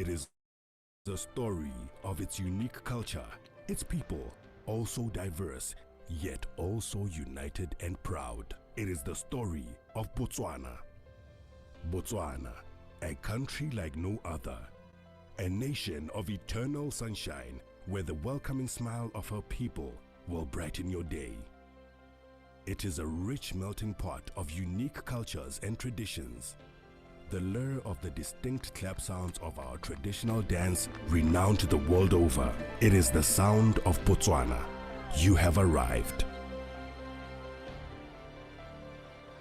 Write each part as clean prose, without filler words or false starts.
It is a story of its unique culture, its people, also diverse, yet also united and proud. It is the story of Botswana. Botswana, a country like no other, a nation of eternal sunshine where the welcoming smile of her people will brighten your day. It is a rich melting pot of unique cultures and traditions. The lure of the distinct clap sounds of our traditional dance renowned the world over. It is the sound of Botswana. You have arrived.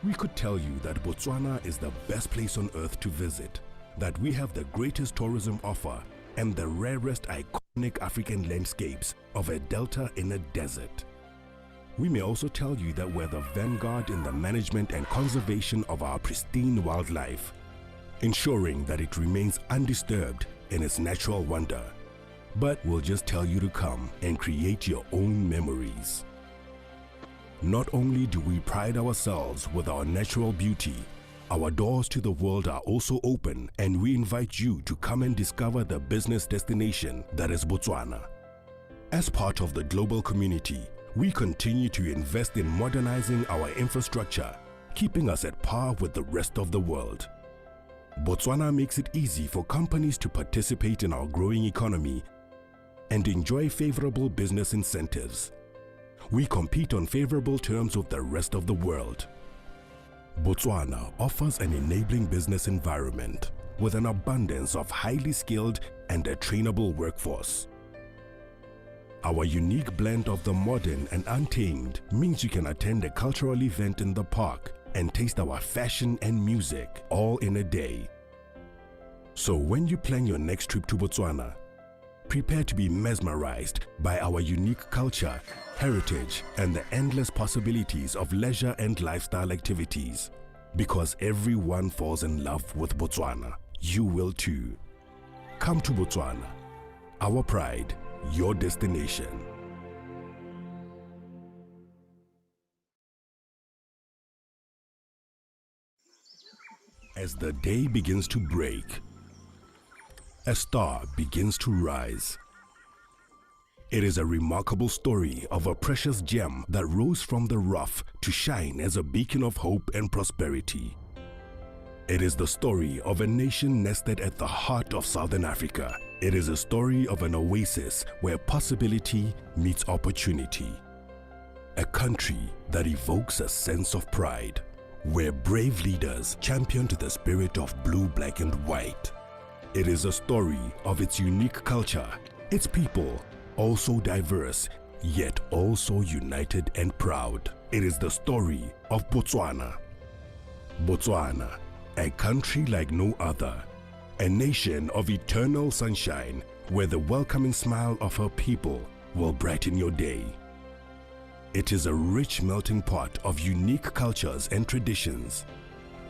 We could tell you that Botswana is the best place on earth to visit, that we have the greatest tourism offer and the rarest iconic African landscapes of a delta in a desert. We may also tell you that we're the vanguard in the management and conservation of our pristine wildlife, ensuring that it remains undisturbed in its natural wonder. But we'll just tell you to come and create your own memories. Not only do we pride ourselves with our natural beauty, our doors to the world are also open, and we invite you to come and discover the business destination that is Botswana. As part of the global community, we continue to invest in modernizing our infrastructure, keeping us at par with the rest of the world. Botswana makes it easy for companies to participate in our growing economy and enjoy favorable business incentives. We compete on favorable terms with the rest of the world. Botswana offers an enabling business environment with an abundance of highly skilled and a trainable workforce. Our unique blend of the modern and untamed means you can attend a cultural event in the park and taste our fashion and music all in a day. So when you plan your next trip to Botswana, prepare to be mesmerized by our unique culture, heritage, and the endless possibilities of leisure and lifestyle activities. Because everyone falls in love with Botswana, you will too. Come to Botswana, our pride, your destination. As the day begins to break, a star begins to rise. It is a remarkable story of a precious gem that rose from the rough to shine as a beacon of hope and prosperity. It is the story of a nation nested at the heart of Southern Africa. It is a story of an oasis where possibility meets opportunity. A country that evokes a sense of pride, where brave leaders championed the spirit of blue, black, and white. It is a story of its unique culture, its people, also diverse, yet also united and proud. It is the story of Botswana. Botswana, a country like no other, a nation of eternal sunshine where the welcoming smile of her people will brighten your day. It is a rich melting pot of unique cultures and traditions.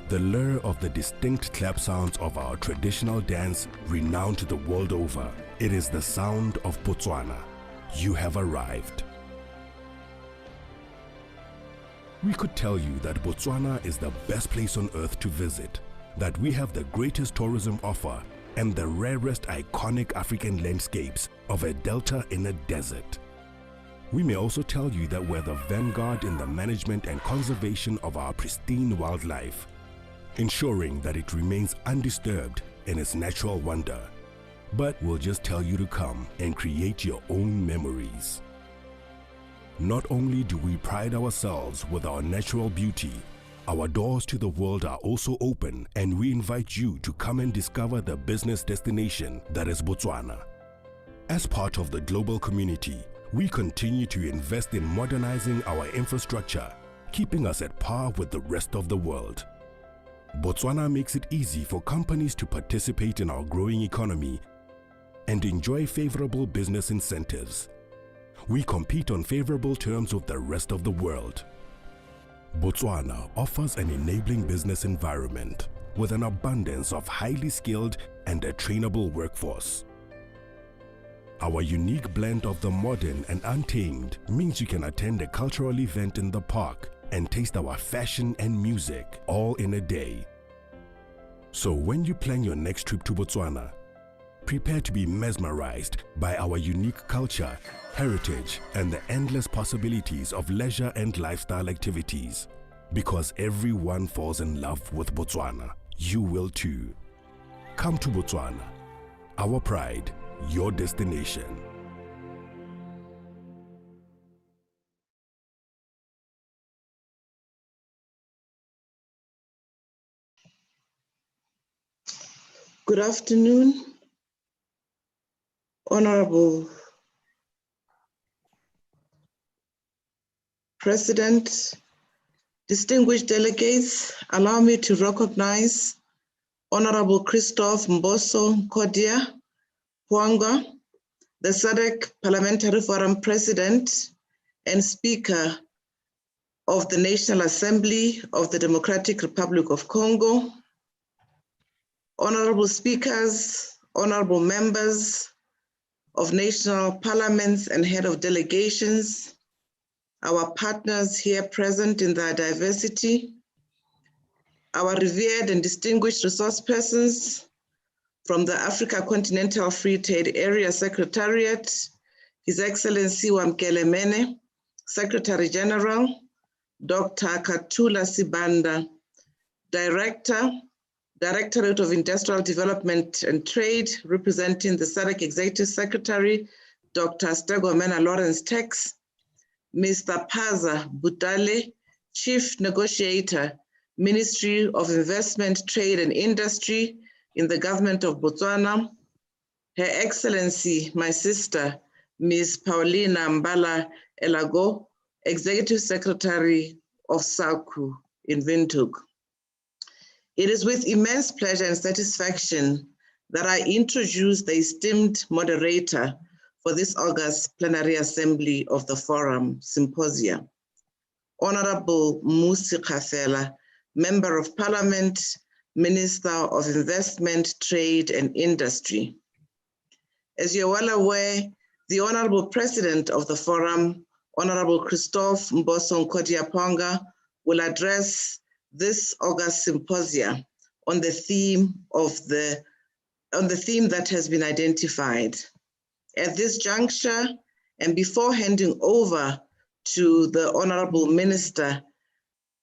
The lure of the distinct clap sounds of our traditional dance renowned the world over. It is the sound of Botswana. You have arrived. We could tell you that Botswana is the best place on earth to visit, that we have the greatest tourism offer and the rarest iconic African landscapes of a delta in a desert. We may also tell you that we're the vanguard in the management and conservation of our pristine wildlife, ensuring that it remains undisturbed in its natural wonder. But we'll just tell you to come and create your own memories. Not only do we pride ourselves with our natural beauty, our doors to the world are also open, and we invite you to come and discover the business destination that is Botswana. As part of the global community, we continue to invest in modernizing our infrastructure, keeping us at par with the rest of the world. Botswana makes it easy for companies to participate in our growing economy and enjoy favorable business incentives. We compete on favorable terms with the rest of the world. Botswana offers an enabling business environment with an abundance of highly skilled and a trainable workforce. Our unique blend of the modern and untamed means you can attend a cultural event in the park and taste our fashion and music all in a day. So when you plan your next trip to Botswana, Prepare to be mesmerized by our unique culture, heritage, and the endless possibilities of leisure and lifestyle activities. Because everyone falls in love with Botswana, you will too. Come to Botswana, our pride, your destination. Good afternoon, Honorable President, distinguished delegates. Allow me to recognize Honorable Christophe Mboso Nkodia Pwanga, the SADC Parliamentary Forum President and Speaker of the National Assembly of the Democratic Republic of Congo. Honorable speakers, honorable members of national parliaments and head of delegations, our partners here present in their diversity, our revered and distinguished resource persons from the Africa Continental Free Trade Area Secretariat, His Excellency Wamkele Mene, Secretary General, Dr. Katula Sibanda, Directorate of Industrial Development and Trade, representing the SADC Executive Secretary, Dr. Stegomena Lawrence Tex, Mr. Paza Budale, Chief Negotiator, Ministry of Investment, Trade and Industry in the Government of Botswana, Her Excellency, my sister, Ms. Paulina Mbala Elago, Executive Secretary of SACU in Windhoek. It is with immense pleasure and satisfaction that I introduce the esteemed moderator for this August Plenary Assembly of the Forum Symposium, Honorable Musi Khafela, Member of Parliament, Minister of Investment, Trade and Industry. As you're well aware, the Honorable President of the Forum, Honorable Christophe Mboso Nkodia Pwanga, will address this August Symposium on the theme that has been identified. At this juncture, and before handing over to the Honorable Minister,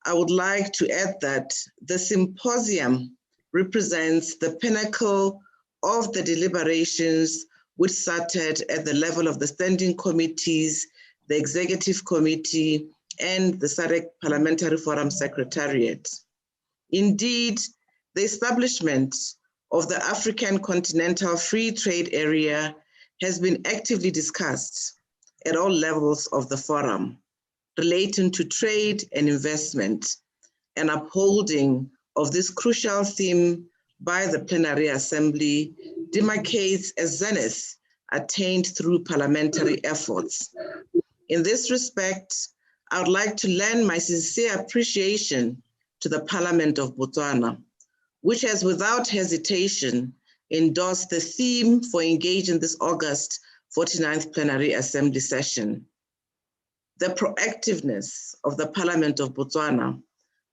I would like to add that the symposium represents the pinnacle of the deliberations which started at the level of the standing committees, the executive committee, and the SADC Parliamentary Forum Secretariat. Indeed, the establishment of the African Continental Free Trade Area has been actively discussed at all levels of the forum, relating to trade and investment, and upholding of this crucial theme by the Plenary Assembly demarcates a zenith attained through parliamentary efforts. In this respect, I would like to lend my sincere appreciation to the Parliament of Botswana, which has without hesitation endorsed the theme for engaging this August 49th Plenary Assembly session. The proactiveness of the Parliament of Botswana,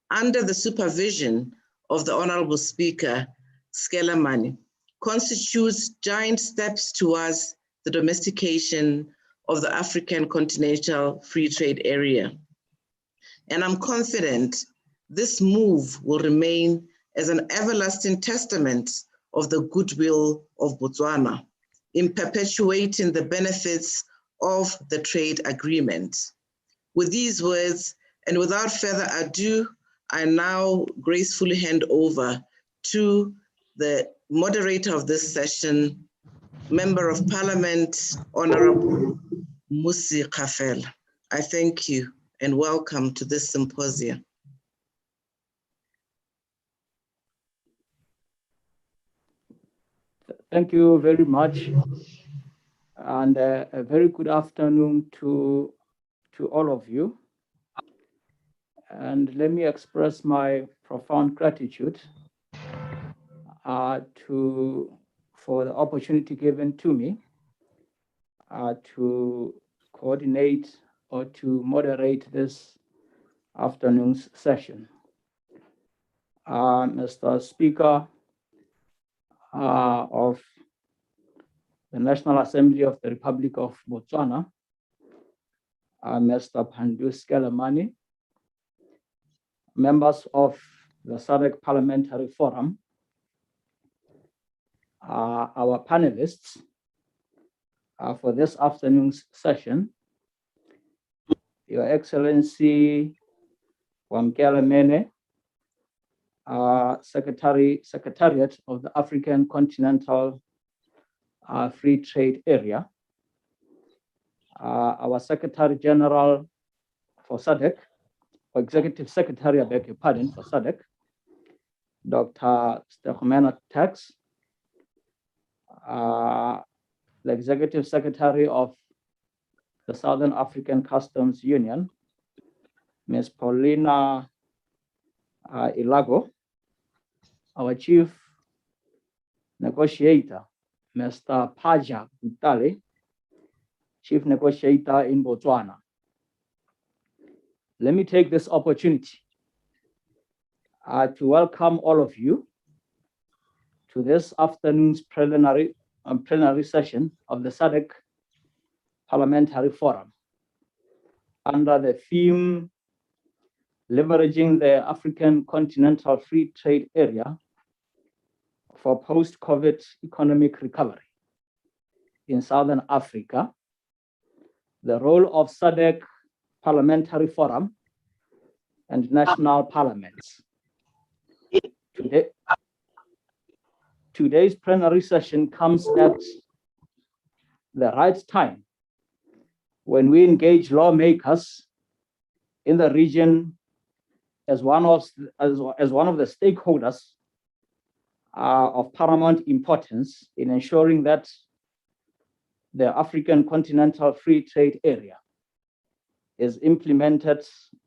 under the supervision of the Honorable Speaker, Skelamani, constitutes giant steps towards the domestication of the African Continental Free Trade Area. And I'm confident this move will remain as an everlasting testament of the goodwill of Botswana in perpetuating the benefits of the trade agreement. With these words, and without further ado, I now gracefully hand over to the moderator of this session, Member of Parliament, Honorable Musi Khafela. I thank you and welcome to this symposium. Thank you very much, and a very good afternoon to all of you. And let me express my profound gratitude for the opportunity given to me to coordinate or to moderate this afternoon's session. Mr. Speaker of the National Assembly of the Republic of Botswana, Mr. Pandu Skelemani, members of the SADC Parliamentary Forum, our panelists for this afternoon's session, Your Excellency Wamkele Mene, Secretariat of the African Continental Free Trade Area, our Secretary General for SADC, or Executive Secretary, I beg your pardon, for SADC, Dr. Stechomena Tax, the Executive Secretary of the Southern African Customs Union, Ms. Paulina Ilago, our Chief Negotiator, Mr. Paja Gutale, Chief Negotiator in Botswana. Let me take this opportunity to welcome all of you to this afternoon's plenary session of the SADC Parliamentary Forum under the theme Leveraging the African Continental Free Trade Area for Post-COVID Economic Recovery in Southern Africa, the role of SADC Parliamentary Forum and national parliaments. Today's plenary session comes at the right time when we engage lawmakers in the region as one of the stakeholders of paramount importance in ensuring that the African Continental Free Trade Area is implemented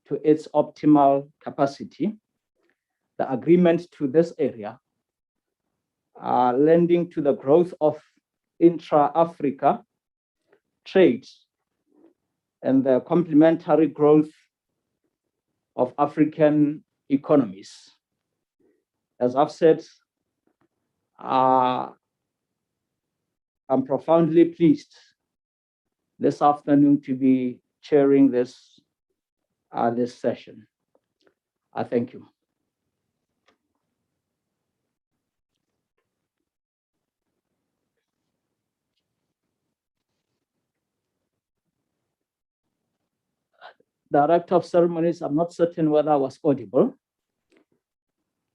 to its optimal capacity. The agreement to this area lending to the growth of intra-Africa trade and the complementary growth of African economies. As I've said, I'm profoundly pleased this afternoon to be chairing this session. I thank you. Director of Ceremonies, I'm not certain whether I was audible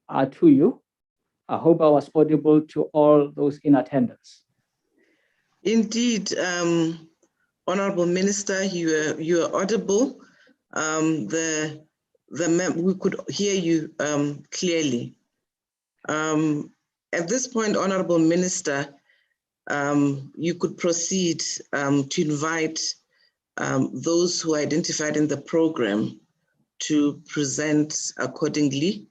to you. I hope I was audible to all those in attendance. Indeed, Honorable Minister, you are audible. We could hear you clearly. At this point, Honorable Minister, you could proceed to invite those who are identified in the program to present accordingly.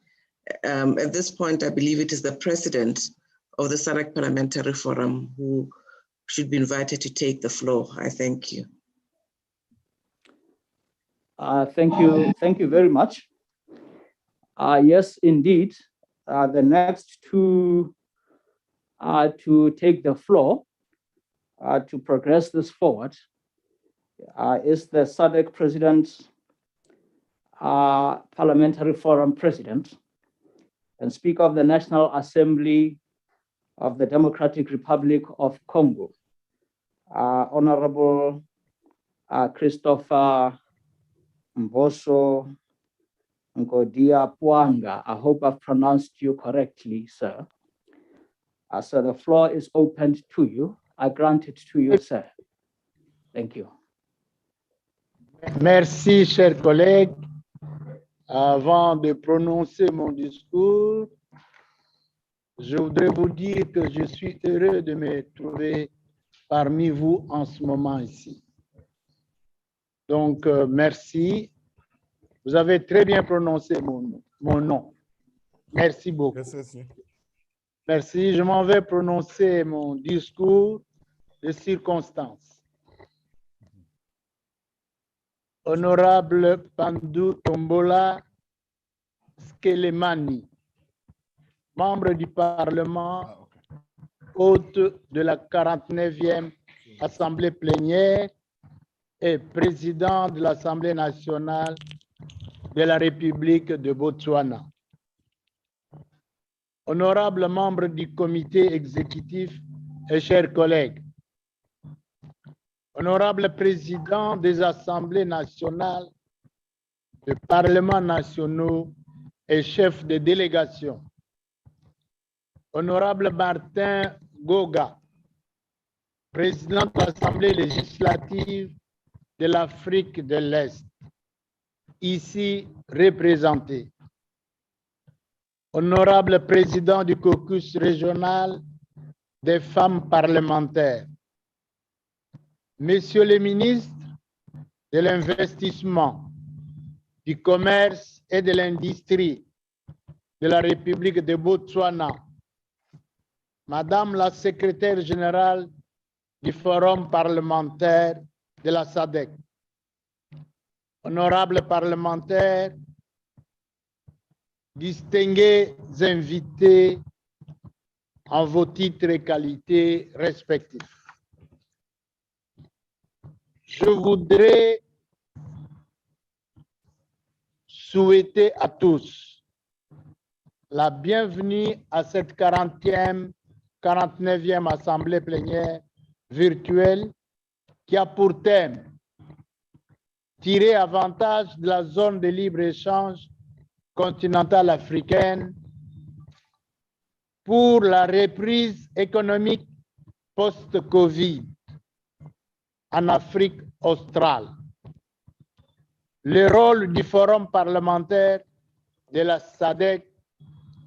At this point, I believe it is the President of the SADC Parliamentary Forum who should be invited to take the floor. I thank you. Thank you very much. Yes, indeed, the next two to take the floor to progress this forward is the SADC President, Parliamentary Forum President, and Speaker of the National Assembly of the Democratic Republic of Congo, Honorable Christopher Mboso Ngodia Puanga. I hope I've pronounced you correctly, sir. So the floor is open to you. I grant it to you, sir. Thank you. Merci, chers collègues. Avant de prononcer mon discours, je voudrais vous dire que je suis heureux de me trouver parmi vous en ce moment ici. Donc, merci. Vous avez très bien prononcé mon nom. Merci beaucoup. Merci. Je m'en vais prononcer mon discours de circonstance. Honorable Pandu Tombola Skelemani, membre du Parlement hôte de la 49e Assemblée plénière et président de l'Assemblée nationale de la République de Botswana. Honorables membres du comité exécutif et chers collègues, honorables présidents des assemblées nationales, des parlements nationaux et chefs de délégation, honorable Martin Goga, président de l'Assemblée législative de l'Afrique de l'Est, ici représenté, honorable président du caucus régional des femmes parlementaires, messieurs les ministres de l'investissement, du commerce et de l'industrie de la République de Botswana, madame la secrétaire générale du Forum parlementaire de la SADC, honorables parlementaires, distingués invités en vos titres et qualités respectifs. Je voudrais souhaiter à tous la bienvenue à cette 49e Assemblée plénière virtuelle qui a pour thème tirer avantage de la zone de libre-échange continentale africaine pour la reprise économique post-Covid en Afrique australe. Le rôle du Forum parlementaire de la SADC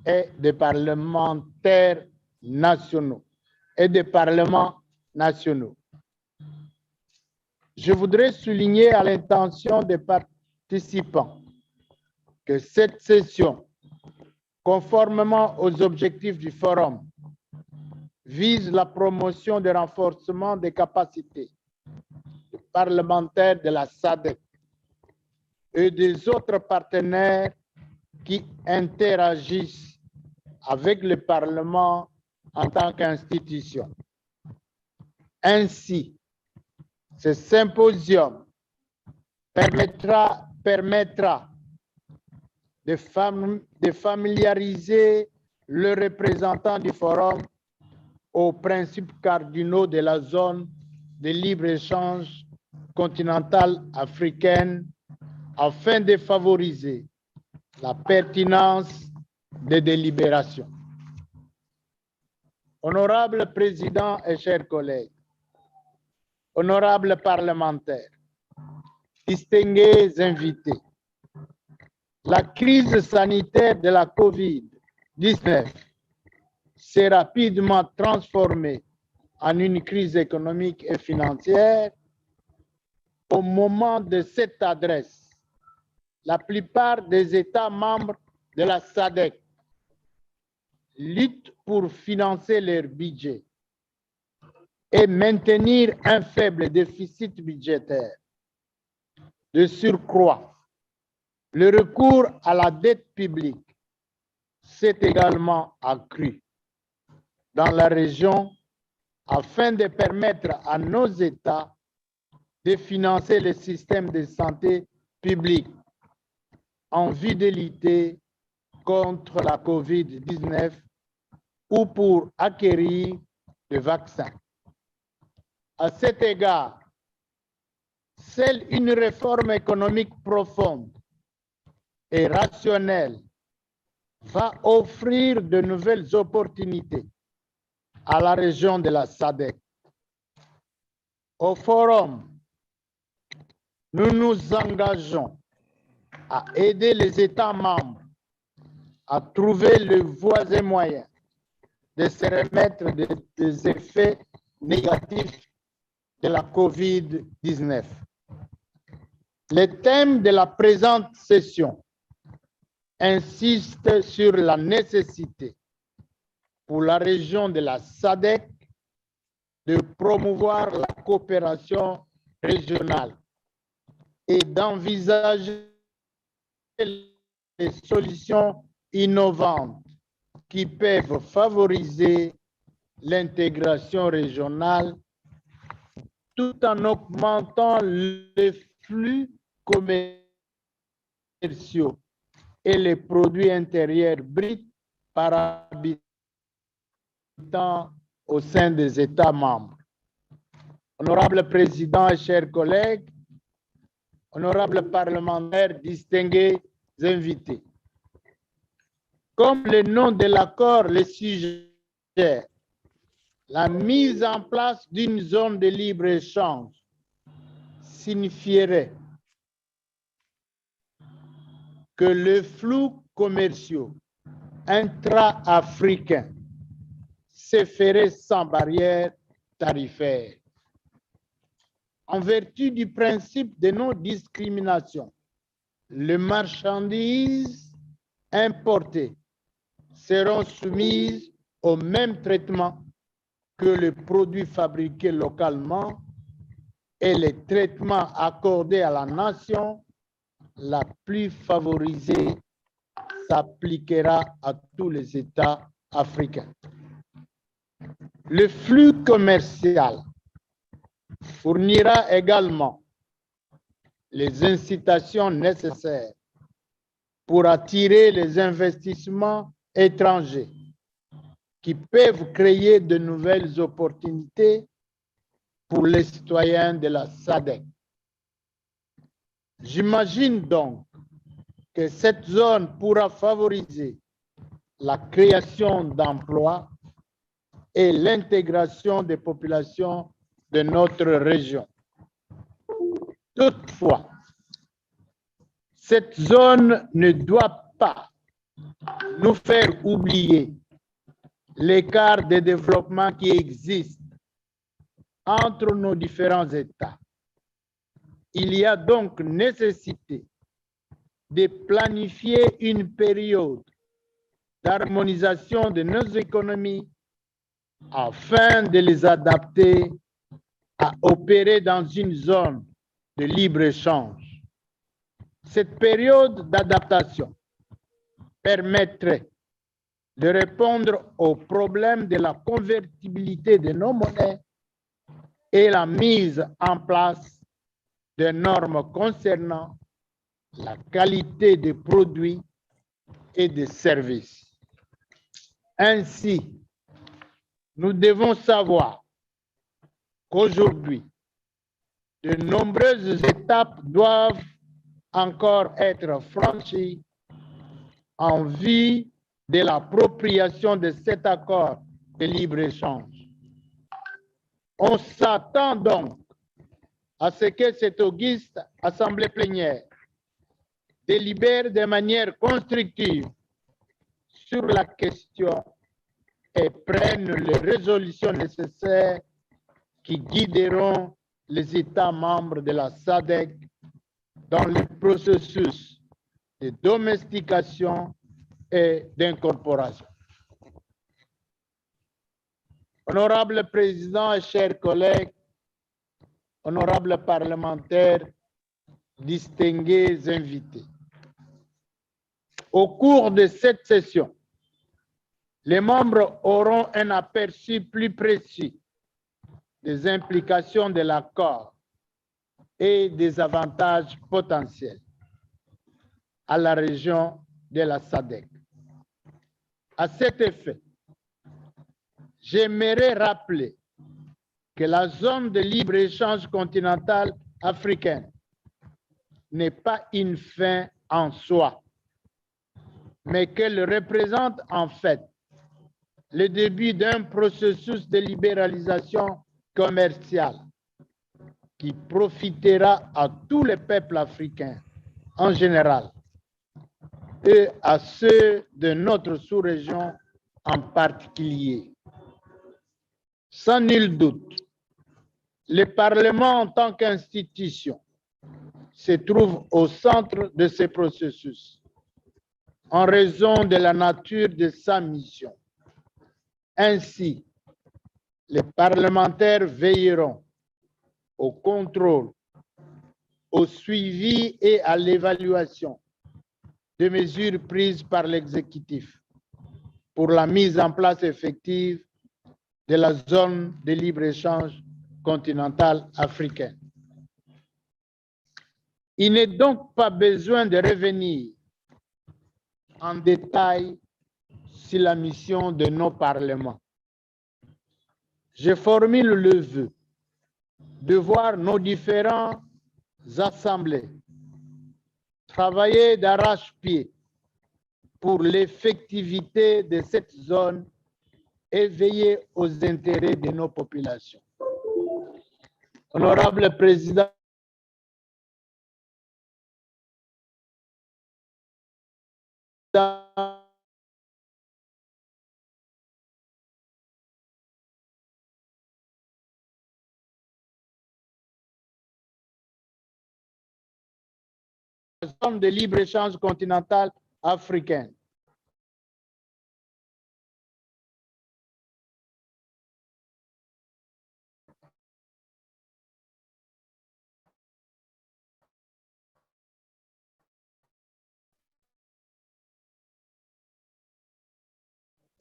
et des parlementaires nationaux et des parlements nationaux. Je voudrais souligner à l'intention des participants que cette session, conformément aux objectifs du Forum, vise la promotion du renforcement des capacités parlementaires de la SADC et des autres partenaires qui interagissent avec le Parlement en tant qu'institution. Ainsi, ce symposium permettra de familiariser le représentant du Forum aux principes cardinaux de la zone de libre-échange continentale africaine afin de favoriser la pertinence des délibérations. Honorable Président et chers collègues, honorables parlementaires, distingués invités, la crise sanitaire de la COVID-19 s'est rapidement transformée en une crise économique et financière. Au moment de cette adresse, la plupart des États membres de la SADC luttent pour financer leur budget et maintenir un faible déficit budgétaire. De surcroît, le recours à la dette publique s'est également accru dans la région afin de permettre à nos États de financer le système de santé publique en vue de lutter contre la COVID-19 ou pour acquérir des vaccins. À cet égard, seule une réforme économique profonde et rationnelle va offrir de nouvelles opportunités à la région de la SADC. Au Forum, nous nous engageons à aider les États membres à trouver les voies et moyens de se remettre des effets négatifs de la COVID-19. Le thème de la présente session insiste sur la nécessité pour la région de la SADC de promouvoir la coopération régionale et d'envisager des solutions innovantes qui peuvent favoriser l'intégration régionale tout en augmentant les flux commerciaux et les produits intérieurs bruts par habitant au sein des États membres. Honorable Président et chers collègues, honorables parlementaires, distingués invités, comme le nom de l'accord le suggère, la mise en place d'une zone de libre-échange signifierait que le flux commerciaux intra-africain se ferait sans barrière tarifaire. En vertu du principe de non-discrimination, les marchandises importées seront soumises au même traitement que les produits fabriqués localement et les traitements accordés à la nation la plus favorisée s'appliquera à tous les États africains. Le flux commercial fournira également les incitations nécessaires pour attirer les investissements étrangers qui peuvent créer de nouvelles opportunités pour les citoyens de la SADC. J'imagine donc que cette zone pourra favoriser la création d'emplois et l'intégration des populations de notre région. Toutefois, cette zone ne doit pas nous faire oublier l'écart de développement qui existe entre nos différents États. Il y a donc nécessité de planifier une période d'harmonisation de nos économies afin de les adapter à opérer dans une zone de libre-échange. Cette période d'adaptation permettrait de répondre aux problèmes de la convertibilité de nos monnaies et la mise en place de normes concernant la qualité des produits et des services. Ainsi, nous devons savoir qu'aujourd'hui, de nombreuses étapes doivent encore être franchies en vue de l'appropriation de cet accord de libre-échange. On s'attend donc à ce que cette auguste assemblée plénière délibère de manière constructive sur la question et prenne les résolutions nécessaires qui guideront les États membres de la SADC dans le processus de domestication et d'incorporation. Honorable Président et chers collègues, honorables parlementaires, distingués invités, au cours de cette session, les membres auront un aperçu plus précis des implications de l'accord et des avantages potentiels à la région de la SADC. À cet effet, j'aimerais rappeler que la zone de libre-échange continentale africaine n'est pas une fin en soi, mais qu'elle représente en fait le début d'un processus de libéralisation commerciale qui profitera à tous les peuples africains en général et à ceux de notre sous-région en particulier. Sans nul doute, le Parlement en tant qu'institution se trouve au centre de ce processus en raison de la nature de sa mission. Ainsi, les parlementaires veilleront au contrôle, au suivi et à l'évaluation des mesures prises par l'exécutif pour la mise en place effective de la zone de libre-échange continentale africaine. Il n'est donc pas besoin de revenir en détail sur la mission de nos parlements. Je formule le vœu de voir nos différentes assemblées travailler d'arrache-pied pour l'effectivité de cette zone et veiller aux intérêts de nos populations. Honorable Président, zone de libre-échange continentale africaine.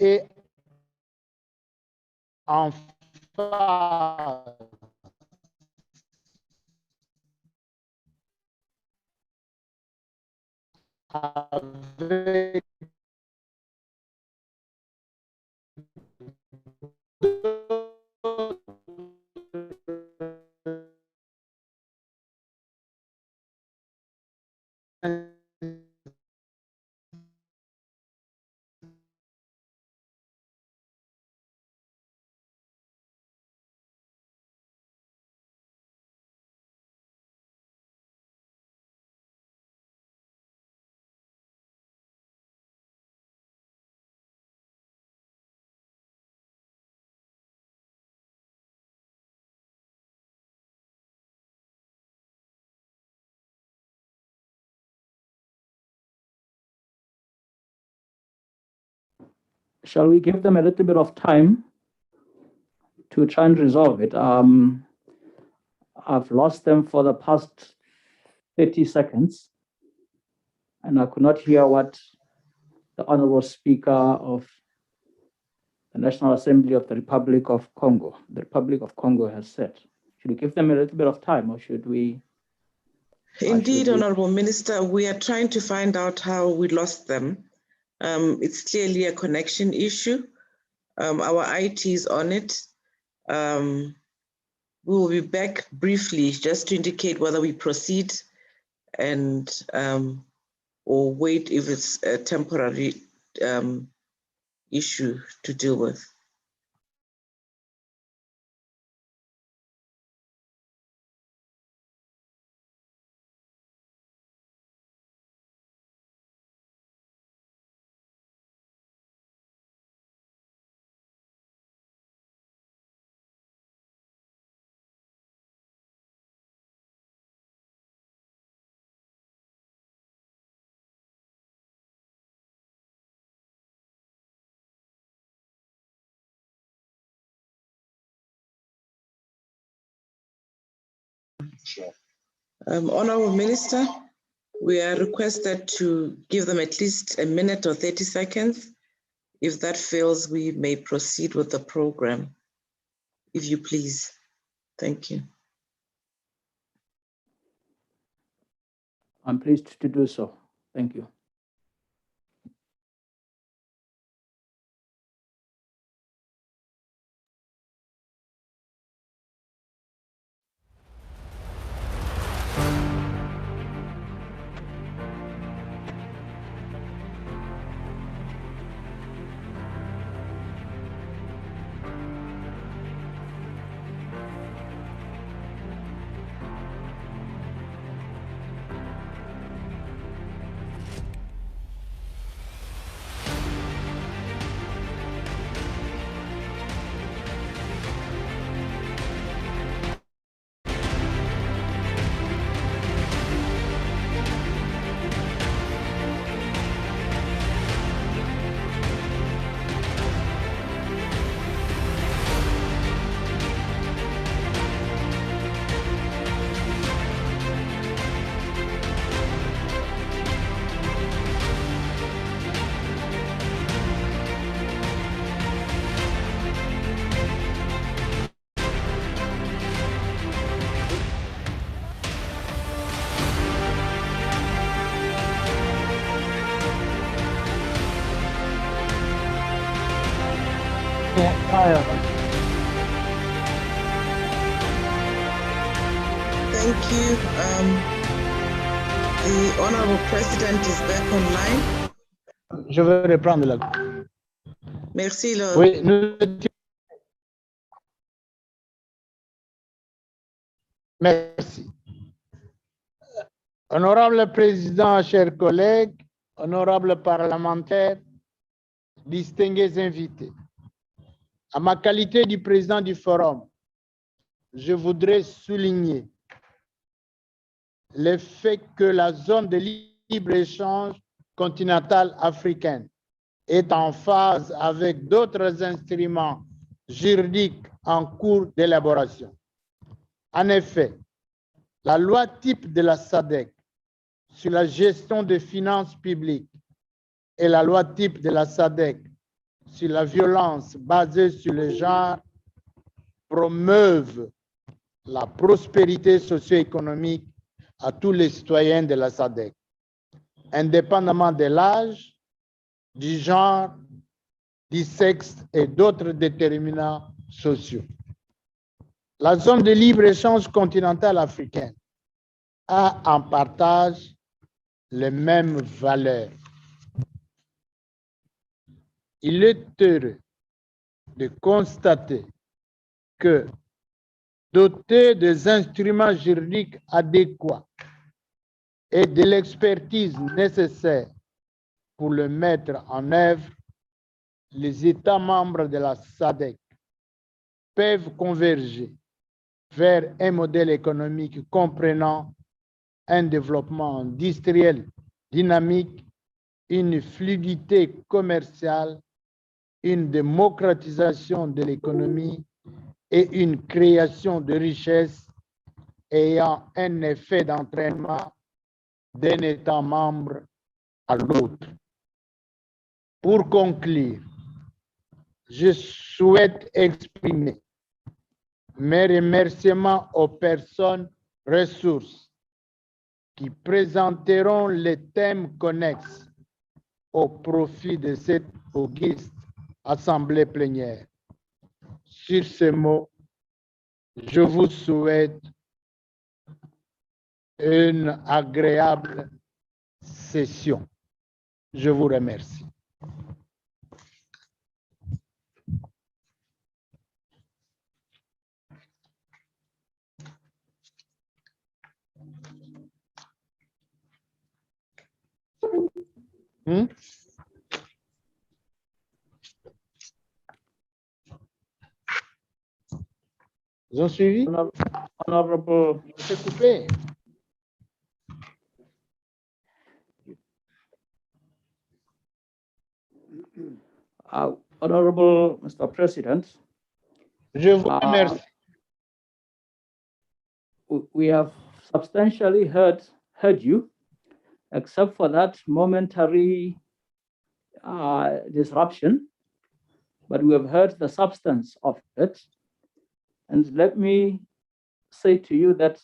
Et en phase avec Shall we give them a little bit of time to try and resolve it? I've lost them for the past 30 seconds, and I could not hear what the Honorable Speaker of the National Assembly of the Republic of Congo has said. Should we give them a little bit of time, or should we? Indeed, Honorable Minister, we are trying to find out how we lost them. It's clearly a connection issue. Our IT is on it. We will be back briefly just to indicate whether we proceed and or wait if it's a temporary issue to deal with. Honorable Minister, we are requested to give them at least a minute or 30 seconds. If that fails, we may proceed with the program, if you please. Thank you. I'm pleased to do so. Thank you. Bye. Thank you. The Honorable President is back online. Je vais reprendre la. Merci. Oui, merci. Honorable Président, chers collègues, honorables parlementaires, distingués invités, à ma qualité de président du Forum, je voudrais souligner le fait que la zone de libre-échange continentale africaine est en phase avec d'autres instruments juridiques en cours d'élaboration. En effet, la loi type de la SADC sur la gestion des finances publiques et la loi type de la SADC sur la violence basée sur le genre promeuvent la prospérité socio-économique à tous les citoyens de la SADC, indépendamment de l'âge, du genre, du sexe et d'autres déterminants sociaux. La zone de libre-échange continentale africaine a en partage les mêmes valeurs. Il est heureux de constater que, doté des instruments juridiques adéquats et de l'expertise nécessaire pour le mettre en œuvre, les États membres de la SADC peuvent converger vers un modèle économique comprenant un développement industriel dynamique, une fluidité commerciale, une démocratisation de l'économie et une création de richesses ayant un effet d'entraînement d'un État membre à l'autre. Pour conclure, je souhaite exprimer mes remerciements aux personnes ressources qui présenteront les thèmes connexes au profit de cette auguste assemblée plénière. Sur ces mots, je vous souhaite une agréable session. Je vous remercie. Ils ont suivi? Honorable, C'est coupé. Honorable Mr. President, Je vous remercie. We have substantially heard you, except for that momentary disruption, but we have heard the substance of it. And let me say to you that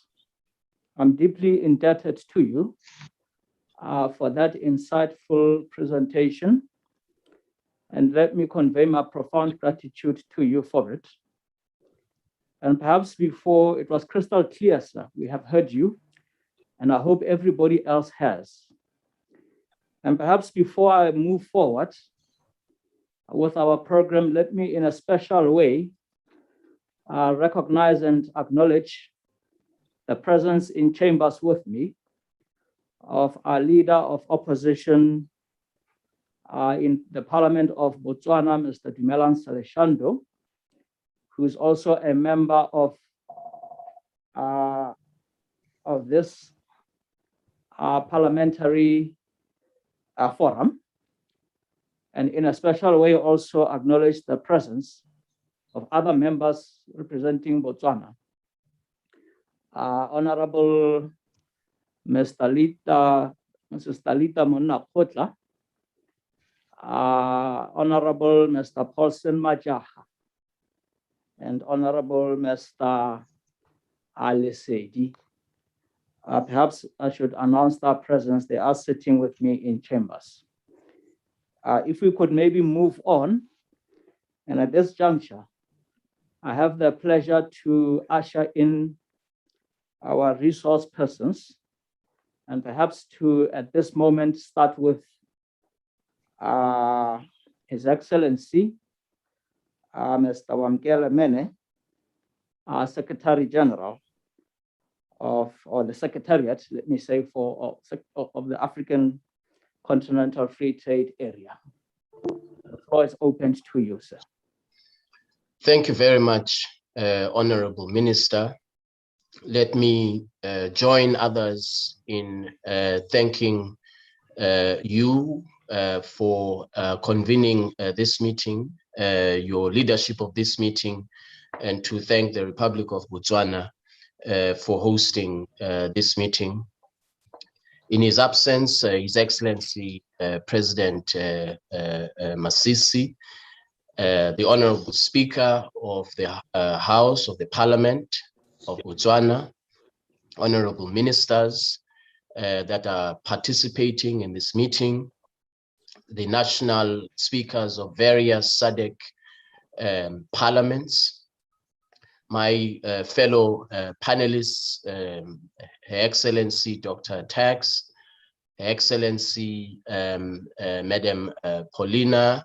I'm deeply indebted to you for that insightful presentation. And let me convey my profound gratitude to you for it. And perhaps before, it was crystal clear, sir, we have heard you, and I hope everybody else has. And perhaps before I move forward with our program, let me in a special way recognize and acknowledge the presence in chambers with me of our leader of opposition in the Parliament of Botswana, Mr. Dumelang Saleshando, who is also a member of this parliamentary forum, and in a special way also acknowledge the presence of other members representing Botswana. Honorable Mrs. Talita Monakotla, Honorable Mr. Paulson Majaha, and Honorable Mr. Ali Sedi. Perhaps I should announce their presence. They are sitting with me in chambers. If we could maybe move on And at this juncture, I have the pleasure to usher in our resource persons, and perhaps to, at this moment, start with His Excellency, Mr. Wamkele Mene, our Secretary General or the Secretariat, let me say, of the African Continental Free Trade Area. The floor is open to you, sir. Thank you very much, Honorable Minister. Let me join others in thanking you for convening this meeting, your leadership of this meeting, and to thank the Republic of Botswana for hosting this meeting. In his absence, His Excellency President Masisi, the Honorable Speaker of the House of the Parliament of Botswana, Honorable Ministers that are participating in this meeting, the national speakers of various SADC parliaments, my fellow panelists, Her Excellency Dr. Tax, Her Excellency Madam Paulina,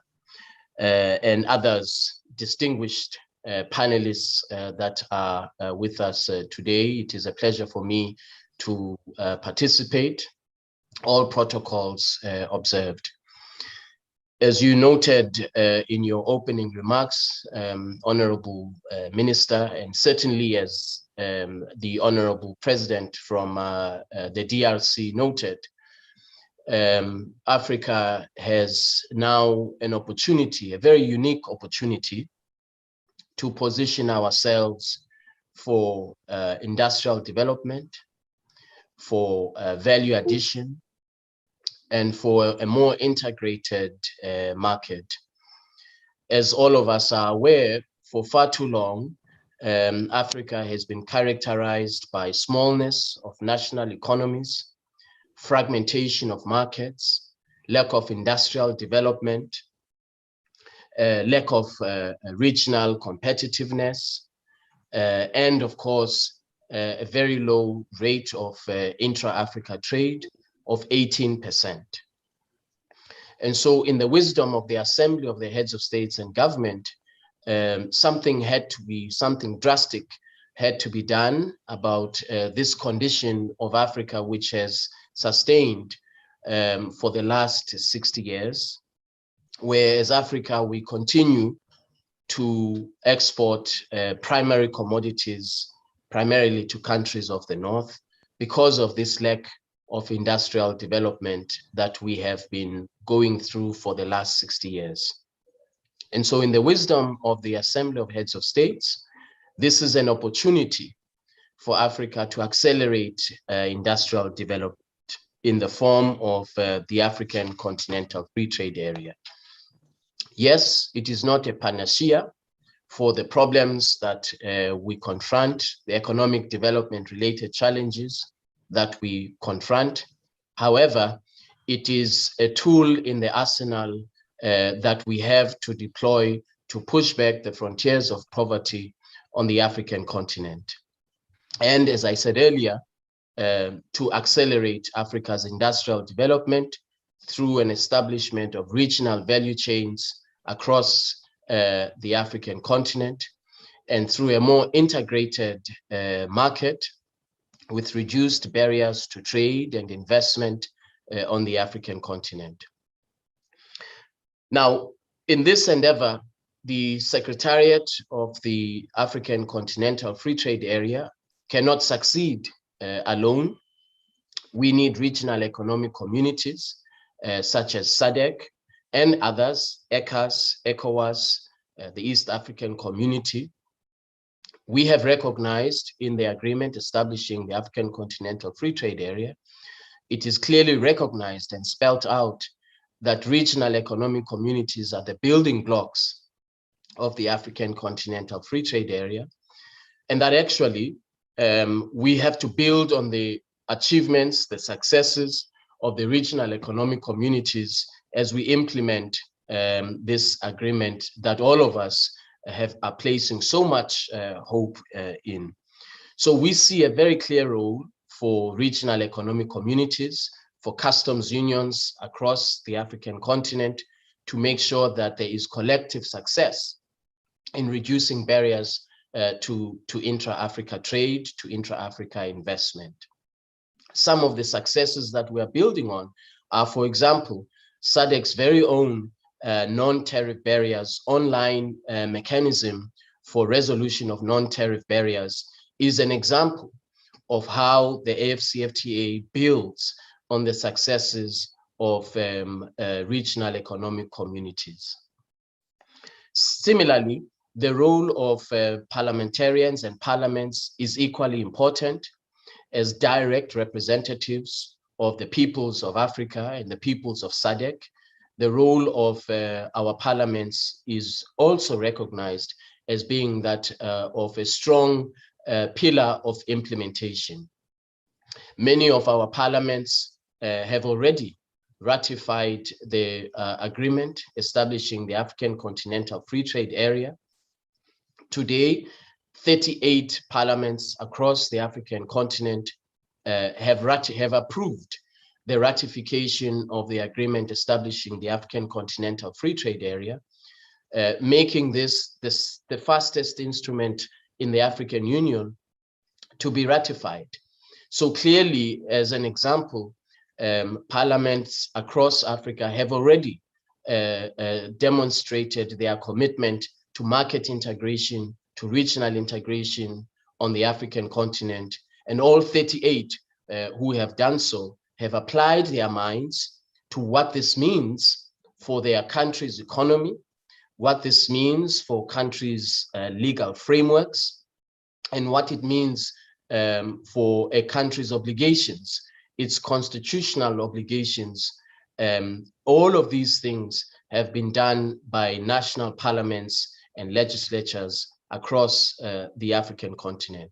and others distinguished panelists that are with us today. It is a pleasure for me to participate, all protocols observed. As you noted in your opening remarks, Honorable Minister, and certainly as the Honorable President from the DRC noted, Africa has now an opportunity, a very unique opportunity, to position ourselves for industrial development, for value addition, and for a more integrated market. As all of us are aware, for far too long, Africa has been characterized by smallness of national economies, fragmentation of markets, lack of industrial development, lack of regional competitiveness, and of course, a very low rate of intra-Africa trade of 18%. And so in the wisdom of the Assembly of the Heads of States and Government, something drastic had to be done about this condition of Africa, which has sustained for the last 60 years, whereas Africa, we continue to export primary commodities, primarily to countries of the North, because of this lack of industrial development that we have been going through for the last 60 years. And so in the wisdom of the Assembly of Heads of States, this is an opportunity for Africa to accelerate industrial development in the form of the African Continental Free Trade Area. Yes, it is not a panacea for the problems that we confront, the economic development related challenges that we confront. However, it is a tool in the arsenal that we have to deploy to push back the frontiers of poverty on the African continent. And as I said earlier, to accelerate Africa's industrial development through an establishment of regional value chains across the African continent, and through a more integrated market with reduced barriers to trade and investment on the African continent. Now, in this endeavor, the Secretariat of the African Continental Free Trade Area cannot succeed alone. We need regional economic communities such as SADC and others, ECAS, ECOWAS, the East African Community. We have recognized in the agreement establishing the African Continental Free Trade Area, it is clearly recognized and spelled out that regional economic communities are the building blocks of the African Continental Free Trade Area, and that actually we have to build on the achievements, the successes of the regional economic communities as we implement this agreement that all of us are placing so much hope in. So we see a very clear role for regional economic communities, for customs unions across the African continent, to make sure that there is collective success in reducing barriers to intra-Africa trade, to intra-Africa investment. Some of the successes that we are building on are, for example, SADC's very own non-tariff barriers online mechanism for resolution of non-tariff barriers is an example of how the Afcfta builds on the successes of regional economic communities. Similarly, the role of parliamentarians and parliaments is equally important as direct representatives of the peoples of Africa and the peoples of SADC. The role of our parliaments is also recognized as being that of a strong pillar of implementation. Many of our parliaments have already ratified the agreement establishing the African Continental Free Trade Area. Today, 38 parliaments across the African continent have approved the ratification of the agreement establishing the African Continental Free Trade Area, making this the fastest instrument in the African Union to be ratified. So clearly, as an example, parliaments across Africa have already demonstrated their commitment to market integration, to regional integration on the African continent, and all 38 who have done so have applied their minds to what this means for their country's economy, what this means for countries' legal frameworks, and what it means for a country's obligations, its constitutional obligations. All of these things have been done by national parliaments and legislatures across the African continent.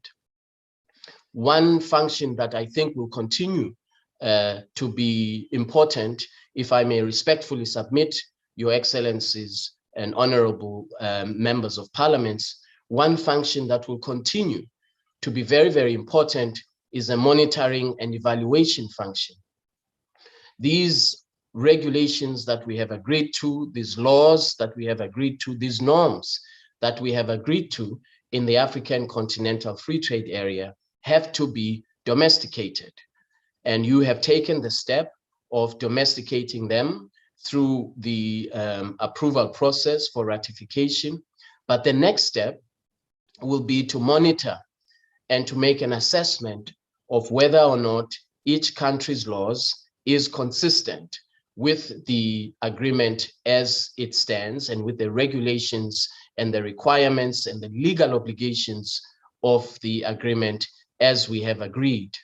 One function that I think will continue to be important, if I may respectfully submit, Your Excellencies and honorable members of parliaments, one function that will continue to be very, very important is a monitoring and evaluation function. These regulations that we have agreed to, these laws that we have agreed to, these norms that we have agreed to in the African Continental Free Trade Area have to be domesticated. And you have taken the step of domesticating them through the approval process for ratification. But the next step will be to monitor and to make an assessment of whether or not each country's laws is consistent with the agreement as it stands and with the regulations and the requirements and the legal obligations of the agreement as we have agreed.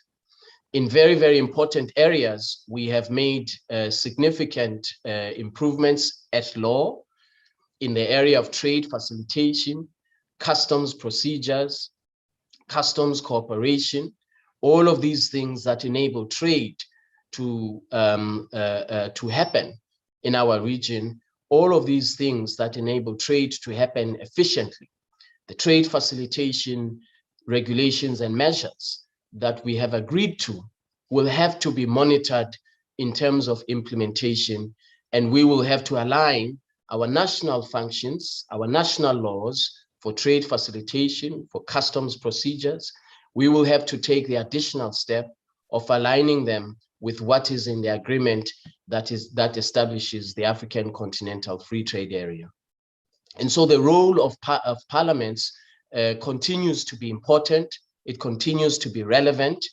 In very, very important areas, we have made significant improvements at law in the area of trade facilitation, customs procedures, customs cooperation, all of these things that enable trade to happen in our region, all of these things that enable trade to happen efficiently. The trade facilitation regulations and measures that we have agreed to will have to be monitored in terms of implementation, and we will have to align our national functions, our national laws for trade facilitation, for customs procedures. We will have to take the additional step of aligning them with what is in the agreement that establishes the African Continental Free Trade Area. And so the role of parliaments continues to be important. It continues to be relevant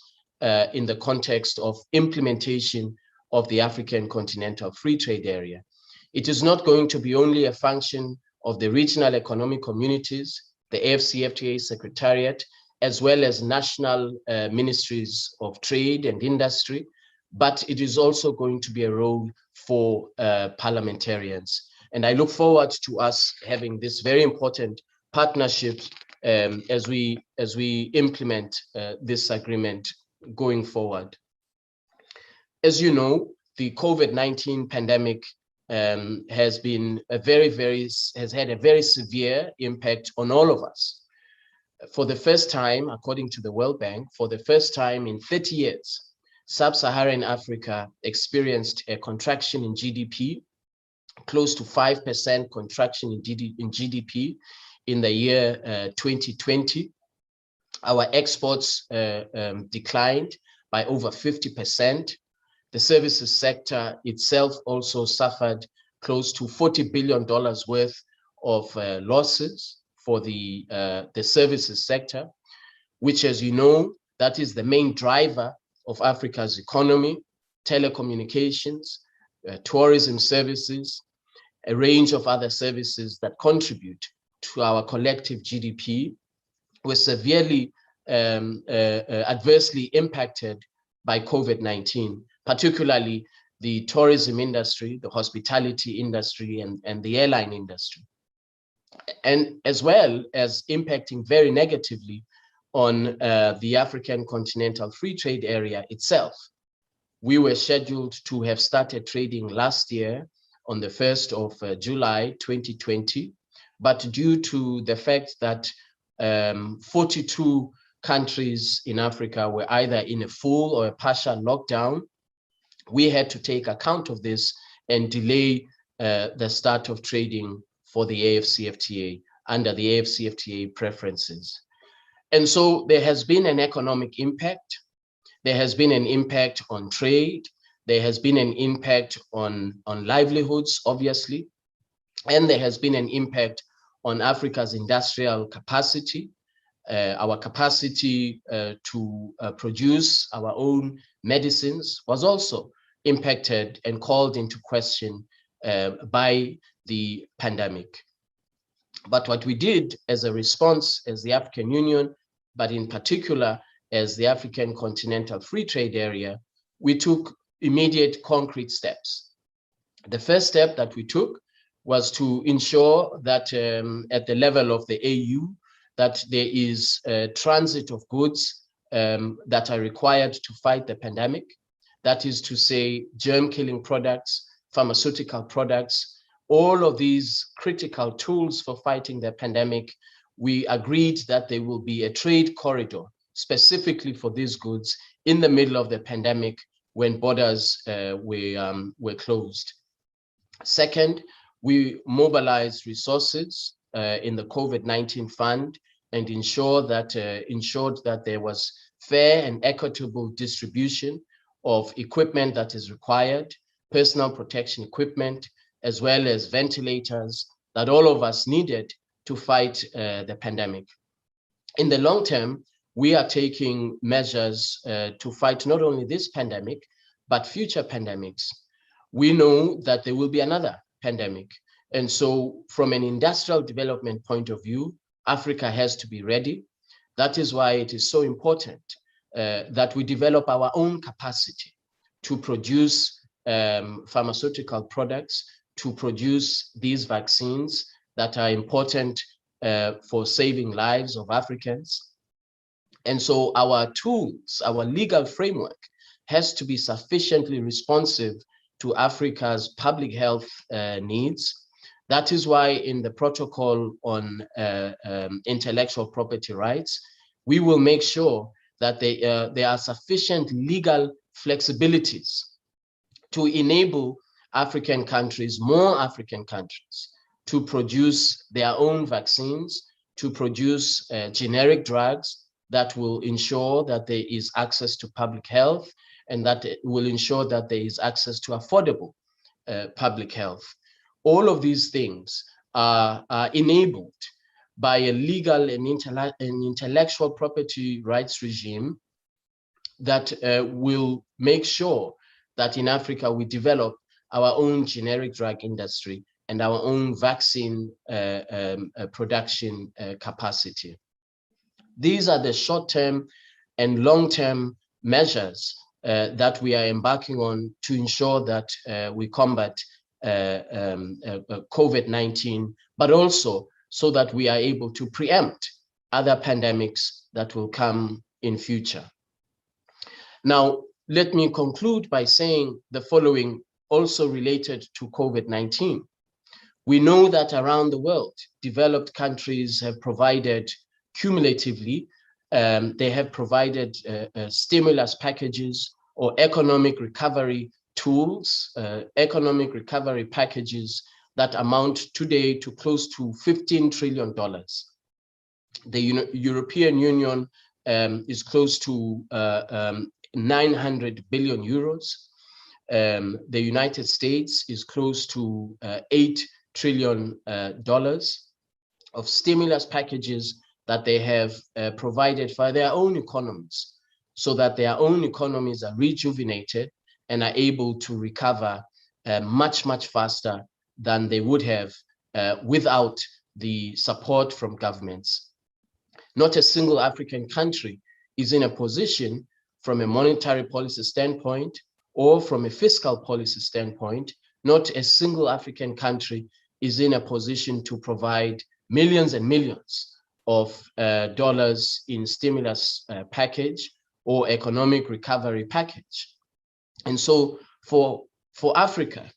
in the context of implementation of the African Continental Free Trade Area. It is not going to be only a function of the regional economic communities, the Afcfta Secretariat, as well as national ministries of trade and industry, but it is also going to be a role for parliamentarians. And I look forward to us having this very important partnership as we implement this agreement going forward. As you know, the COVID-19 pandemic has had a very severe impact on all of us. For the first time, according to the World Bank, for the first time in 30 years, Sub-Saharan Africa experienced a contraction in GDP, close to 5% contraction in GDP in the year 2020. Our exports declined by over 50%. The services sector itself also suffered close to $40 billion worth of losses for the services sector, which, as you know, that is the main driver of Africa's economy, telecommunications, tourism services, a range of other services that contribute to our collective GDP, were severely adversely impacted by COVID-19, particularly the tourism industry, the hospitality industry, and the airline industry, and as well as impacting very negatively on the African Continental Free Trade Area itself. We were scheduled to have started trading last year on the 1st of July 2020, but due to the fact that 42 countries in Africa were either in a full or a partial lockdown, we had to take account of this and delay the start of trading for the Afcfta under the Afcfta preferences. And so there has been an economic impact. There has been an impact on trade. There has been an impact on livelihoods, obviously. And there has been an impact on Africa's industrial capacity, our capacity to produce our own medicines was also impacted and called into question by the pandemic. But what we did as a response as the African Union, but in particular as the African Continental Free Trade Area, we took immediate concrete steps. The first step that we took was to ensure that at the level of the AU, that there is a transit of goods that are required to fight the pandemic. That is to say, germ-killing products, pharmaceutical products, all of these critical tools for fighting the pandemic. We agreed that there will be a trade corridor specifically for these goods in the middle of the pandemic when borders were closed. Second, we mobilized resources in the COVID-19 fund and ensured that there was fair and equitable distribution of equipment that is required, personal protection equipment, as well as ventilators that all of us needed to fight the pandemic. In the long term, we are taking measures to fight not only this pandemic, but future pandemics. We know that there will be another pandemic. And so from an industrial development point of view, Africa has to be ready. That is why it is so important that we develop our own capacity to produce pharmaceutical products, to produce these vaccines that are important for saving lives of Africans. And so our tools, our legal framework has to be sufficiently responsive to Africa's public health needs. That is why in the protocol on intellectual property rights, we will make sure that there are sufficient legal flexibilities to enable African countries, more African countries, to produce their own vaccines, to produce generic drugs that will ensure that there is access to public health and that it will ensure that there is access to affordable public health. All of these things are enabled by a legal and intellectual property rights regime that will make sure that in Africa we develop our own generic drug industry and our own vaccine production capacity. These are the short-term and long-term measures that we are embarking on to ensure that we combat COVID-19, but also so that we are able to preempt other pandemics that will come in future. Now, let me conclude by saying the following also related to COVID-19. We know that around the world, developed countries have provided cumulatively, they have provided stimulus packages or economic recovery tools, economic recovery packages that amount today to close to $15 trillion. The European Union is close to 900 billion euros. The United States is close to $8 trillion of stimulus packages that they have provided for their own economies, so that their own economies are rejuvenated and are able to recover much, much faster than they would have without the support from governments. Not a single African country is in a position from a monetary policy standpoint or from a fiscal policy standpoint, not a single African country is in a position to provide millions and millions of dollars in stimulus package or economic recovery package. And so for Africa,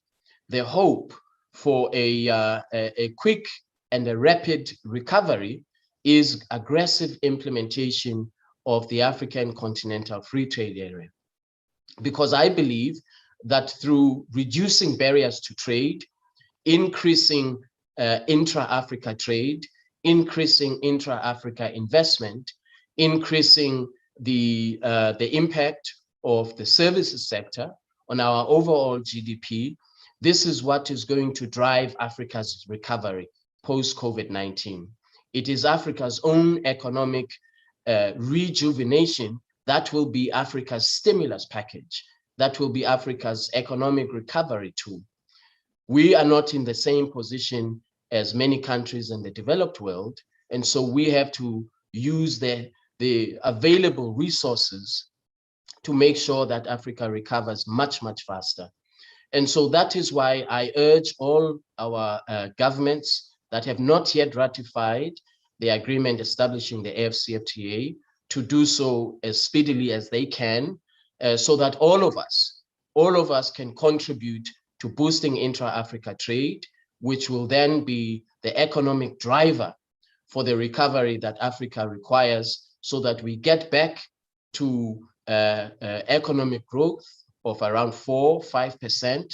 the hope for a quick and a rapid recovery is aggressive implementation of the African Continental Free Trade Area. Because I believe that through reducing barriers to trade, increasing intra-Africa trade, increasing intra-Africa investment, increasing the impact of the services sector on our overall GDP, this is what is going to drive Africa's recovery post-COVID-19. It is Africa's own economic rejuvenation that will be Africa's stimulus package, that will be Africa's economic recovery tool. We are not in the same position as many countries in the developed world, and so we have to use the available resources to make sure that Africa recovers much, much faster. And so that is why I urge all our governments that have not yet ratified the agreement establishing the Afcfta to do so as speedily as they can, so that all of us can contribute to boosting intra-Africa trade, which will then be the economic driver for the recovery that Africa requires, so that we get back to economic growth of around 4-5%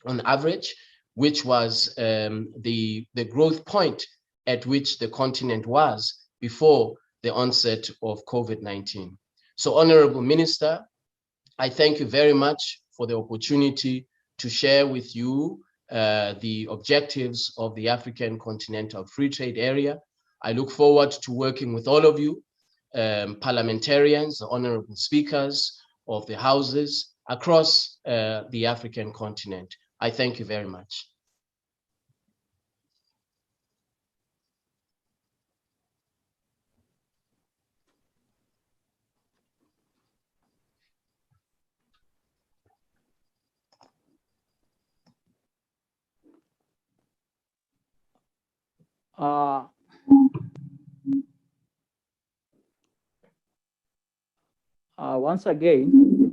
on average, which was the growth point at which the continent was before the onset of COVID-19. So, Honorable Minister, I thank you very much for the opportunity to share with you the objectives of the African Continental Free Trade Area. I look forward to working with all of you, parliamentarians, the honorable speakers of the houses across the African continent. I thank you very much. Once again,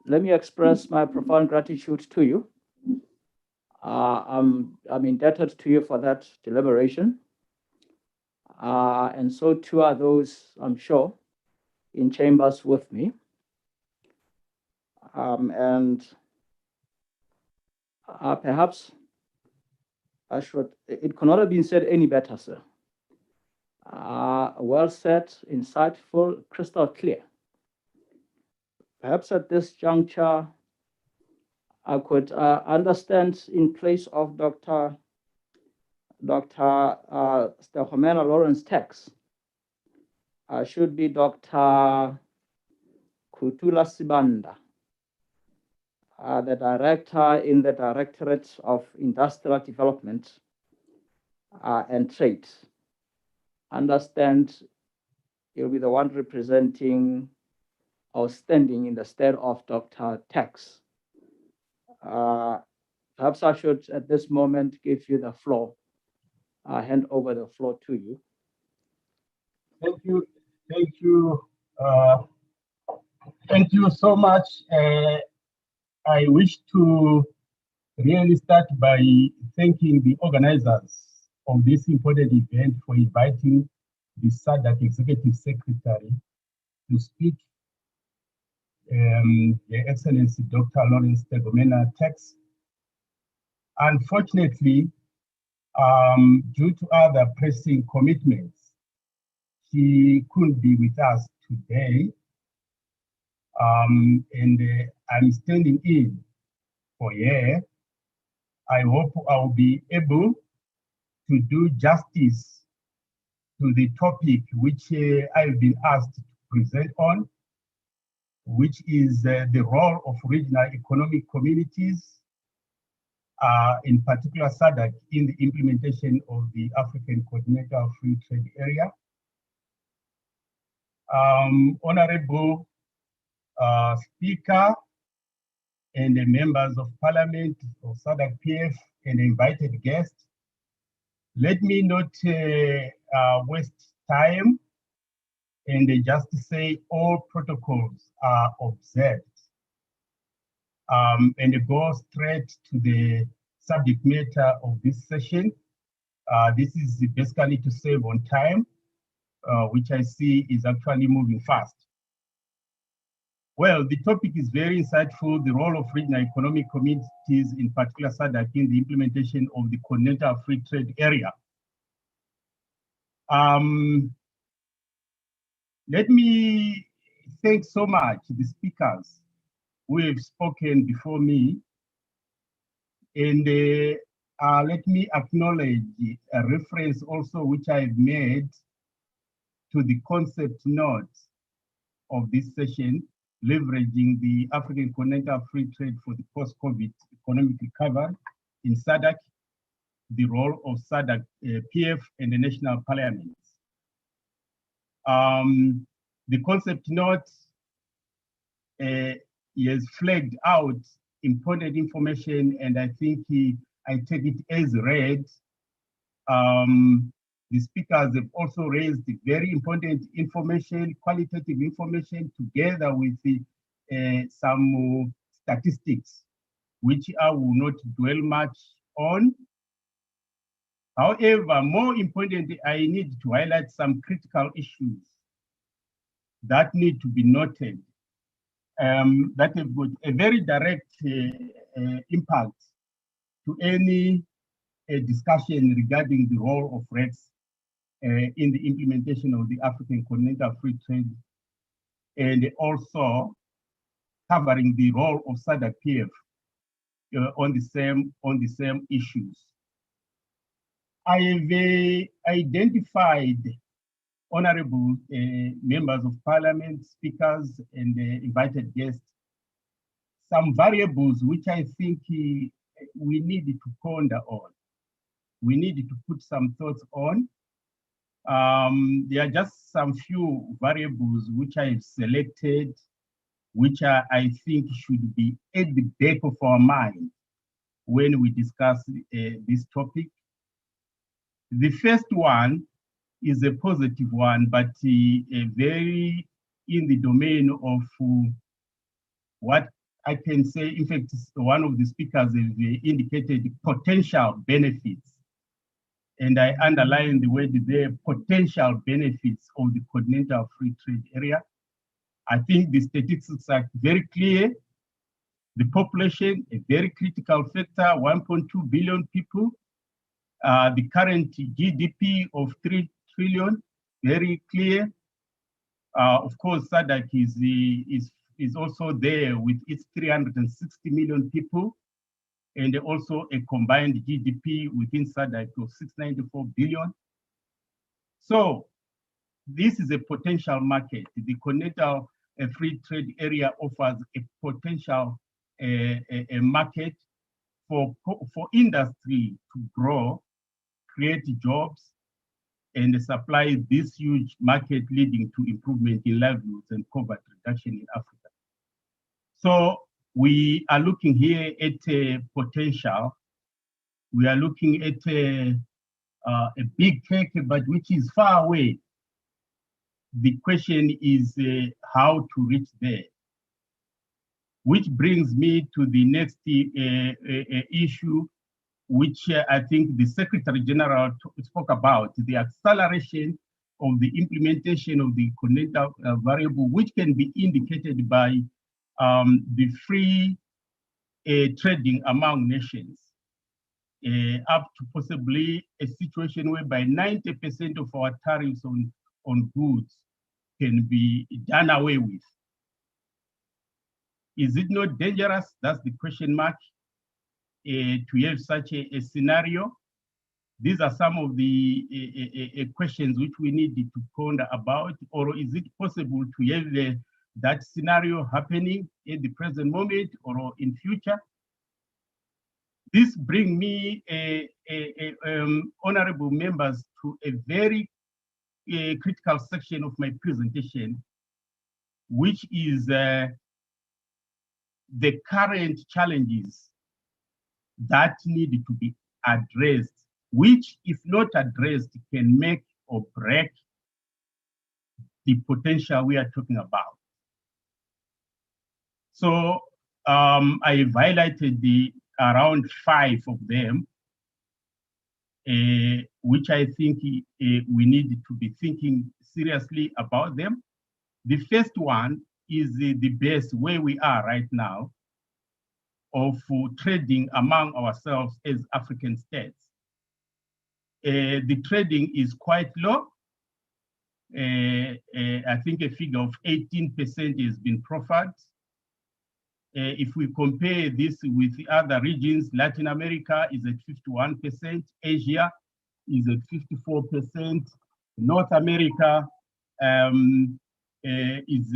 let me express my profound gratitude to you. I'm indebted to you for that deliberation. And so too are those, I'm sure, in chambers with me. And perhaps it could not have been said any better, sir. Well said, insightful, crystal clear. Perhaps at this juncture, I could understand in place of Dr. Stehomena Lawrence Tax, should be Dr. Kutula Sibanda, the director in the Directorate of Industrial Development and Trade. Understand you'll be the one representing or standing in the stead of Dr. Tax. Perhaps I should, at this moment, give you the floor, hand over the floor to you. Thank you so much, I wish to really start by thanking the organizers of this important event for inviting the SADC Executive Secretary to speak, Your Excellency Dr. Lawrence Tegomena Tex. Unfortunately, due to other pressing commitments, she couldn't be with us today. I'm standing in for her. I hope I'll be able to do justice to the topic which I've been asked to present on, which is the role of regional economic communities, in particular SADC, in the implementation of the African Continental Free Trade Area. Honorable Speaker and the members of Parliament of SADC PF and invited guests, let me not waste time and just say all protocols are observed, and go straight to the subject matter of this session. This is basically to save on time, which I see is actually moving fast. Well, the topic is very insightful, the role of regional economic communities, in particular SADC, in the implementation of the Continental Free Trade Area. Let me thank so much the speakers who have spoken before me, and let me acknowledge a reference also which I've made to the concept note of this session, leveraging the African Continental Free Trade for the post-COVID economic recovery in SADC, the role of SADC PF and the national parliaments. The concept note has flagged out important information, and I think I take it as read. The speakers have also raised very important information, qualitative information, together with some statistics, which I will not dwell much on. However, more importantly, I need to highlight some critical issues that need to be noted, that have got a very direct impact to any discussion regarding the role of REX in the implementation of the African Continental Free Trade, and also covering the role of SADC PF on the same issues. I have identified, honorable members of parliament, speakers, and invited guests, some variables which I think we needed to ponder on. We needed to put some thoughts on. There are just some few variables which I've selected, which I think should be at the back of our mind when we discuss this topic. The first one is a positive one, but very in the domain of what I can say. In fact, one of the speakers have indicated potential benefits. And I underline the word there, potential benefits of the Continental Free Trade Area. I think the statistics are very clear. The population, a very critical factor, 1.2 billion people. The current GDP of 3 trillion, very clear. Of course, SADC is also there with its 360 million people, and also a combined GDP within SADC of 694 billion. So this is a potential market. The Continental Free Trade Area offers a potential a market for industry to grow, create jobs, and supply this huge market, leading to improvement in livelihoods and poverty reduction in Africa. So we are looking here at a potential. We are looking at a big cake, but which is far away. The question is how to reach there. which brings me to the next issue, which I think the Secretary General spoke about, the acceleration of the implementation of the continental variable, which can be indicated by the free trading among nations, up to possibly a situation whereby 90% of our tariffs on goods can be done away with. Is it not dangerous? That's the question mark, to have such a scenario. These are some of the questions which we need to ponder about. Or is it possible to have that scenario happening at the present moment or in future? This brings me, honorable members, to a very critical section of my presentation, which is the current challenges that need to be addressed, which, if not addressed, can make or break the potential we are talking about. So I've highlighted around 5 of them, which I think we need to be thinking seriously about them. The first one is the base where we are right now of trading among ourselves as African states. The trading is quite low. I think a figure of 18% has been proffered. If we compare this with the other regions, Latin America is at 51%, Asia is at 54%, North America is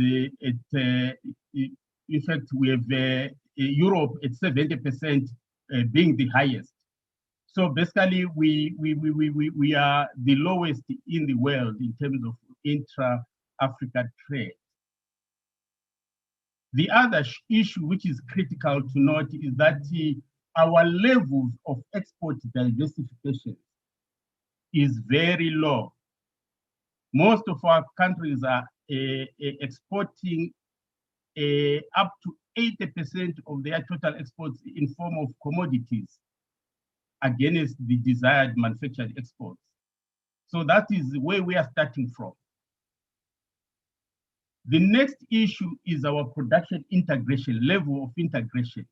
at, in fact, we have Europe at 70%, being the highest. So basically, we are the lowest in the world in terms of intra-Africa trade. The other issue which is critical to note is that our levels of export diversification is very low. Most of our countries are exporting up to 80% of their total exports in form of commodities against the desired manufactured exports. So that is where we are starting from. The next issue is our production integration, level of integration.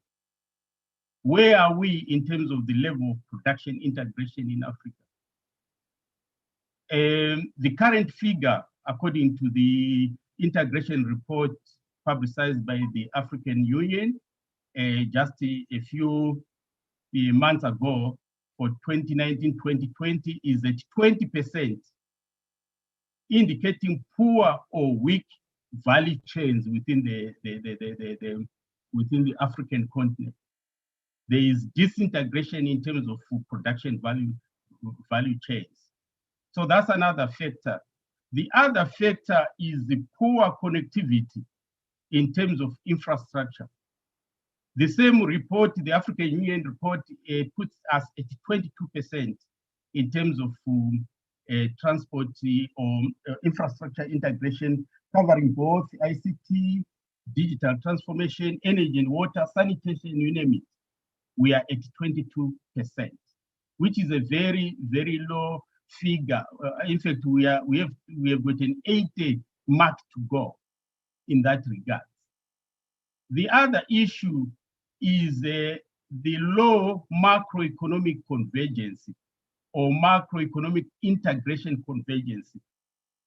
Where are we in terms of the level of production integration in Africa? The current figure, according to the integration report publicized by the African Union just a few months ago for 2019-2020, is at 20%, indicating poor or weak value chains within the African continent. There is disintegration in terms of food production value chains. So that's another factor. The other factor is the poor connectivity in terms of infrastructure. The same report, the African Union report, puts us at 22% in terms of transport or infrastructure integration, covering both ICT, digital transformation, energy and water, sanitation, you name it. We are at 22%, which is a very, very low figure. In fact, we have got an 80 mark to go in that regard. The other issue is the low macroeconomic convergence or macroeconomic integration convergence.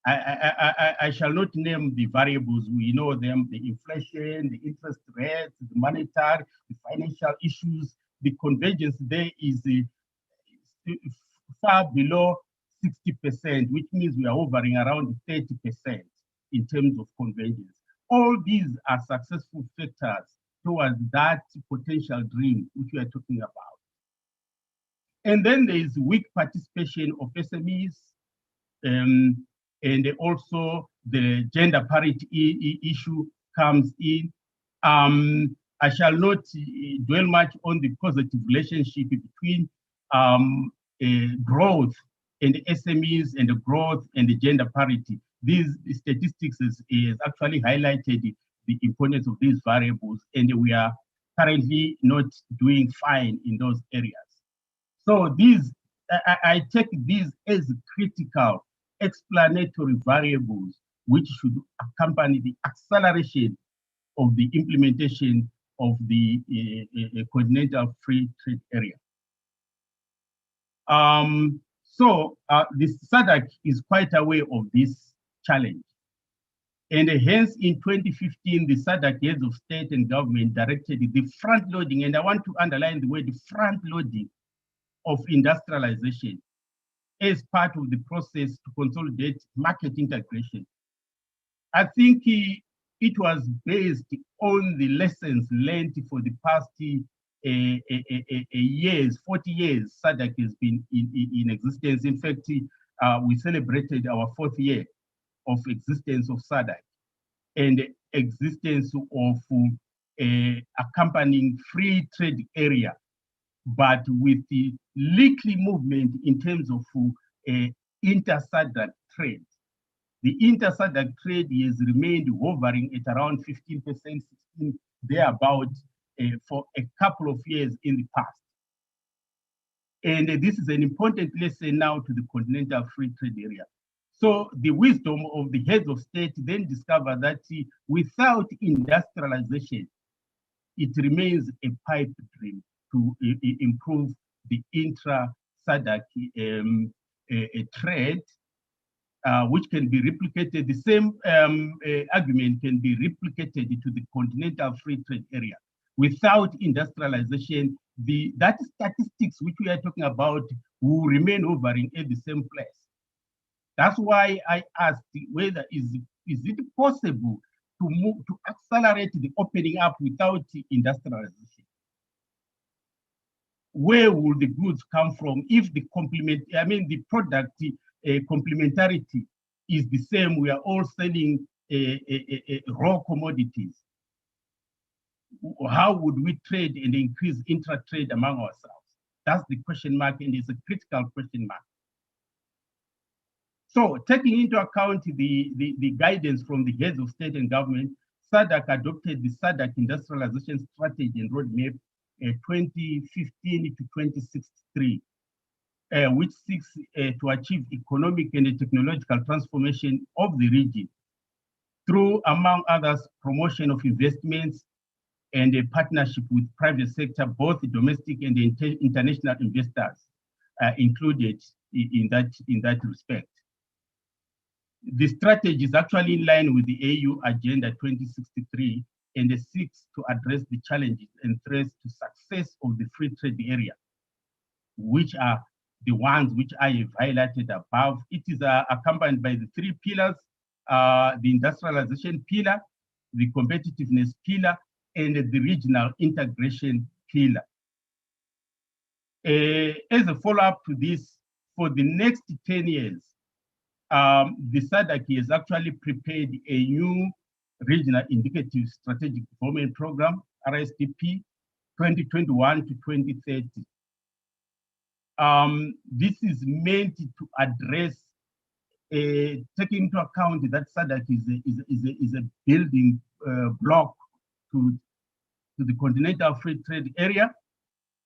I shall not name the variables. We know them: the inflation, the interest rates, the monetary, the financial issues. The convergence there is far below 60%, which means we are hovering around 30% in terms of convergence. All these are successful factors towards that potential dream which we are talking about. And then there is weak participation of SMEs, and also the gender parity issue comes in. I shall not dwell much on the positive relationship between growth and SMEs and the growth and the gender parity. These statistics is actually highlighted the importance of these variables, and we are currently not doing fine in those areas. So these, I take these as critical explanatory variables which should accompany the acceleration of the implementation of the continental free trade area. So the SADC is quite aware of this challenge. And hence in 2015, the SADC heads of state and government directed the front loading, and I want to underline the word front loading of industrialization as part of the process to consolidate market integration. I think it was based on the lessons learned for the past years, 40 years SADC has been in existence. In fact, we celebrated our 4th year of existence of SADC and existence of accompanying free trade area, but with the little movement in terms of inter-SADC trade. The inter-SADC trade has remained hovering at around 15%, 16%, thereabout for a couple of years in the past. And this is an important lesson now to the continental free trade area. So the wisdom of the heads of state then discovered that without industrialization, it remains a pipe dream to improve the intra-SADC trade, which can be replicated. The same argument can be replicated to the continental free trade area. Without industrialization, that statistics which we are talking about will remain hovering at the same place. That's why I asked whether is it possible to accelerate the opening up without industrialization? Where will the goods come from if the product complementarity is the same? We are all selling raw commodities. How would we trade and increase intra-trade among ourselves? That's the question mark, and it's a critical question mark. So taking into account the guidance from the heads of state and government, SADC adopted the SADC Industrialization Strategy and Roadmap 2015 to 2063, which seeks to achieve economic and technological transformation of the region through, among others, promotion of investments and a partnership with private sector, both domestic and international investors included in that respect. The strategy is actually in line with the AU Agenda 2063 and it seeks to address the challenges and threats to success of the free trade area, which are the ones which I have highlighted above. It is accompanied by the 3 pillars, the industrialization pillar, the competitiveness pillar, and the regional integration pillar. As a follow-up to this, for the next 10 years, the SADC has actually prepared a new Regional Indicative Strategic Development Program, RSDP, 2021 to 2030. This is meant to address, taking into account that SADC is a building block to the continental free trade area.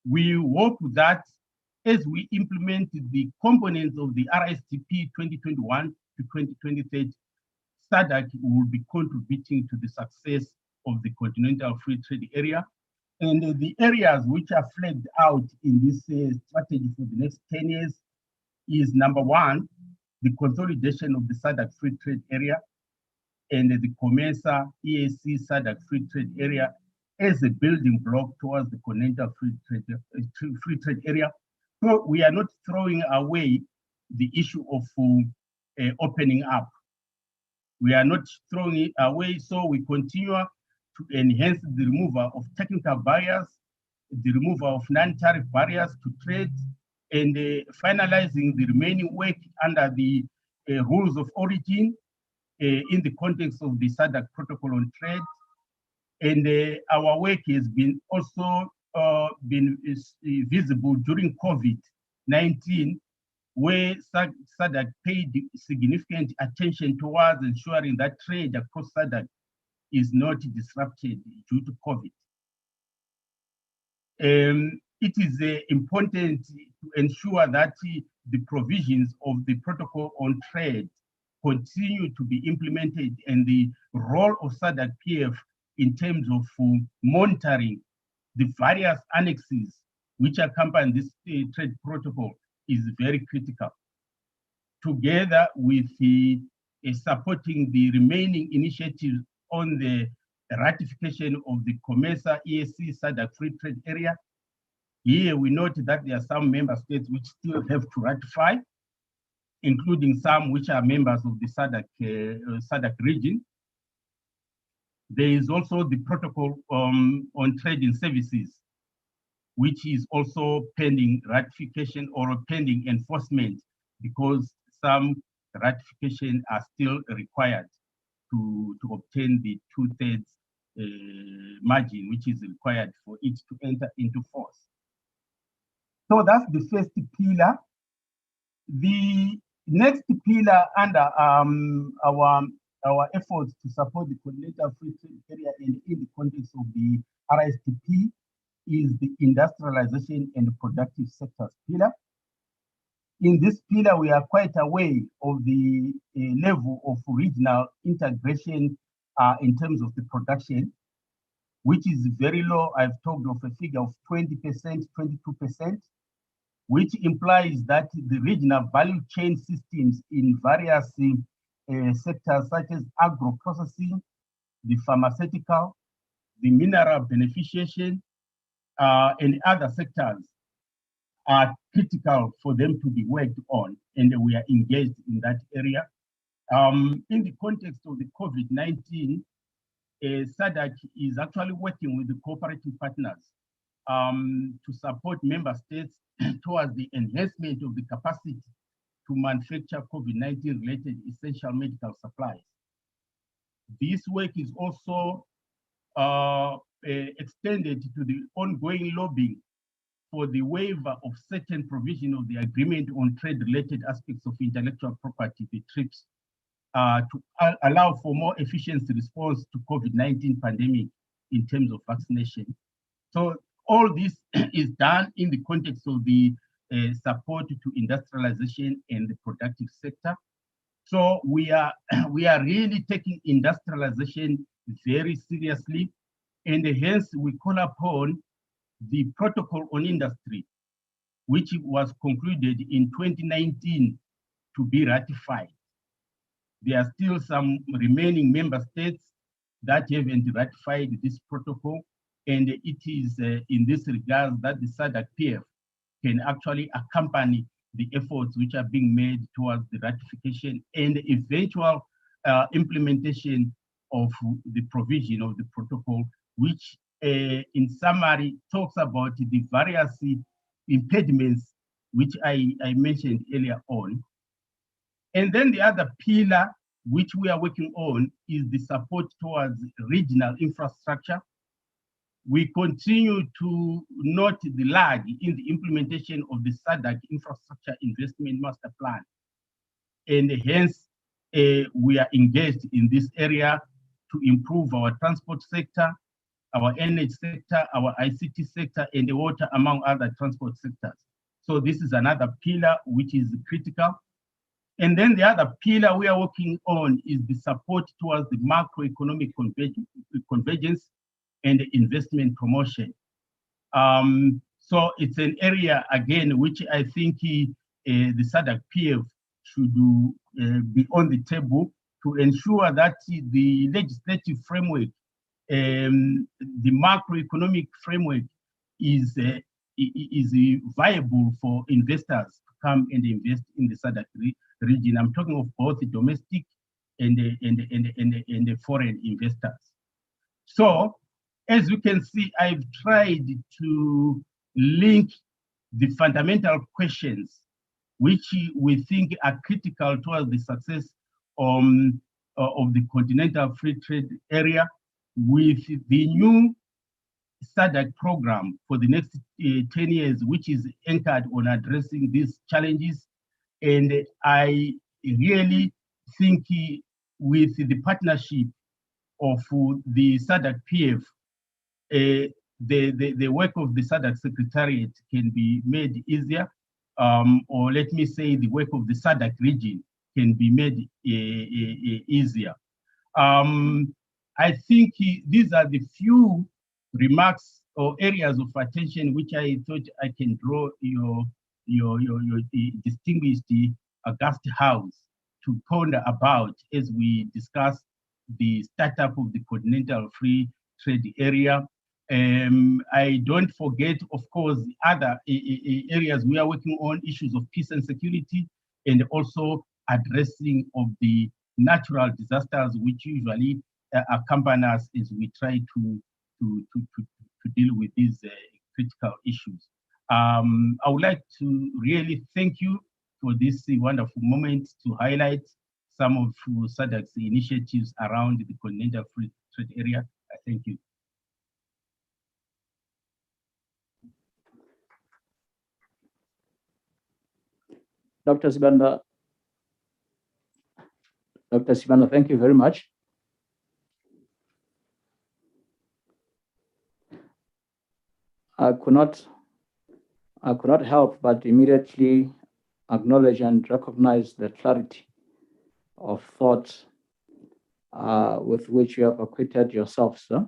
We hope that as we implement the components of the RSDP 2021 to 2023, SADC will be contributing to the success of the continental free trade area. And the areas which are flagged out in this strategy for the next 10 years is number 1, the consolidation of the SADC free trade area and the COMESA EAC SADC free trade area as a building block towards the continental free trade area. So we are not throwing away the issue of opening up. We are not throwing it away, so we continue to enhance the removal of technical barriers, the removal of non-tariff barriers to trade, and finalizing the remaining work under the rules of origin in the context of the SADC Protocol on Trade. And our work has been also been visible during COVID-19, where SADC paid significant attention towards ensuring that trade across SADC is not disrupted due to COVID. It is important to ensure that the provisions of the protocol on trade continue to be implemented, and the role of SADC-PF in terms of monitoring the various annexes which accompany this trade protocol is very critical, together with supporting the remaining initiatives on the ratification of the COMESA EAC SADC Free Trade Area. Here we note that there are some member states which still have to ratify, including some which are members of the SADC region. There is also the protocol on trade in services, which is also pending ratification or pending enforcement, because some ratification are still required to obtain the 2/3 margin, which is required for it to enter into force. So that's the first pillar. The next pillar under our efforts to support the continental free trade area in the context of the RSTP is the industrialization and productive sectors pillar. In this pillar, we are quite aware of the level of regional integration in terms of the production, which is very low. I've talked of a figure of 20%, 22%, which implies that the regional value chain systems in various sectors such as agro-processing, the pharmaceutical, the mineral beneficiation, and other sectors are critical for them to be worked on, and we are engaged in that area. In the context of the COVID-19, SADC is actually working with the cooperative partners to support member states towards the enhancement of the capacity to manufacture COVID-19 related essential medical supplies. This work is also extended to the ongoing lobbying for the waiver of certain provision of the agreement on trade-related aspects of intellectual property, the TRIPS, to allow for more efficient response to COVID-19 pandemic in terms of vaccination. So all this is done in the context of the support to industrialization and the productive sector. So we are really taking industrialization very seriously, and hence we call upon the protocol on industry, which was concluded in 2019, to be ratified. There are still some remaining member states that haven't ratified this protocol, and it is in this regard that the SADC-PF can actually accompany the efforts which are being made towards the ratification and eventual implementation of the provision of the protocol, which in summary talks about the various impediments which I mentioned earlier on. And then the other pillar which we are working on is the support towards regional infrastructure. We continue to note the lag in the implementation of the SADC Infrastructure Investment Master Plan. And hence, we are engaged in this area to improve our transport sector, our energy sector, our ICT sector, and the water, among other transport sectors. So this is another pillar which is critical. And then the other pillar we are working on is the support towards the macroeconomic convergence and investment promotion. So it's an area, again, which I think the SADC-PF should be on the table to ensure that the legislative framework, the macroeconomic framework is viable for investors to come and invest in the SADC region. I'm talking of both the domestic and the foreign investors. So, as you can see, I've tried to link the fundamental questions which we think are critical towards the success of the continental free trade area with the new SADC program for the next 10 years, which is anchored on addressing these challenges. And I really think with the partnership of the SADC PF, the work of the SADC Secretariat can be made easier, or let me say the work of the SADC region can be made easier. I think these are the few remarks or areas of attention which I thought I can draw your distinguished August House to ponder about as we discuss the startup of the Continental Free Trade Area. I don't forget, of course, the other areas we are working on, issues of peace and security, and also addressing of the natural disasters which usually accompany us as we try to deal with these critical issues. I would like to really thank you for this wonderful moment to highlight some of SADC's initiatives around the Continental Free Trade Area. Thank you. Dr. Sibanda, thank you very much. I could not help but immediately acknowledge and recognize the clarity of thought with which you have acquitted yourself, sir.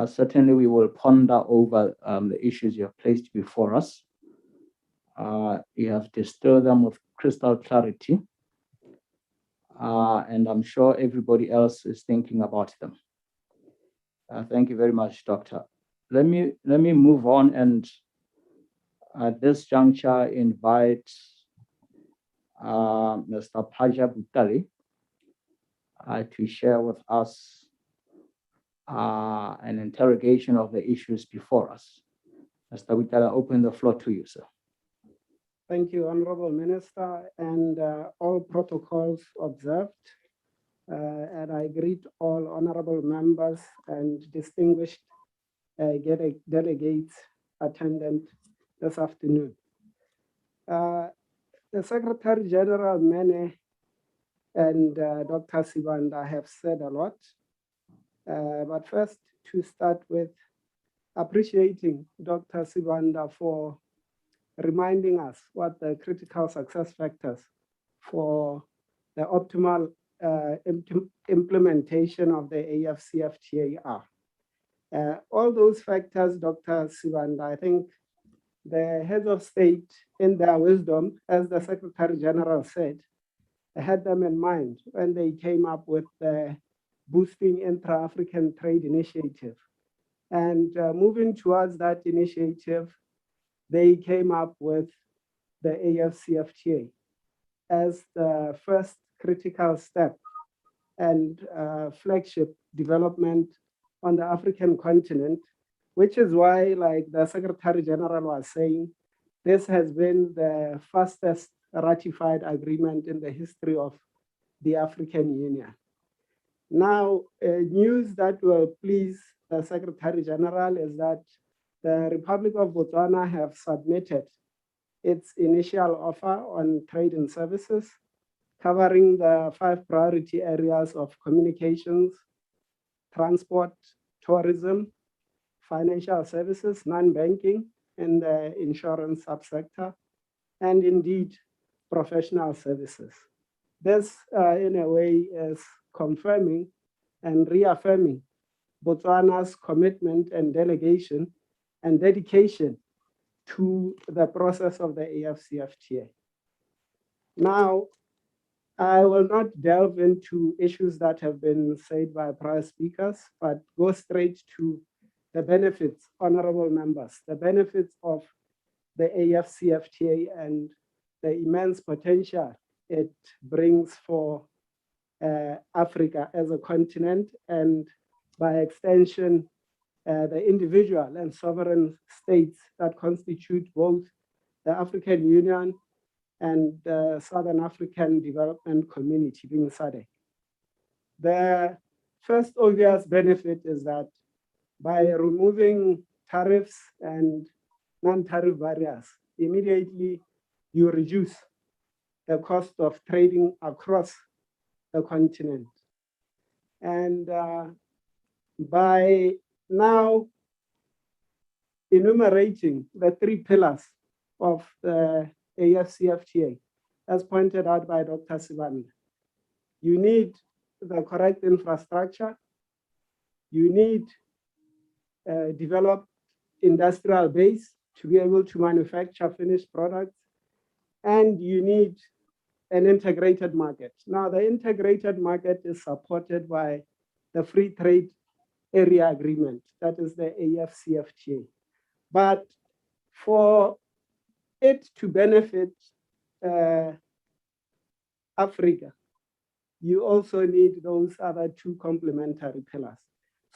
Certainly, we will ponder over the issues you have placed before us. You have distilled them with crystal clarity, and I'm sure everybody else is thinking about them. Thank you very much, Doctor. Let me move on and at this juncture invite Mr. Paja Butali to share with us an interrogation of the issues before us. Mr. Butali, I open the floor to you, sir. Thank you, Honorable Minister, and all protocols observed. And I greet all honorable members and distinguished delegates attendant this afternoon. The Secretary General Mene and Dr. Sibanda have said a lot. But first, to start with, appreciating Dr. Sibanda for reminding us what the critical success factors for the optimal implementation of the Afcfta are. All those factors, Dr. Sibanda, I think the heads of state, in their wisdom, as the Secretary General said, had them in mind when they came up with the Boosting Intra-African Trade Initiative. And moving towards that initiative, they came up with the Afcfta as the first critical step and flagship development on the African continent, which is why, like the Secretary General was saying, this has been the fastest ratified agreement in the history of the African Union. Now, news that will please the Secretary General is that the Republic of Botswana have submitted its initial offer on trade and services, covering the 5 priority areas of communications, transport, tourism, financial services, non-banking, and the insurance subsector, and indeed professional services. This, in a way, is confirming and reaffirming Botswana's commitment and delegation and dedication to the process of the Afcfta. Now, I will not delve into issues that have been said by prior speakers, but go straight to the benefits, honorable members, the benefits of the Afcfta and the immense potential it brings for Africa as a continent, and by extension, the individual and sovereign states that constitute both the African Union and the Southern African Development Community, being SADC. The first obvious benefit is that by removing tariffs and non-tariff barriers, immediately you reduce the cost of trading across the continent. And by now enumerating the 3 pillars of the Afcfta, as pointed out by Dr. Sibanda, you need the correct infrastructure, you need a developed industrial base to be able to manufacture finished products, and you need an integrated market. Now, the integrated market is supported by the Free Trade Area Agreement, that is the Afcfta. But for it to benefit Africa, you also need those other 2 complementary pillars.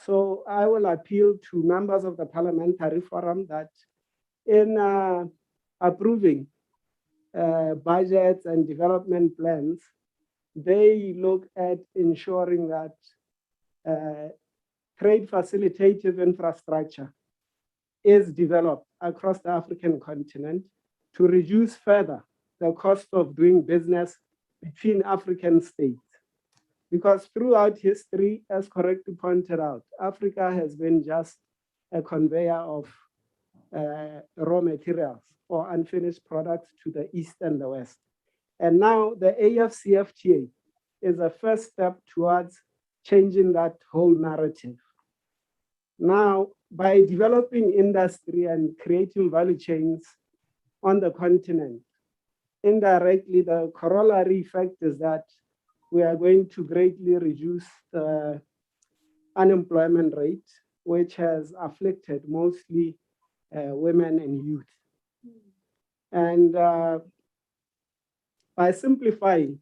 So I will appeal to members of the Parliamentary Forum that in approving budgets and development plans, they look at ensuring that trade facilitative infrastructure is developed across the African continent to reduce further the cost of doing business between African states. Because throughout history, as correctly pointed out, Africa has been just a conveyor of raw materials or unfinished products to the East and the West. And now the Afcfta is a first step towards changing that whole narrative. Now, by developing industry and creating value chains on the continent, indirectly, the corollary effect is that we are going to greatly reduce the unemployment rate, which has afflicted mostly women and youth. And by simplifying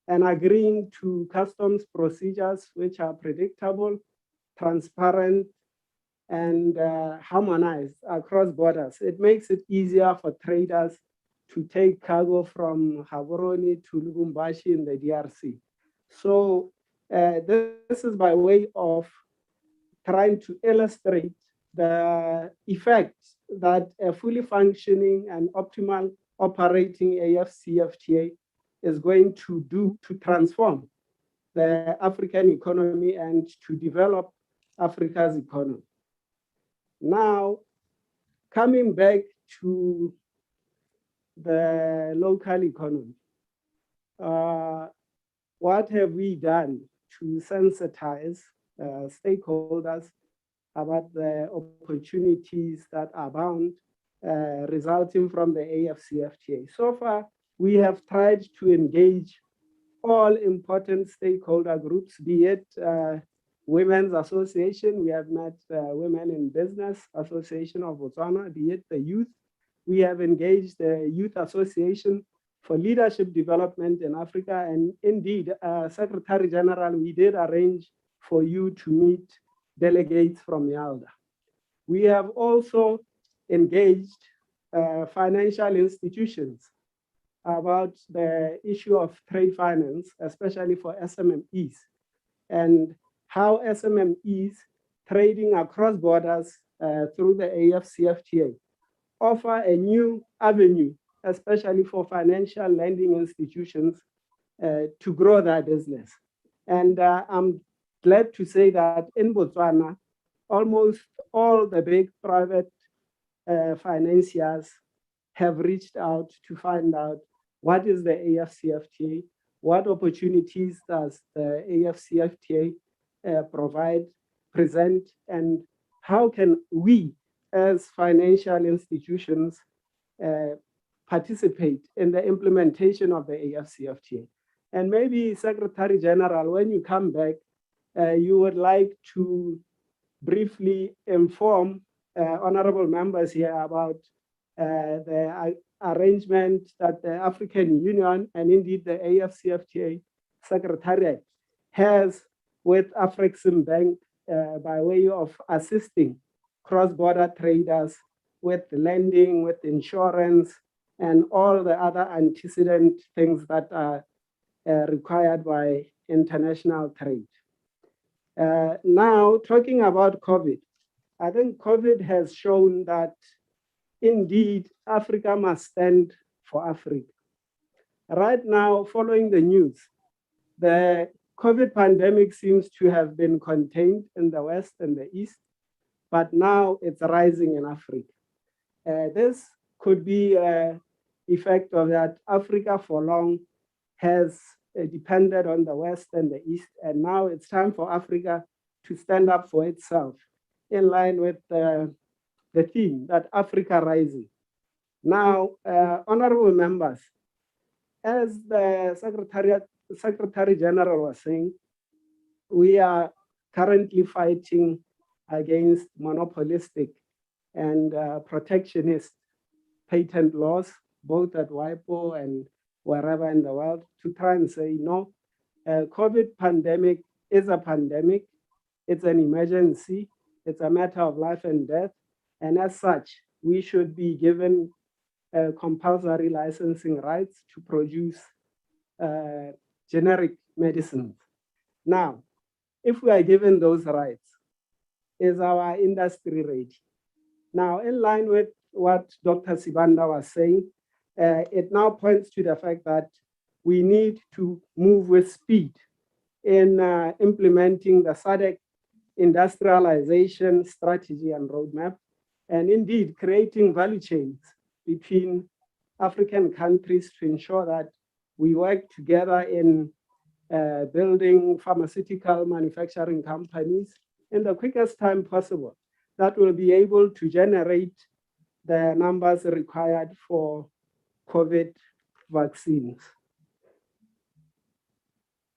and agreeing to customs procedures which are predictable, transparent, and harmonized across borders, it makes it easier for traders to take cargo from Gaborone to Lubumbashi in the DRC. So this is by way of trying to illustrate the effect that a fully functioning and optimal operating Afcfta is going to do to transform the African economy and to develop Africa's economy. Now, coming back to the local economy, what have we done to sensitize stakeholders about the opportunities that are bound resulting from the Afcfta? So far, we have tried to engage all important stakeholder groups, be it Women's Association, we have met Women in Business Association of Botswana, be it the youth. We have engaged the Youth Association for Leadership Development in Africa. And indeed, Secretary General, we did arrange for you to meet delegates from YALDA. We have also engaged financial institutions about the issue of trade finance, especially for SMMEs, and how SMMEs trading across borders through the Afcfta offer a new avenue, especially for financial lending institutions to grow their business. And I'm glad to say that in Botswana, almost all the big private financiers have reached out to find out what is the Afcfta, what opportunities does the Afcfta present, and how can we as financial institutions participate in the implementation of the Afcfta. And maybe Secretary General, when you come back, you would like to briefly inform honorable members here about the arrangement that the African Union and indeed the Afcfta Secretariat has with Afrexim Bank by way of assisting cross-border traders with lending, with insurance, and all the other antecedent things that are required by international trade. Now, talking about COVID, I think COVID has shown that indeed Africa must stand for Africa. Right now, following the news, the COVID pandemic seems to have been contained in the West and the East, but now it's rising in Africa. This could be an effect of that Africa for long has depended on the West and the East, and now it's time for Africa to stand up for itself in line with the theme that Africa rising. Now, honorable members, as the Secretary General was saying, we are currently fighting against monopolistic and protectionist patent laws, both at WIPO and wherever in the world, to try and say, no, COVID pandemic is a pandemic, it's an emergency, it's a matter of life and death, and as such, we should be given compulsory licensing rights to produce generic medicines. Now, if we are given those rights, is our industry ready? Now, in line with what Dr. Sibanda was saying, it now points to the fact that we need to move with speed in implementing the SADC industrialization strategy and roadmap, and indeed creating value chains between African countries to ensure that we work together in building pharmaceutical manufacturing companies in the quickest time possible that will be able to generate the numbers required for COVID vaccines.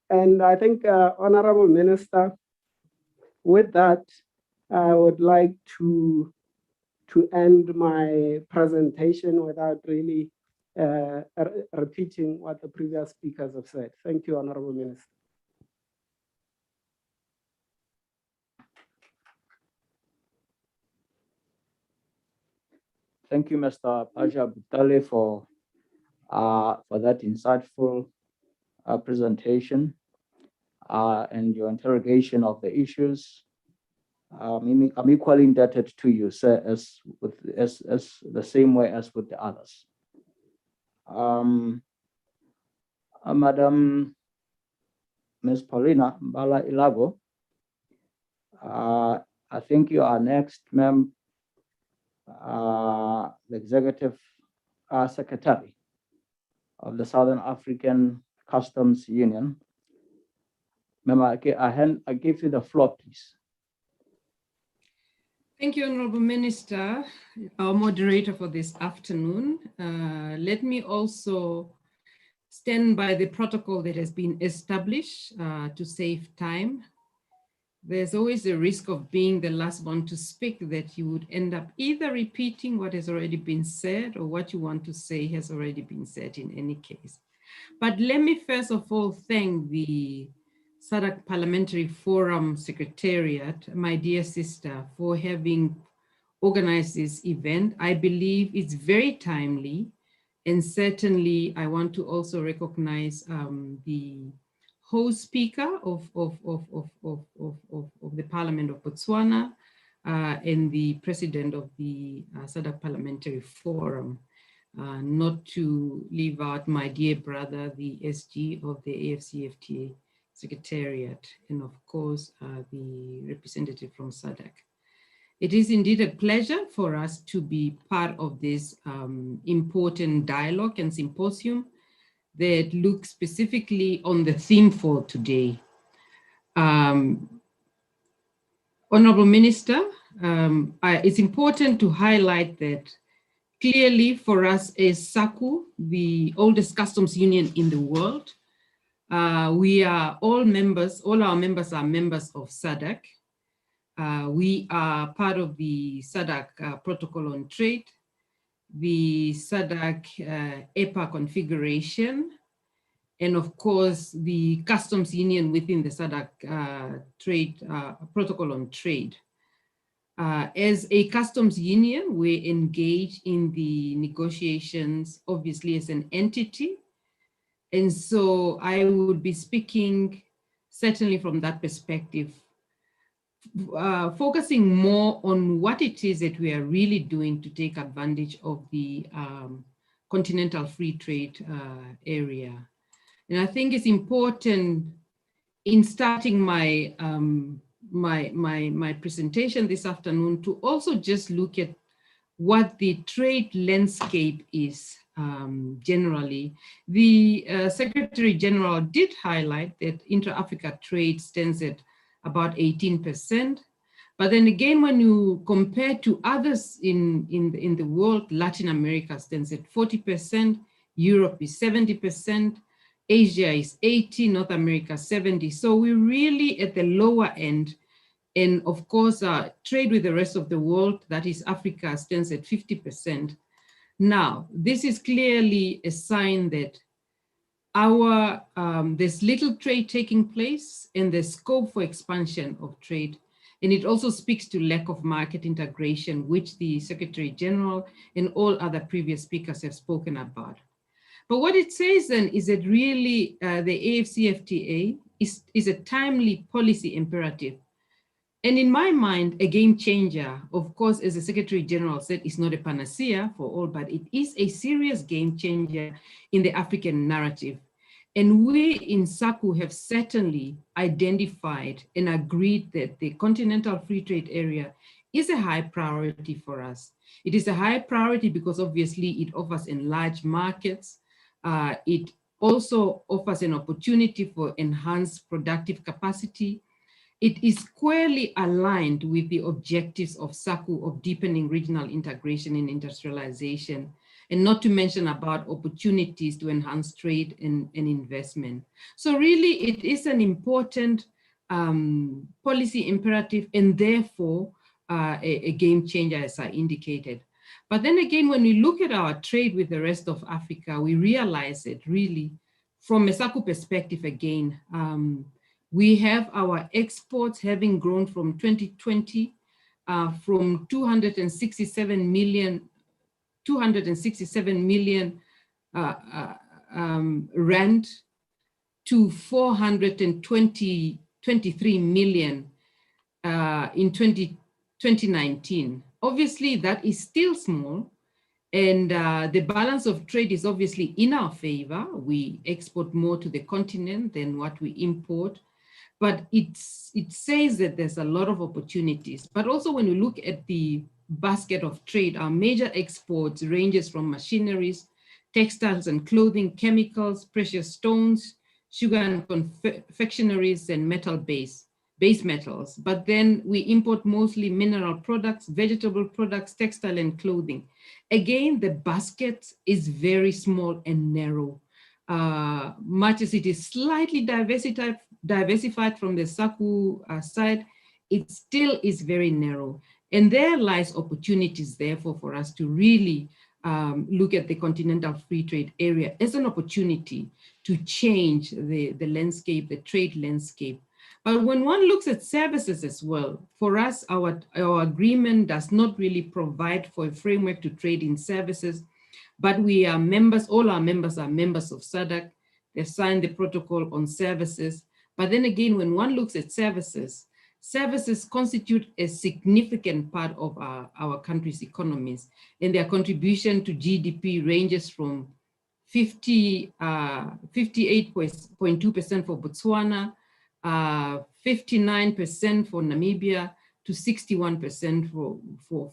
And I think, Honorable Minister, with that, I would like to end my presentation without really repeating what the previous speakers have said. Thank you, Honorable Minister. Thank you, Mr. Pasha Butale, for that insightful presentation and your interrogation of the issues. I'm equally indebted to you, sir, as the same way as with the others. Madam Ms. Paulina Mbala Ilago, I think you are next, ma'am, the Executive Secretary of the Southern African Customs Union. Ma'am, I give you the floor, please. Thank you, Honorable Minister, our moderator for this afternoon. Let me also stand by the protocol that has been established to save time. There's always a risk of being the last one to speak, that you would end up either repeating what has already been said or what you want to say has already been said in any case. But let me first of all thank the SADC Parliamentary Forum Secretariat, my dear sister, for having organized this event. I believe it's very timely, and certainly I want to also recognize the host speaker of the Parliament of Botswana and the president of the SADC Parliamentary Forum, not to leave out my dear brother, the SG of the Afcfta Secretariat, and of course, the representative from SADC. It is indeed a pleasure for us to be part of this important dialogue and symposium that looks specifically on the theme for today. Honorable Minister, it's important to highlight that clearly for us as SACU, the oldest customs union in the world, we are all members, all our members are members of SADC. We are part of the SADC Protocol on Trade, the SADC EPA configuration, and of course, the customs union within the SADC trade protocol on trade. As a customs union, we engage in the negotiations, obviously as an entity. And so I would be speaking certainly from that perspective, focusing more on what it is that we are really doing to take advantage of the continental free trade area. And I think it's important in starting my, my presentation this afternoon to also just look at what the trade landscape is generally. The Secretary General did highlight that intra-Africa trade stands at about 18%. But then again, when you compare to others in the world, Latin America stands at 40%, Europe is 70%, Asia is 80, North America 70. So we're really at the lower end. And of course, trade with the rest of the world, that is Africa, stands at 50%. Now, this is clearly a sign that there's little trade taking place and there's scope for expansion of trade. And it also speaks to lack of market integration, which the Secretary General and all other previous speakers have spoken about. But what it says then is that really the Afcfta is a timely policy imperative. And in my mind, a game changer. Of course, as the Secretary General said, it's not a panacea for all, but it is a serious game changer in the African narrative. And we in SACU have certainly identified and agreed that the Continental Free Trade Area is a high priority for us. It is a high priority because obviously it offers enlarged markets. It also offers an opportunity for enhanced productive capacity. It is squarely aligned with the objectives of SACU of deepening regional integration and industrialization, and not to mention about opportunities to enhance trade and investment. So really it is an important policy imperative and therefore a game changer, as I indicated. But then again, when we look at our trade with the rest of Africa, we realize that really from a SACU perspective again, we have our exports having grown from 2020 from 267 million rand to 423 million in 2019. Obviously, that is still small. And the balance of trade is obviously in our favor. We export more to the continent than what we import. But it says that there's a lot of opportunities. But also when we look at the basket of trade, our major exports ranges from machineries, textiles and clothing, chemicals, precious stones, sugar and confectionaries, and base metals. But then we import mostly mineral products, vegetable products, textile and clothing. Again, the basket is very small and narrow. Much as it is slightly diversified from the SACU side, it still is very narrow. And there lies opportunities, therefore, for us to really look at the Continental Free Trade Area as an opportunity to change the landscape, the trade landscape. But when one looks at services as well, for us, our agreement does not really provide for a framework to trade in services, but we are members, all our members are members of SADC. They've signed the protocol on services. But then again, when one looks at services, services constitute a significant part of our country's economies, and their contribution to GDP ranges from 58.2% for Botswana, 59% for Namibia, to 61%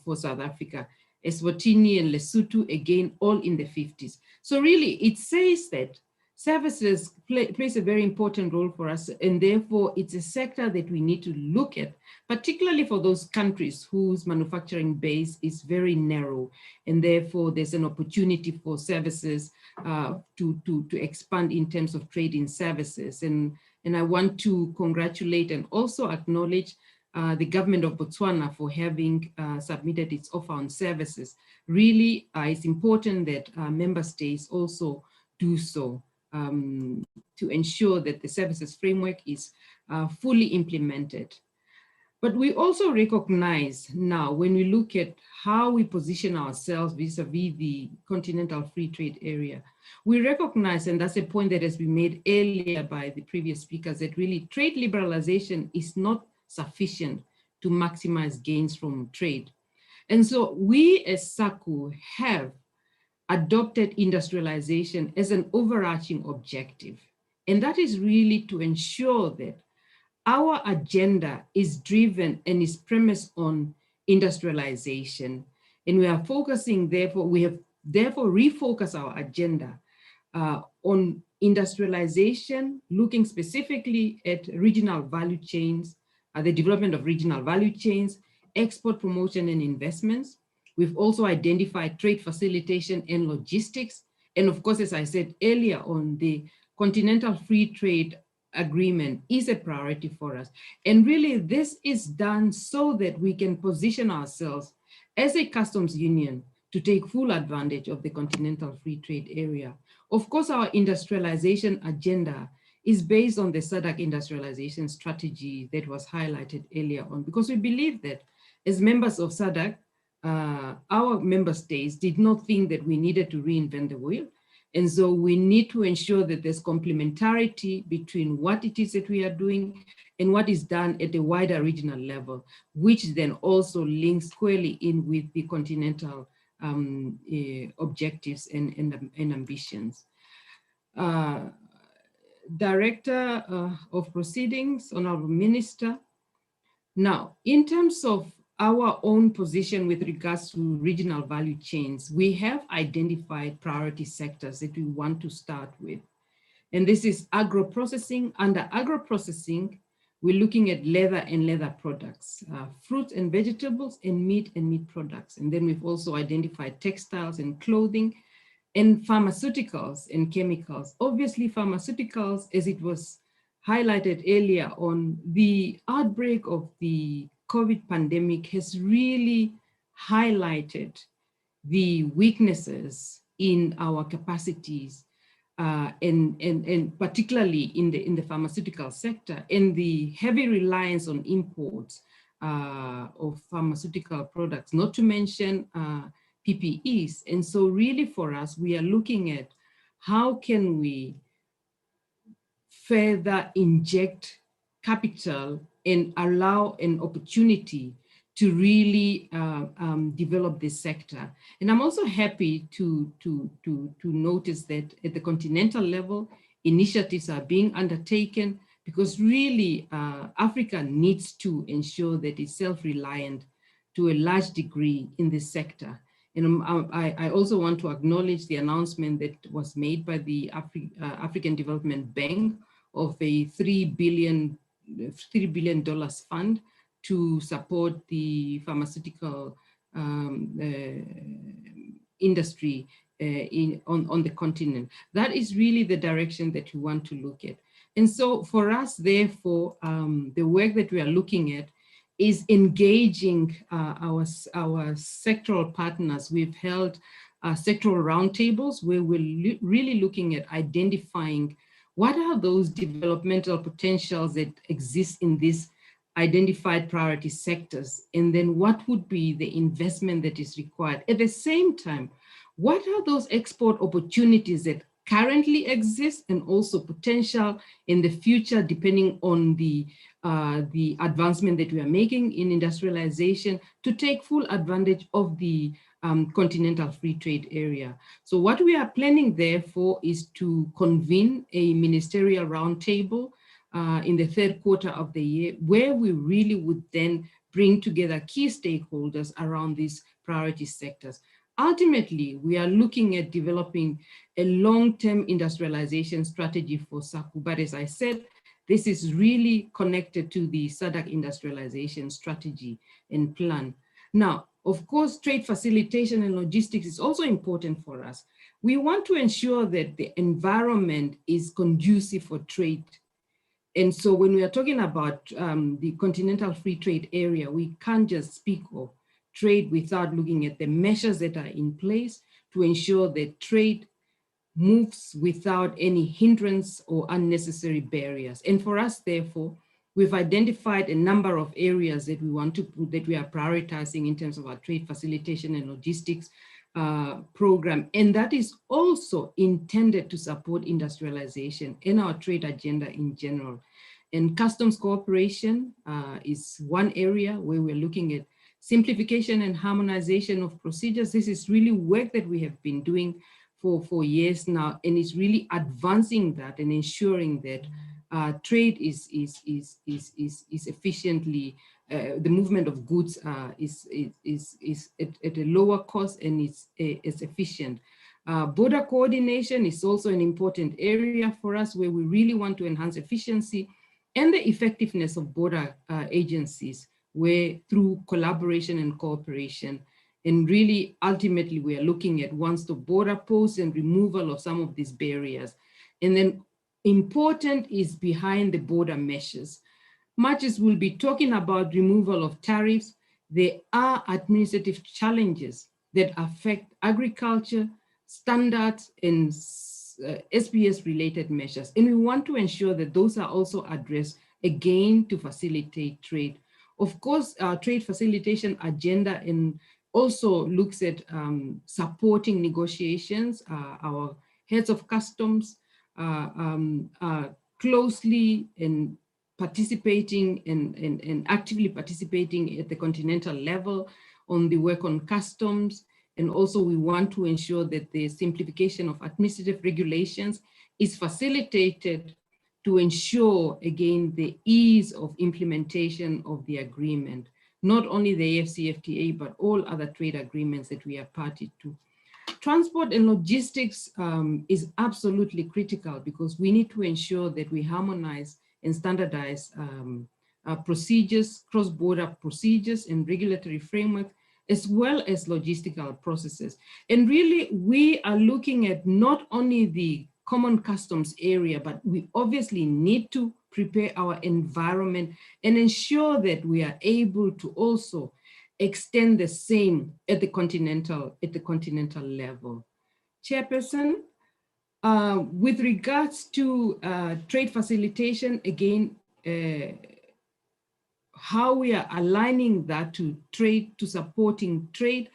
for South Africa. Eswatini and Lesotho, again, all in the 50s. So really, it says that services plays a very important role for us, and therefore it's a sector that we need to look at, particularly for those countries whose manufacturing base is very narrow, and therefore there's an opportunity for services to expand in terms of trade in services. And I want to congratulate and also acknowledge the government of Botswana for having submitted its offer on services. Really, it's important that member states also do so to ensure that the services framework is fully implemented. But we also recognize now, when we look at how we position ourselves vis-a-vis the Continental Free Trade Area, we recognize, and that's a point that has been made earlier by the previous speakers, that really trade liberalization is not sufficient to maximize gains from trade. And so we as SACU have adopted industrialization as an overarching objective. And that is really to ensure that our agenda is driven and is premised on industrialization. And we are focusing, therefore, we have therefore refocused our agenda on industrialization, looking specifically at regional value chains, the development of regional value chains, export promotion and investments. We've also identified trade facilitation and logistics. And of course, as I said earlier on, the Continental Free Trade Agreement is a priority for us. And really, this is done so that we can position ourselves as a customs union to take full advantage of the Continental Free Trade Area. Of course, our industrialization agenda is based on the SADC industrialization strategy that was highlighted earlier on, because we believe that as members of SADC, our member states did not think that we needed to reinvent the wheel. And so we need to ensure that there's complementarity between what it is that we are doing and what is done at a wider regional level, which then also links squarely in with the continental objectives and ambitions. Director of Proceedings, Honorable Minister. Now, in terms of our own position with regards to regional value chains, we have identified priority sectors that we want to start with. And this is agro-processing. Under agro-processing, we're looking at leather and leather products, fruit and vegetables, and meat products. And then we've also identified textiles and clothing, and pharmaceuticals and chemicals. Obviously, pharmaceuticals, as it was highlighted earlier on, the outbreak of the COVID pandemic has really highlighted the weaknesses in our capacities, and particularly in the pharmaceutical sector, and the heavy reliance on imports of pharmaceutical products, not to mention PPEs. And so really for us, we are looking at how can we further inject capital and allow an opportunity to really develop this sector. And I'm also happy to notice that at the continental level, initiatives are being undertaken, because really Africa needs to ensure that it's self-reliant to a large degree in this sector. And I also want to acknowledge the announcement that was made by the African Development Bank of a $3 billion fund to support the pharmaceutical industry on the continent. That is really the direction that we want to look at. And so for us, therefore, the work that we are looking at is engaging our sectoral partners. We've held sectoral roundtables where we're really looking at identifying what are those developmental potentials that exist in these identified priority sectors, and then what would be the investment that is required. At the same time, what are those export opportunities that currently exist and also potential in the future, depending on the advancement that we are making in industrialization, to take full advantage of the continental free trade area. So what we are planning therefore is to convene a ministerial roundtable in the third quarter of the year, where we really would then bring together key stakeholders around these priority sectors. Ultimately, we are looking at developing a long-term industrialization strategy for SACU. But as I said, this is really connected to the SADC industrialization strategy and plan. Now, of course, trade facilitation and logistics is also important for us. We want to ensure that the environment is conducive for trade. And so when we are talking about the continental free trade area, we can't just speak of trade without looking at the measures that are in place to ensure that trade moves without any hindrance or unnecessary barriers. And for us, therefore, we've identified a number of areas that we want to put, that we are prioritizing in terms of our trade facilitation and logistics program. And that is also intended to support industrialization in our trade agenda in general. And customs cooperation is one area where we're looking at simplification and harmonization of procedures. This is really work that we have been doing for years now, and it's really advancing that and ensuring that trade is efficiently, the movement of goods is at a lower cost and is efficient. Border coordination is also an important area for us, where we really want to enhance efficiency and the effectiveness of border agencies, where through collaboration and cooperation. And really, ultimately, we are looking at one-stop border posts and removal of some of these barriers. And then important is behind the border measures. Much as we'll be talking about removal of tariffs, there are administrative challenges that affect agriculture, standards, and SPS-related measures. And we want to ensure that those are also addressed, again, to facilitate trade. Of course, our trade facilitation agenda also looks at supporting negotiations. Our heads of customs are closely and participating and actively participating at the continental level on the work on customs. And also we want to ensure that the simplification of administrative regulations is facilitated to ensure, again, the ease of implementation of the agreement, not only the Afcfta, but all other trade agreements that we are party to. Transport and logistics is absolutely critical, because we need to ensure that we harmonize and standardize procedures, cross-border procedures and regulatory framework, as well as logistical processes. And really, we are looking at not only the common customs area, but we obviously need to prepare our environment and ensure that we are able to also extend the same at the continental level. Chairperson, with regards to trade facilitation, again, how we are aligning that to trade, to supporting trade,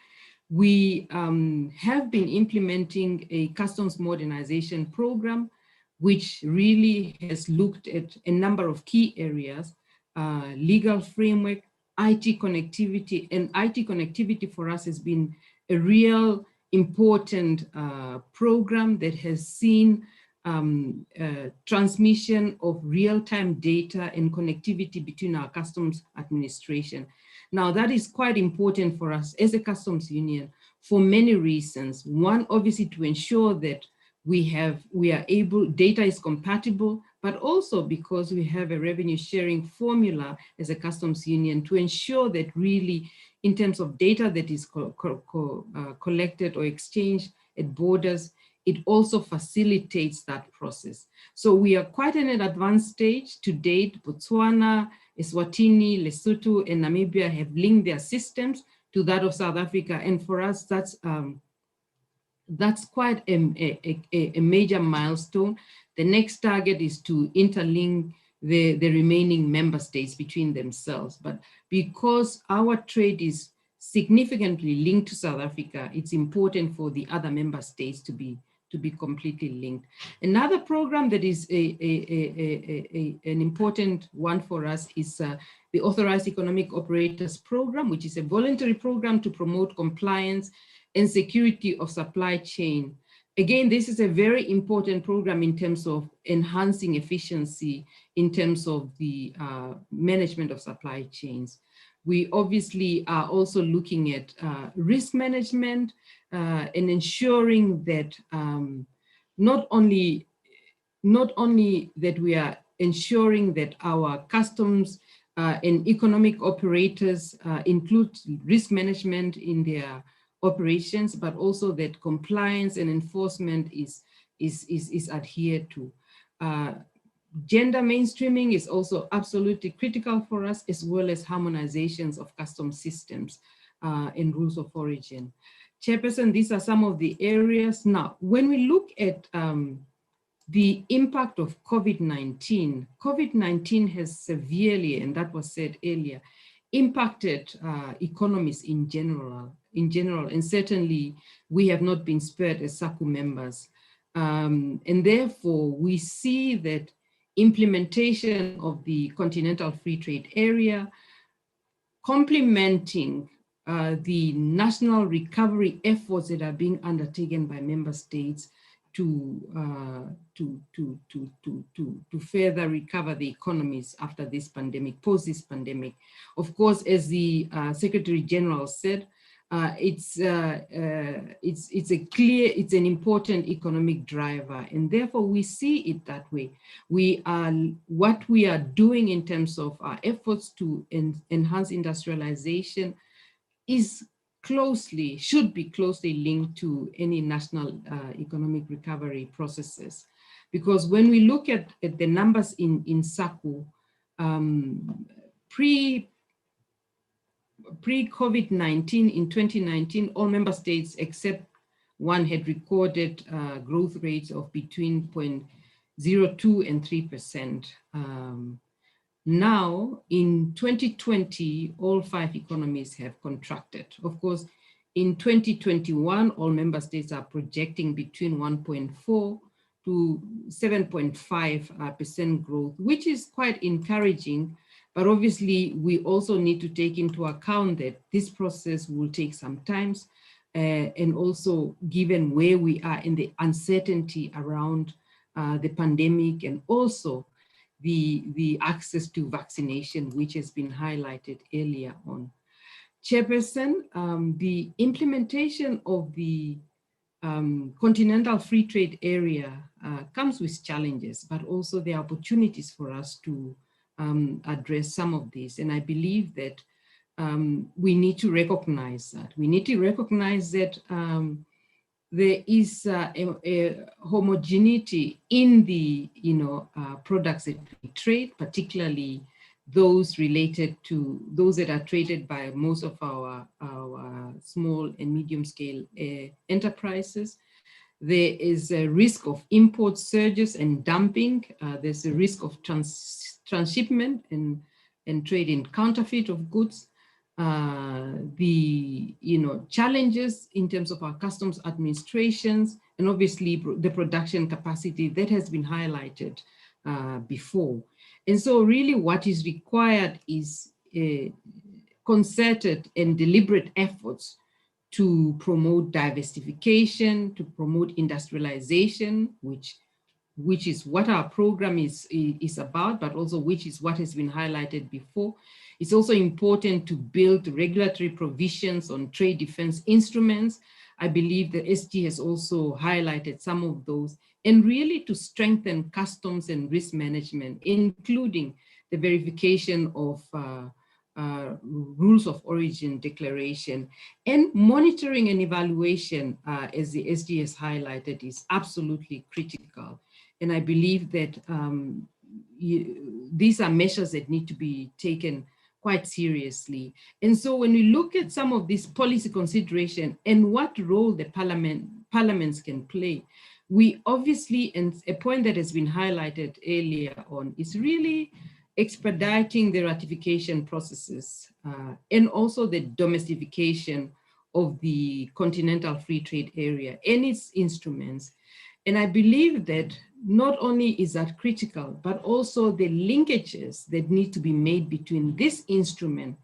we have been implementing a customs modernization program, which really has looked at a number of key areas, legal framework, IT connectivity, and IT connectivity for us has been a real important program that has seen transmission of real-time data and connectivity between our customs administration. Now, that is quite important for us as a customs union for many reasons. One, obviously, to ensure that data is compatible, but also because we have a revenue sharing formula as a customs union to ensure that really, in terms of data that is collected or exchanged at borders, it also facilitates that process. So we are quite in an advanced stage to date. Botswana, Eswatini, Lesotho, and Namibia have linked their systems to that of South Africa. And for us, that's quite a major milestone. The next target is to interlink the remaining member states between themselves. But because our trade is significantly linked to South Africa, it's important for the other member states to be completely linked. Another program that is an important one for us is the Authorized Economic Operators Program, which is a voluntary program to promote compliance and security of supply chain. Again, this is a very important program in terms of enhancing efficiency in terms of the management of supply chains. We obviously are also looking at risk management and ensuring that not only that we are ensuring that our customs and economic operators include risk management in their operations, but also that compliance and enforcement is adhered to. Gender mainstreaming is also absolutely critical for us, as well as harmonizations of customs systems and rules of origin. Chairperson, these are some of the areas. Now, when we look at the impact of COVID-19, COVID-19 has severely, and that was said earlier, impacted economies in general, and certainly we have not been spared as SACU members. And therefore, we see that implementation of the Continental Free Trade Area, complementing the national recovery efforts that are being undertaken by member states to further recover the economies after this pandemic, post this pandemic. Of course, as the Secretary General said, it's an important economic driver, and therefore we see it that way. What we are doing in terms of our efforts to enhance industrialization should be closely linked to any national economic recovery processes. Because when we look at the numbers in SACU, pre-COVID-19 in 2019, all member states except one had recorded growth rates of between 0.02 and 3%. Now, in 2020, all 5 economies have contracted. Of course, in 2021, all member states are projecting between 1.4 to 7.5% growth, which is quite encouraging. But obviously, we also need to take into account that this process will take some time, and also given where we are in the uncertainty around the pandemic, and also the access to vaccination, which has been highlighted earlier on. Chairperson, the implementation of the continental free trade area comes with challenges, but also the opportunities for us to address some of these. And I believe that we need to recognize that. We need to recognize that there is a homogeneity in the products that we trade, particularly those related to those that are traded by most of our small and medium scale enterprises. There is a risk of import surges and dumping. There's a risk of transshipment and trade in counterfeit of goods. The challenges in terms of our customs administrations, and obviously the production capacity that has been highlighted before. And so really what is required is concerted and deliberate efforts to promote diversification, to promote industrialization, which is what our program is about, but also which is what has been highlighted before. It's also important to build regulatory provisions on trade defense instruments. I believe the SG has also highlighted some of those, and really to strengthen customs and risk management, including the verification of rules of origin declaration, and monitoring and evaluation, as the SG has highlighted, is absolutely critical. And I believe that these are measures that need to be taken quite seriously. And so when we look at some of these policy consideration and what role the parliaments can play, we obviously, and a point that has been highlighted earlier on, is really expediting the ratification processes and also the domestication of the continental free trade area and its instruments. And I believe that not only is that critical, but also the linkages that need to be made between this instrument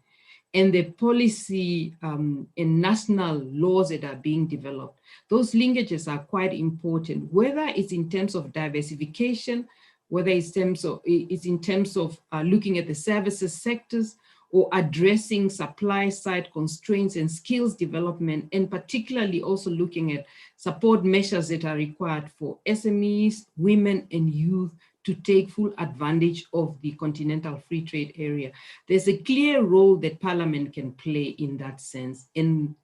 and the policy and national laws that are being developed. Those linkages are quite important, whether it's in terms of diversification, whether it's in terms of looking at the services sectors, or addressing supply side constraints and skills development, and particularly also looking at support measures that are required for SMEs, women, and youth to take full advantage of the continental free trade area. There's a clear role that Parliament can play in that sense, and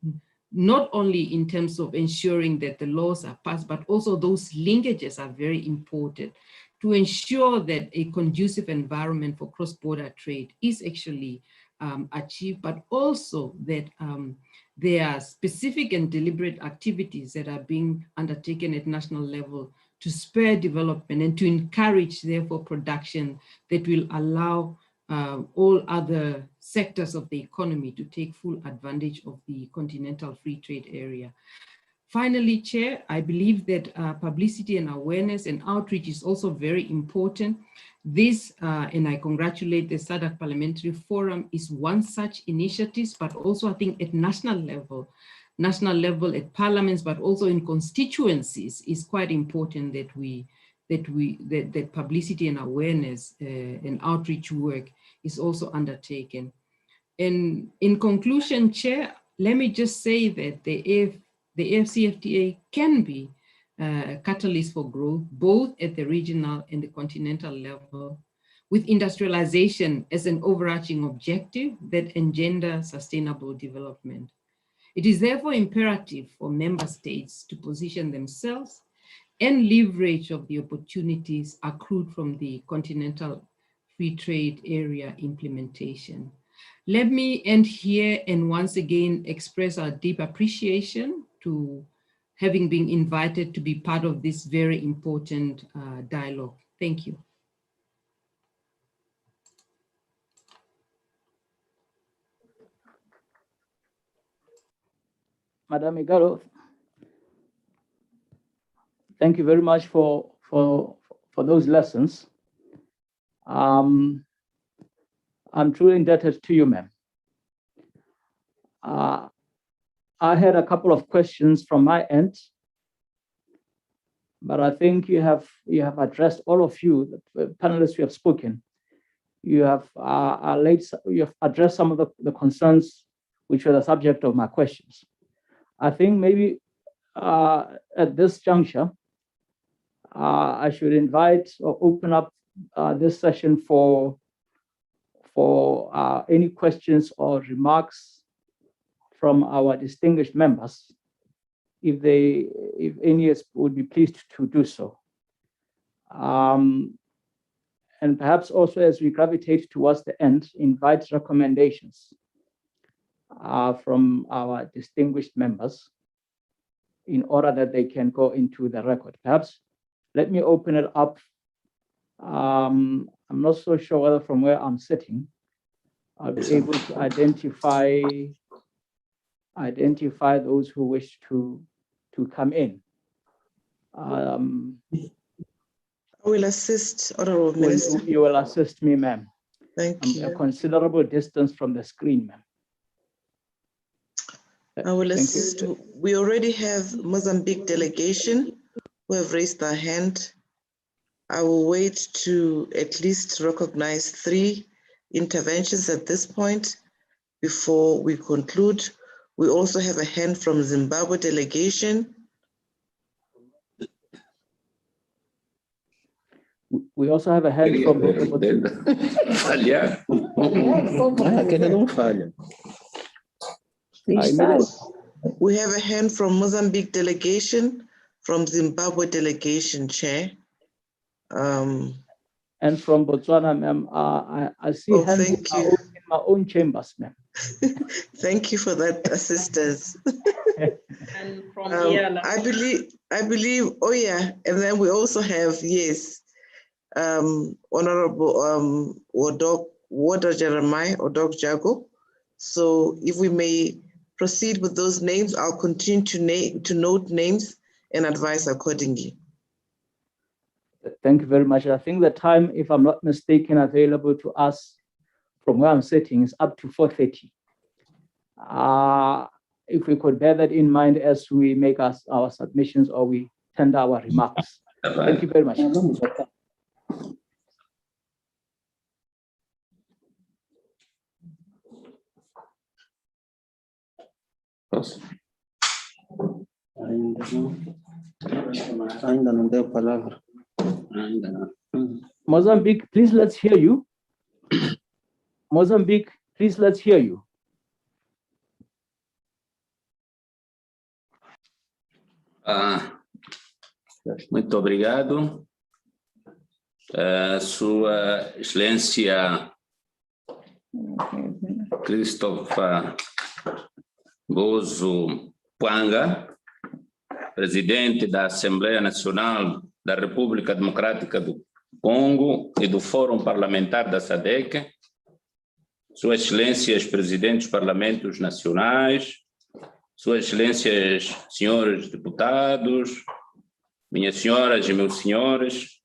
not only in terms of ensuring that the laws are passed, but also those linkages are very important to ensure that a conducive environment for cross-border trade is actually achieved, but also that there are specific and deliberate activities that are being undertaken at national level to spur development and to encourage, therefore, production that will allow all other sectors of the economy to take full advantage of the continental free trade area. Finally, Chair, I believe that publicity and awareness and outreach is also very important. This, and I congratulate the SADC Parliamentary Forum, is one such initiative, but also I think at national level at parliaments, but also in constituencies, is quite important that that publicity and awareness and outreach work is also undertaken. And in conclusion, Chair, let me just say that the Afcfta can be a catalyst for growth, both at the regional and the continental level, with industrialization as an overarching objective that engenders sustainable development. It is therefore imperative for member states to position themselves and leverage of the opportunities accrued from the continental free trade area implementation. Let me end here and once again express our deep appreciation to having been invited to be part of this very important dialogue. Thank you. Madam Igalo, thank you very much for those lessons. I'm truly indebted to you, ma'am. I had a couple of questions from my end, but I think you have addressed all of you, the panelists who have spoken. You have addressed some of the concerns which were the subject of my questions. I think maybe at this juncture, I should invite or open up this session for any questions or remarks from our distinguished members, if any would be pleased to do so. And perhaps also as we gravitate towards the end, invite recommendations from our distinguished members in order that they can go into the record. Perhaps let me open it up. I'm not so sure whether from where I'm sitting, I'll be able to identify those who wish to come in. I will assist, Honorable Minister. You will assist me, ma'am. Thank you. A considerable distance from the screen, ma'am. I will assist. We already have Mozambique delegation who have raised their hand. I will wait to at least recognize 3 interventions at this point before we conclude. We also have a hand from Zimbabwe delegation. We also have a hand from We have a hand from Mozambique delegation, from Zimbabwe delegation, Chair. And from Botswana, ma'am, I see hands in my own chambers, ma'am. Thank you for that assistance. And from I believe, oh yeah, and then we also have, yes, Honorable Odog Jeremiah, Odog Jago. So if we may proceed with those names, I'll continue to note names and advise accordingly. Thank you very much. I think the time, if I'm not mistaken, available to us from where I'm sitting is up to 4:30. If we could bear that in mind as we make our submissions or we tender our remarks. Thank you very much. Mozambique, please let's hear you. Mozambique, please let's hear you. Muito obrigado. Sua Excelência Christopher Gozo Pwanga, presidente da Assembleia Nacional da República Democrática do Congo e do Fórum Parlamentar da SADC, Sua Excelência, os presidentes dos parlamentos nacionais, Suas Excelências, senhores deputados, minhas senhoras e meus senhores,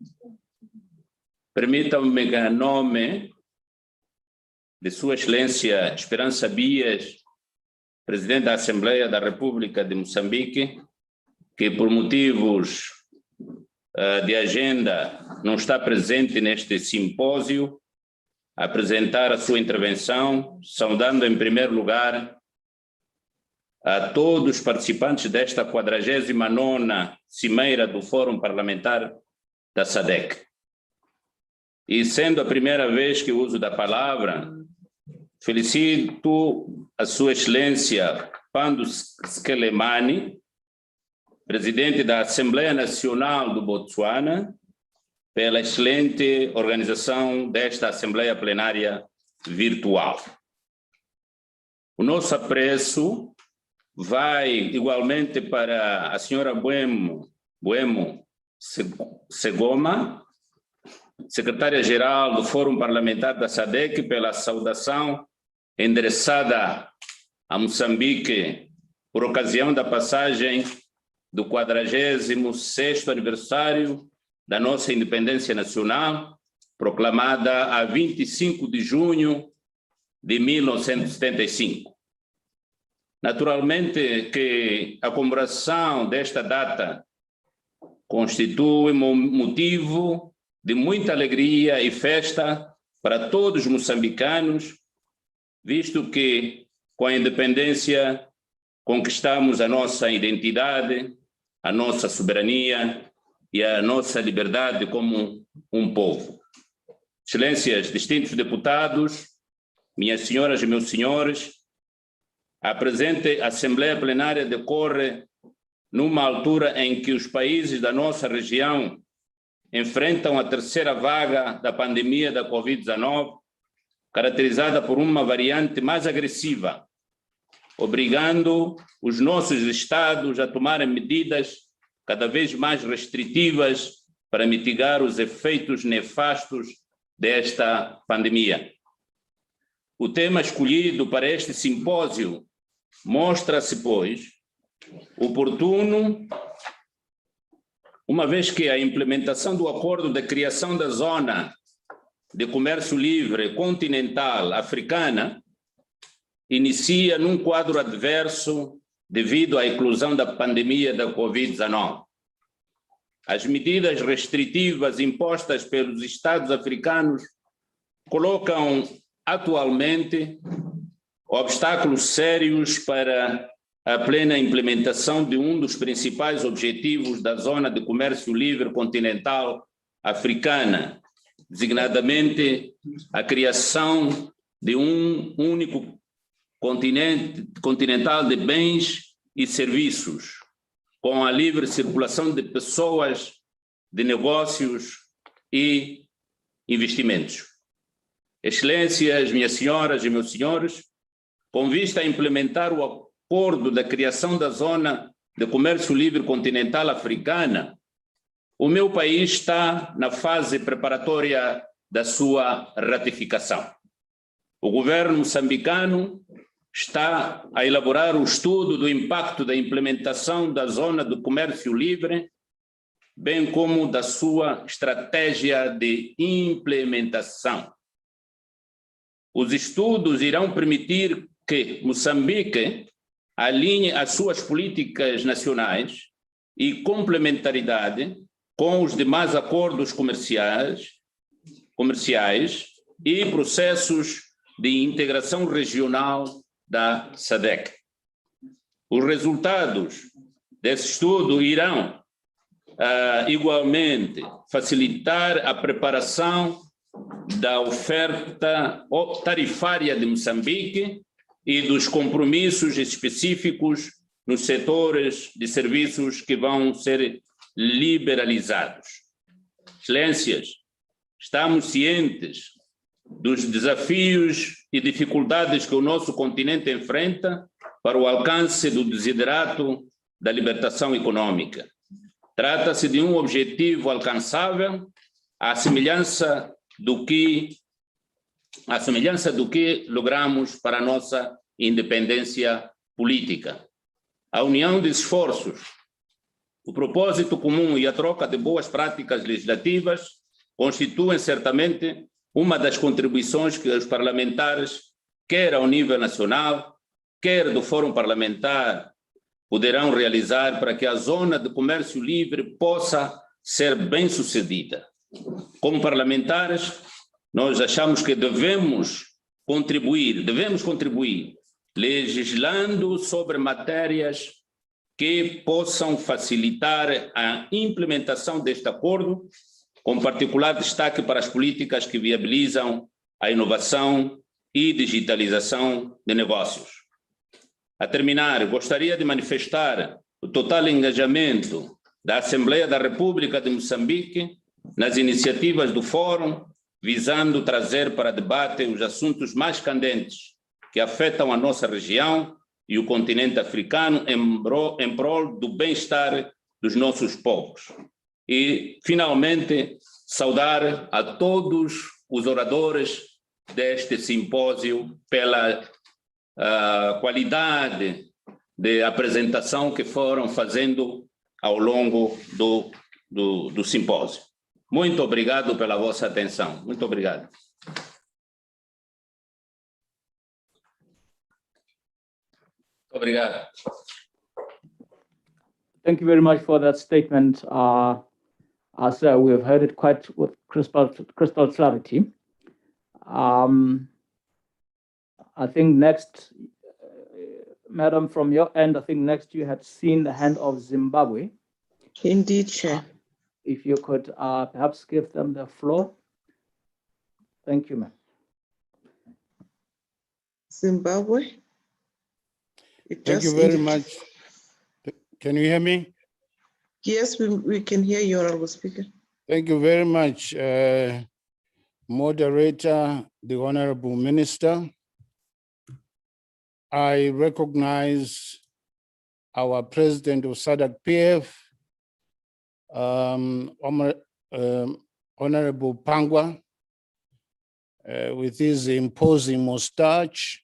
permitam-me que, em nome de Sua Excelência Esperança Bias, Presidente da Assembleia da República de Moçambique, que por motivos de agenda não está presente neste simpósio, apresentar a sua intervenção, saudando em primeiro lugar a todos os participantes desta 49ª Cimeira do Fórum Parlamentar da SADC. E sendo a primeira vez que uso da palavra, felicito a Sua Excelência Pandu Skelemani, Presidente da Assembleia Nacional do Botswana, pela excelente organização desta Assembleia Plenária virtual. O nosso apreço vai igualmente para a senhora Buemo Segoma, secretária-geral do Fórum Parlamentar da SADC, pela saudação endereçada a Moçambique por ocasião da passagem do 46º aniversário da nossa independência nacional, proclamada a 25 de junho de 1975. Naturalmente que a comemoração desta data constitui motivo de muita alegria e festa para todos os moçambicanos, visto que com a independência conquistamos a nossa identidade, a nossa soberania e a nossa liberdade como um povo. Excelências, distintos deputados, minhas senhoras e meus senhores, a presente Assembleia Plenária decorre numa altura em que os países da nossa região enfrentam a terceira vaga da pandemia da Covid-19, caracterizada por uma variante mais agressiva, obrigando os nossos estados a tomarem medidas cada vez mais restritivas para mitigar os efeitos nefastos desta pandemia. O tema escolhido para este simpósio mostra-se, pois, oportuno, uma vez que a implementação do acordo de criação da Zona de Comércio Livre Continental Africana inicia num quadro adverso devido à eclosão da pandemia da Covid-19. As medidas restritivas impostas pelos Estados africanos colocam atualmente obstáculos sérios para a plena implementação de um dos principais objetivos da Zona de Comércio Livre Continental Africana, designadamente a criação de um único continente continental de bens e serviços, com a livre circulação de pessoas, de negócios e investimentos. Excelências, minhas senhoras e meus senhores, com vista a implementar o acordo da criação da Zona de Comércio Livre Continental Africana, o meu país está na fase preparatória da sua ratificação. O governo moçambicano está a elaborar o estudo do impacto da implementação da Zona de Comércio Livre, bem como da sua estratégia de implementação. Os estudos irão permitir que Moçambique alinhe as suas políticas nacionais e complementaridade com os demais acordos comerciais e processos de integração regional da SADC. Os resultados desse estudo irão igualmente facilitar a preparação da oferta tarifária de Moçambique e dos compromissos específicos nos setores de serviços que vão ser liberalizados. Excelências, estamos cientes dos desafios e dificuldades que o nosso continente enfrenta para o alcance do desiderato da libertação econômica. Trata-se de um objetivo alcançável à semelhança do que logramos para a nossa independência política. a união de esforços, o propósito comum e a troca de boas práticas legislativas constituem certamente uma das contribuições que os parlamentares, quer ao nível nacional, quer do Fórum Parlamentar, poderão realizar para que a zona de comércio livre possa ser bem-sucedida. Como parlamentares, nós achamos que devemos contribuir legislando sobre matérias que possam facilitar a implementação deste acordo, com particular destaque para as políticas que viabilizam a inovação e digitalização de negócios. A terminar, gostaria de manifestar o total engajamento da Assembleia da República de Moçambique nas iniciativas do Fórum, visando trazer para debate os assuntos mais candentes que afetam a nossa região e o continente africano em prol do bem-estar dos nossos povos. E, finalmente, saudar a todos os oradores deste simpósio pela qualidade de apresentação que foram fazendo ao longo do simpósio. Muito obrigado pela vossa atenção. Muito obrigado. Obrigado. Thank you very much for that statement. As we have heard it quite with crystal clarity. I think next, Madam, from your end, I think next you had seen the hand of Zimbabwe. Indeed, Chair. If you could perhaps give them the floor. Thank you, ma'am. Zimbabwe. Thank you very much. Can you hear me? Yes, we can hear you, Honorable Speaker. Thank you very much, Moderator, the Honorable Minister. I recognize our President of SADC PF, Honorable Pangwa, with his imposing mustache.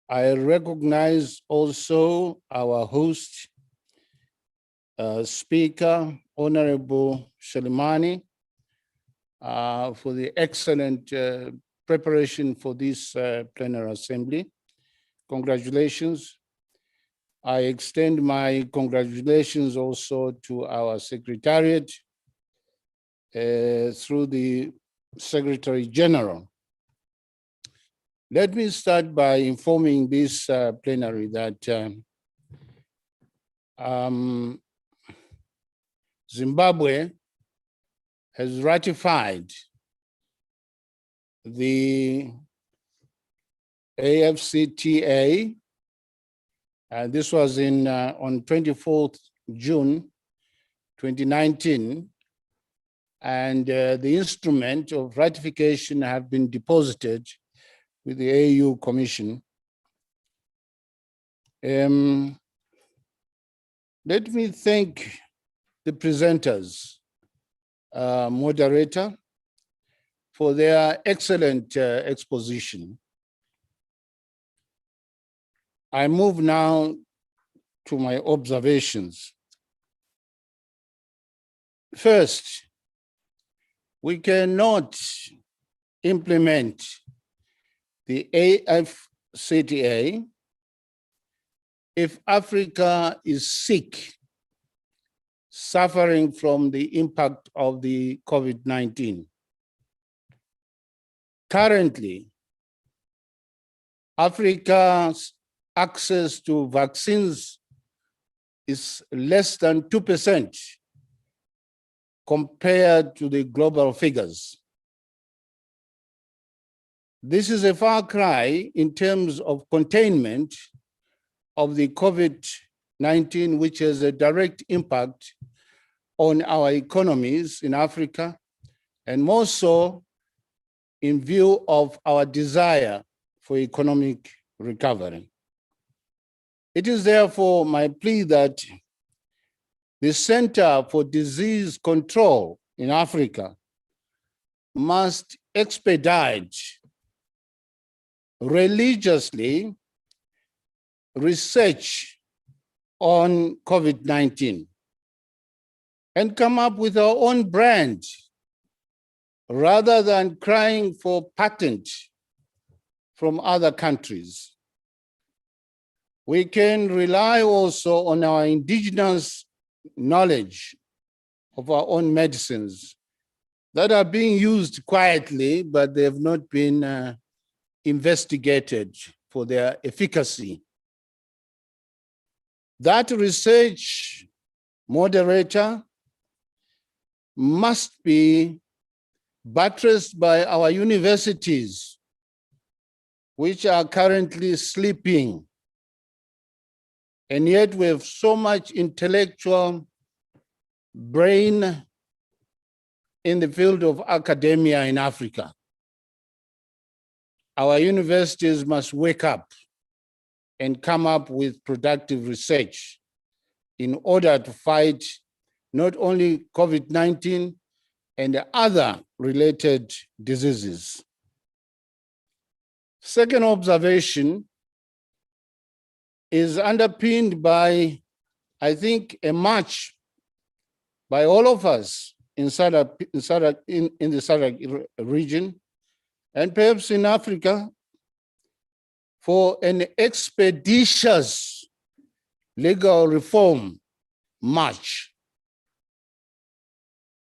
I recognize also our host, Speaker, Honorable Shalimani, for the excellent preparation for this plenary assembly. Congratulations. I extend my congratulations also to our Secretariat through the Secretary General. Let me start by informing this plenary that Zimbabwe has ratified the Afcta, and this was on 24th June 2019, and the instrument of ratification have been deposited with the AU Commission. Let me thank the presenters, Moderator, for their excellent exposition. I move now to my observations. First, we cannot implement the Afcta if Africa is sick, suffering from the impact of the COVID-19. Currently, Africa's access to vaccines is less than 2% compared to the global figures. This is a far cry in terms of containment of the COVID-19, which has a direct impact on our economies in Africa, and more so in view of our desire for economic recovery. It is therefore my plea that the Center for Disease Control in Africa must expedite religiously research on COVID-19 and come up with our own brand rather than crying for patent from other countries. We can rely also on our indigenous knowledge of our own medicines that are being used quietly, but they have not been investigated for their efficacy. That research, Moderator, must be buttressed by our universities, which are currently sleeping. And yet we have so much intellectual brain in the field of academia in Africa. Our universities must wake up and come up with productive research in order to fight not only COVID-19 and other related diseases. Second observation is underpinned by, I think, a march by all of us in the SADC region, and perhaps in Africa, for an expeditious legal reform march.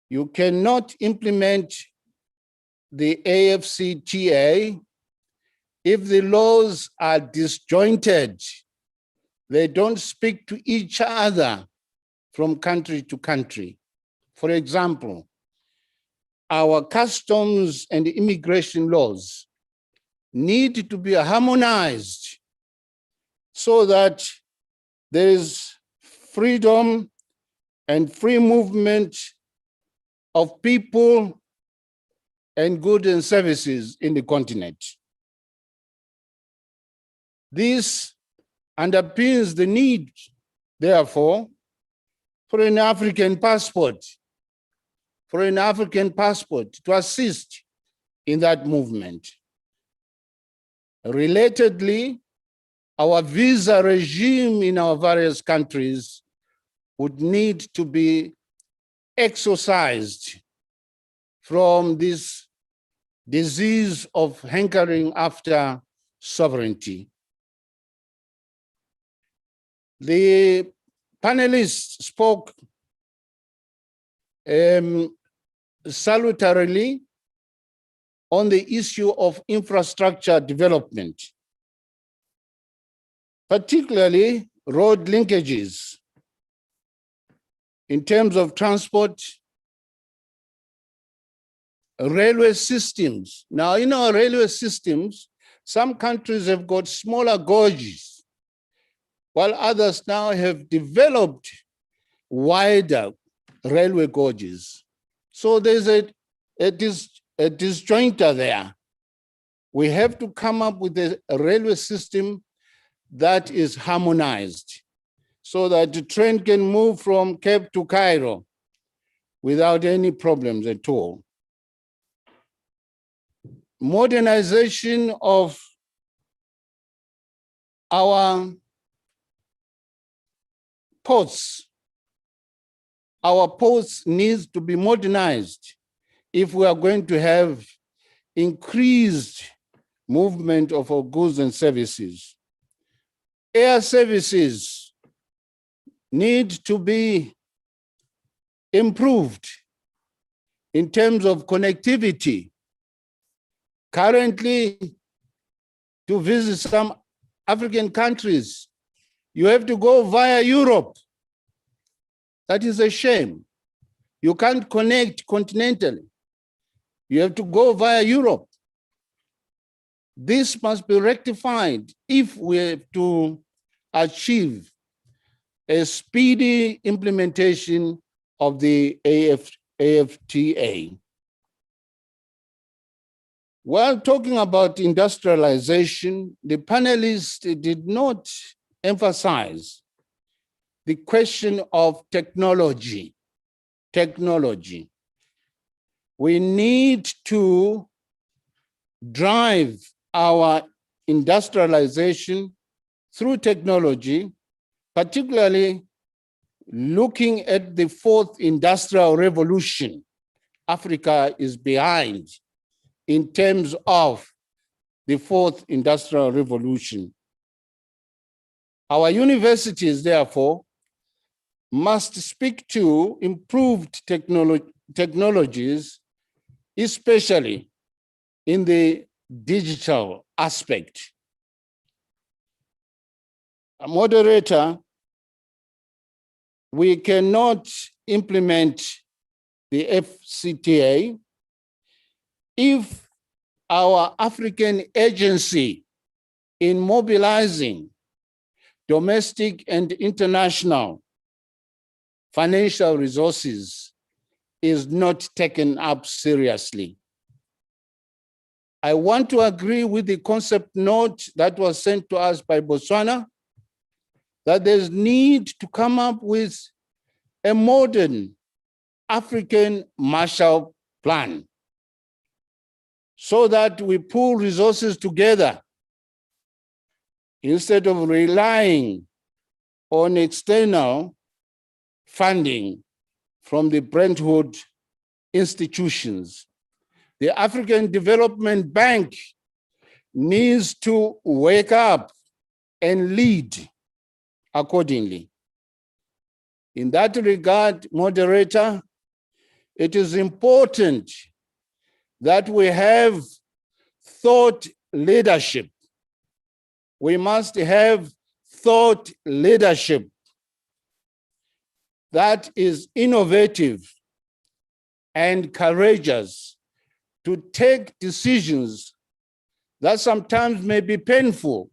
You cannot implement the Afcfta if the laws are disjointed. They don't speak to each other from country to country. For example, our customs and immigration laws need to be harmonized so that there is freedom and free movement of people and goods and services in the continent. This underpins the need, therefore, for an African passport, to assist in that movement. Relatedly, our visa regime in our various countries would need to be exorcised from this disease of hankering after sovereignty. The panelists spoke salutarily on the issue of infrastructure development, particularly road linkages in terms of transport, railway systems. Now, in our railway systems, some countries have got smaller gauges, while others now have developed wider railway gauges. So there's a disjointer there. We have to come up with a railway system that is harmonized so that the train can move from Cape to Cairo without any problems at all. Modernization of our ports. Our ports needs to be modernized if we are going to have increased movement of our goods and services. Air services need to be improved in terms of connectivity. Currently, to visit some African countries, you have to go via Europe. That is a shame. You can't connect continentally. You have to go via Europe. This must be rectified if we have to achieve a speedy implementation of the Afcfta. While talking about industrialization, the panelists did not emphasize the question of technology. We need to drive our industrialization through technology particularly looking at the fourth industrial revolution. Africa is behind in terms of the fourth industrial revolution. Our universities, therefore, must speak to improved technologies, especially in the digital aspect. A moderator, we cannot implement the Afcfta if our African agency in mobilizing domestic and international financial resources is not taken up seriously. I want to agree with the concept note that was sent to us by Botswana that there's need to come up with a modern African Marshall Plan so that we pool resources together instead of relying on external funding from the Brentwood institutions. The African Development Bank needs to wake up and lead accordingly. In that regard, moderator, it is important that we have thought leadership. We must have thought leadership that is innovative and courageous to take decisions that sometimes may be painful,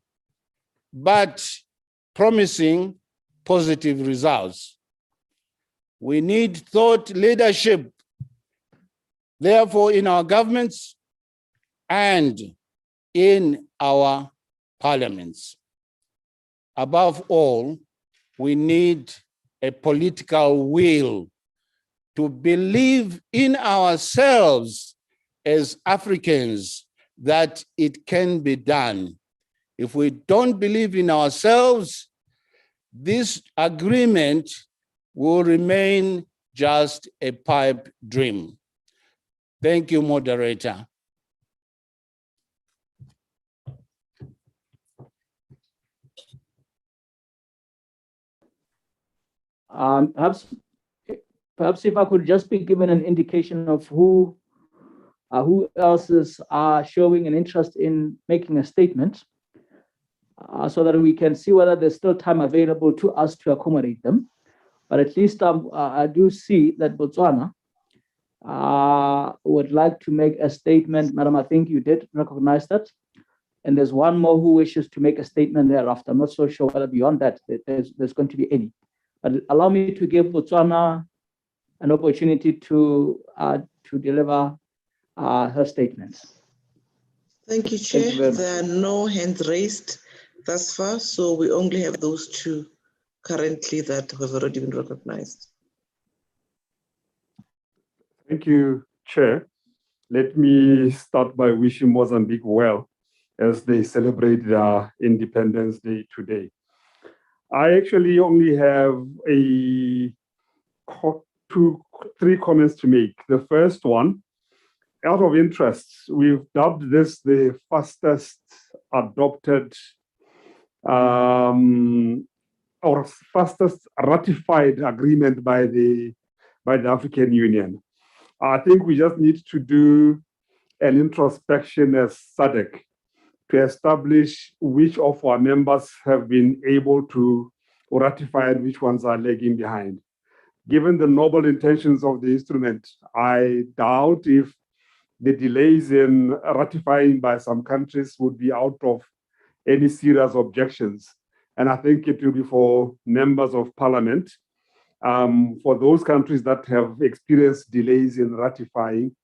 but promising positive results. We need thought leadership, therefore, in our governments and in our parliaments. Above all, we need a political will to believe in ourselves as Africans that it can be done. If we don't believe in ourselves, this agreement will remain just a pipe dream. Thank you, moderator. Perhaps if I could just be given an indication of who else is showing an interest in making a statement, so that we can see whether there's still time available to us to accommodate them. But at least I do see that Botswana would like to make a statement. Madam, I think you did recognize that. And there's one more who wishes to make a statement thereafter. I'm not so sure whether beyond that there's going to be any. But allow me to give Botswana an opportunity to deliver her statements. Thank you, Chair. There are no hands raised thus far, so we only have those two currently that have already been recognized. Thank you, Chair. Let me start by wishing Mozambique well as they celebrate their Independence Day today. I actually only have three comments to make. The first one, out of interest, we've dubbed this the fastest adopted or fastest ratified agreement by the African Union. I think we just need to do an introspection as SADC to establish which of our members have been able to ratify and which ones are lagging behind. Given the noble intentions of the instrument, I doubt if the delays in ratifying by some countries would be out of any serious objections. And I think it will be for members of parliament, for those countries that have experienced delays in ratifying,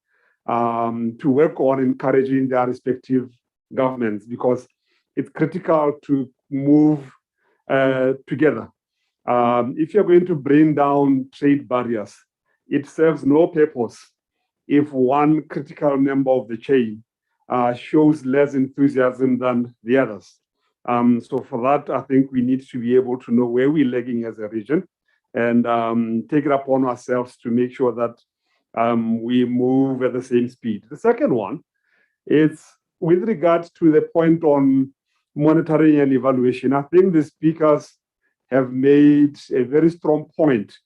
to work on encouraging their respective governments, because it's critical to move together. If you're going to bring down trade barriers, it serves no purpose if one critical member of the chain shows less enthusiasm than the others. So for that, I think we need to be able to know where we're lagging as a region and take it upon ourselves to make sure that we move at the same speed. The second one is with regards to the point on monitoring and evaluation. I think the speakers have made a very strong point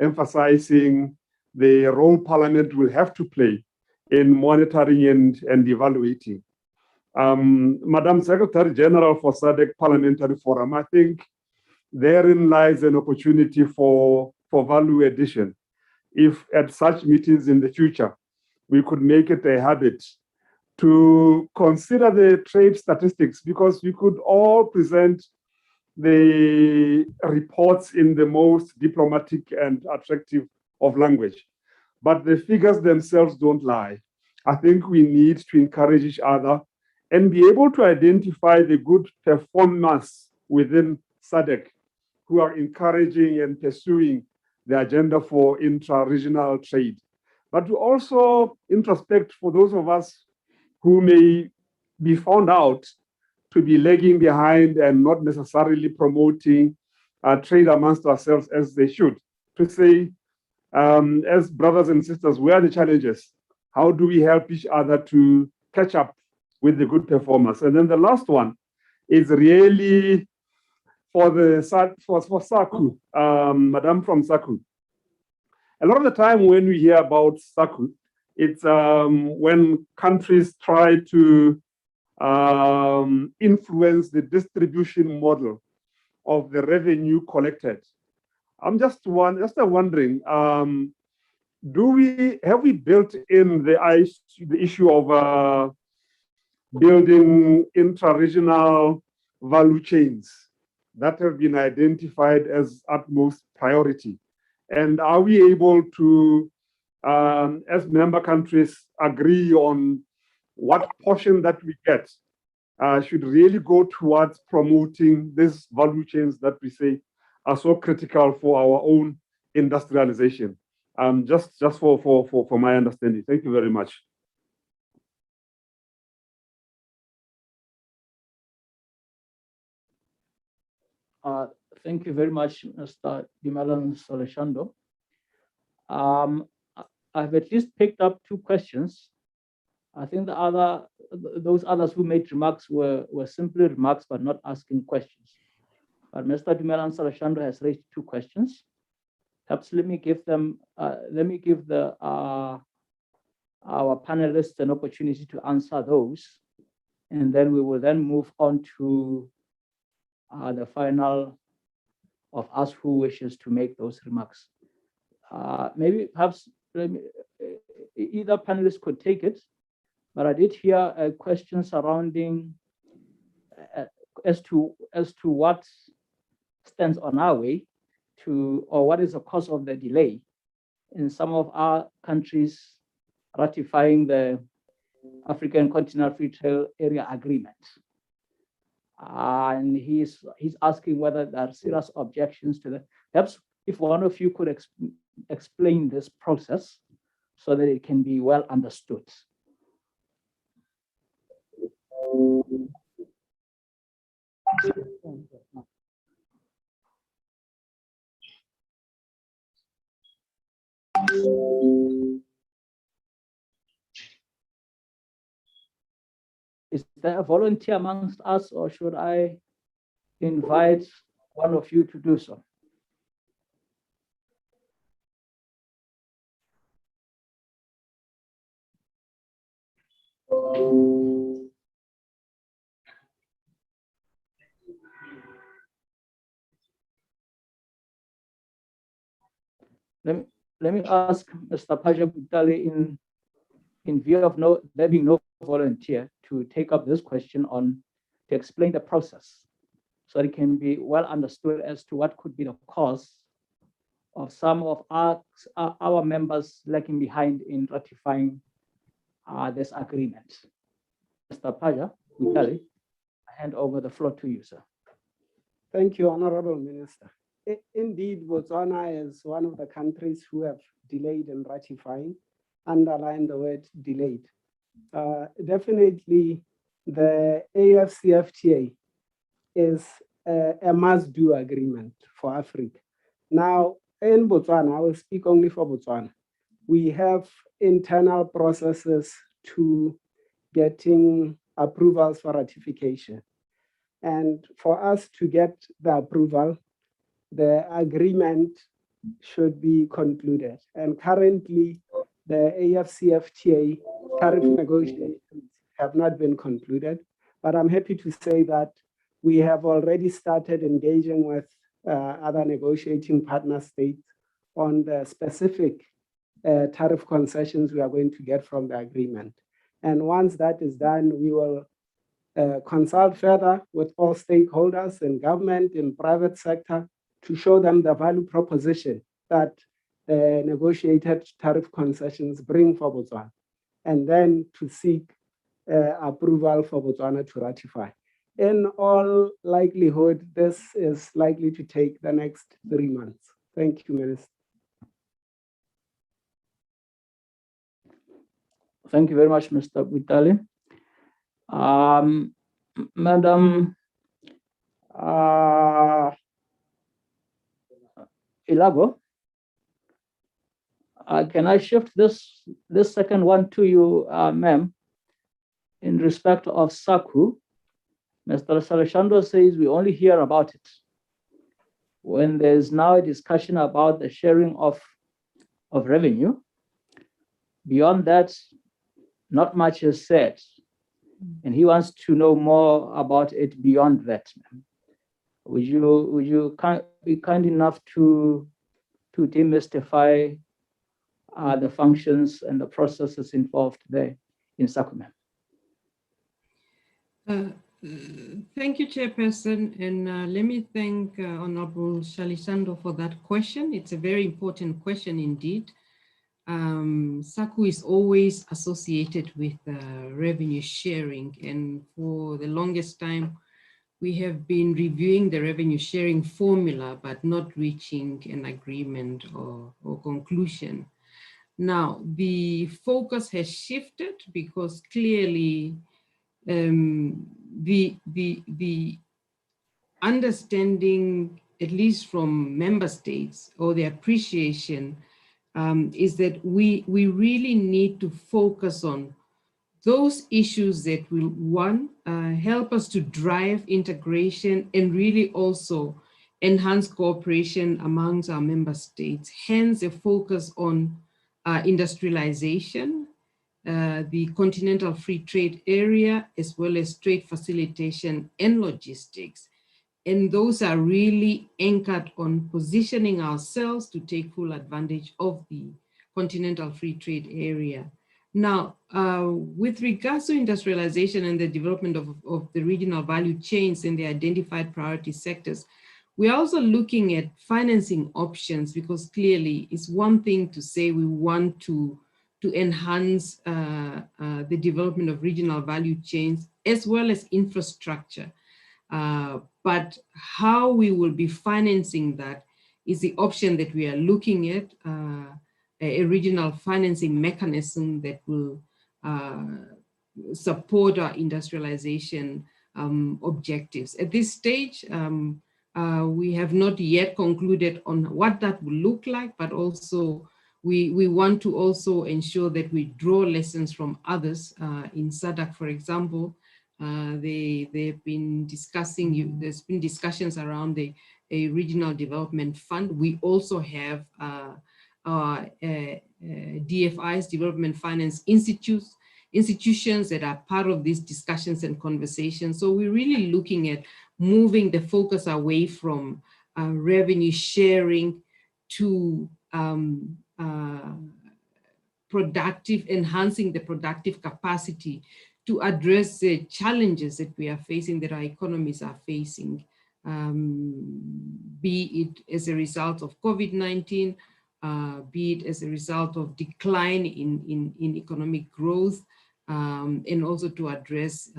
emphasizing the role Parliament will have to play in monitoring and evaluating. Madam Secretary General for SADC Parliamentary Forum, I think therein lies an opportunity for value addition. If at such meetings in the future, we could make it a habit to consider the trade statistics, because we could all present the reports in the most diplomatic and attractive of language, but the figures themselves don't lie. I think we need to encourage each other and be able to identify the good performers within SADC who are encouraging and pursuing the agenda for intra-regional trade, but to also introspect for those of us who may be found out to be lagging behind and not necessarily promoting trade amongst ourselves as they should, to say, as brothers and sisters, where are the challenges? How do we help each other to catch up with the good performers? And then the last one is really for SACU, Madam from SACU. A lot of the time when we hear about SACU, it's when countries try to influence the distribution model of the revenue collected. I'm just wondering, have we built in the issue of building intra-regional value chains that have been identified as utmost priority? And are we able to, as member countries, agree on what portion that we get should really go towards promoting these value chains that we say are so critical for our own industrialization? Just for my understanding. Thank you very much. Thank you very much, Mr. Dimalan Soleshando. I've at least picked up 2 questions. I think those others who made remarks were simply remarks, but not asking questions. But Mr. Dimalan Soleshando has raised 2 questions. Perhaps let me give our panelists an opportunity to answer those, and then we will then move on to the final of us who wishes to make those remarks. Maybe perhaps either panelist could take it, but I did hear a question surrounding as to what stands on our way to, or what is the cause of the delay in some of our countries ratifying the African Continental Free Trade Area Agreement. And he's asking whether there are serious objections to that. Perhaps if one of you could explain this process so that it can be well understood. Is there a volunteer amongst us, or should I invite one of you to do so? Let me ask Mr. Paja Butali, in view of there being no volunteer, to take up this question to explain the process so that it can be well understood as to what could be the cause of some of our members lagging behind in ratifying this agreement. Mr. Paja Butali, I hand over the floor to you, sir. Thank you, Honorable Minister. Indeed, Botswana is one of the countries who have delayed in ratifying. Underline the word delayed. Definitely, the Afcfta is a must-do agreement for Africa. Now, in Botswana, I will speak only for Botswana, we have internal processes to getting approvals for ratification. And for us to get the approval, the agreement should be concluded. And currently, the Afcfta tariff negotiations have not been concluded, but I'm happy to say that we have already started engaging with other negotiating partner states on the specific tariff concessions we are going to get from the agreement. And once that is done, we will consult further with all stakeholders in government, in private sector, to show them the value proposition that negotiated tariff concessions bring for Botswana, and then to seek approval for Botswana to ratify. In all likelihood, this is likely to take the next 3 months. Thank you, Minister. Thank you very much, Mr. Vitali. Madam Ilago, can I shift this second one to you, ma'am, in respect of SACU? Mr. Salashando says we only hear about it when there's now a discussion about the sharing of revenue. Beyond that, not much is said, and he wants to know more about it beyond that. Would you be kind enough to demystify the functions and the processes involved there in SACU? Thank you, Chairperson, and let me thank Honorable Shalisando for that question. It's a very important question indeed. SACU is always associated with revenue sharing, and for the longest time, we have been reviewing the revenue sharing formula, but not reaching an agreement or conclusion. Now, the focus has shifted because clearly the understanding, at least from member states, or the appreciation is that we really need to focus on those issues that will, one, help us to drive integration and really also enhance cooperation amongst our member states. Hence, a focus on industrialization, the continental free trade area, as well as trade facilitation and logistics. And those are really anchored on positioning ourselves to take full advantage of the continental free trade area. Now, with regards to industrialization and the development of the regional value chains in the identified priority sectors, we're also looking at financing options, because clearly it's one thing to say we want to enhance the development of regional value chains as well as infrastructure. But how we will be financing that is the option that we are looking at, a regional financing mechanism that will support our industrialization objectives. At this stage, we have not yet concluded on what that will look like, but also we want to also ensure that we draw lessons from others. In SADC, for example, they've been discussing, there's been discussions around a regional development fund. We also have DFIs, Development Finance institutions that are part of these discussions and conversations. So we're really looking at moving the focus away from revenue sharing to enhancing the productive capacity to address the challenges that we are facing, that our economies are facing, be it as a result of COVID-19, be it as a result of decline in economic growth, and also to address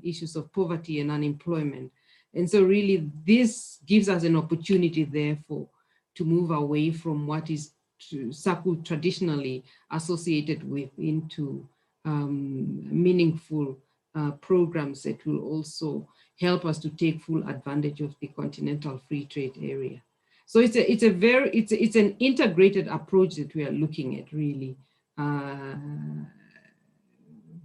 issues of poverty and unemployment. And so really this gives us an opportunity, therefore, to move away from what is SACU traditionally associated with into meaningful programs that will also help us to take full advantage of the continental free trade area. So it's an integrated approach that we are looking at, really.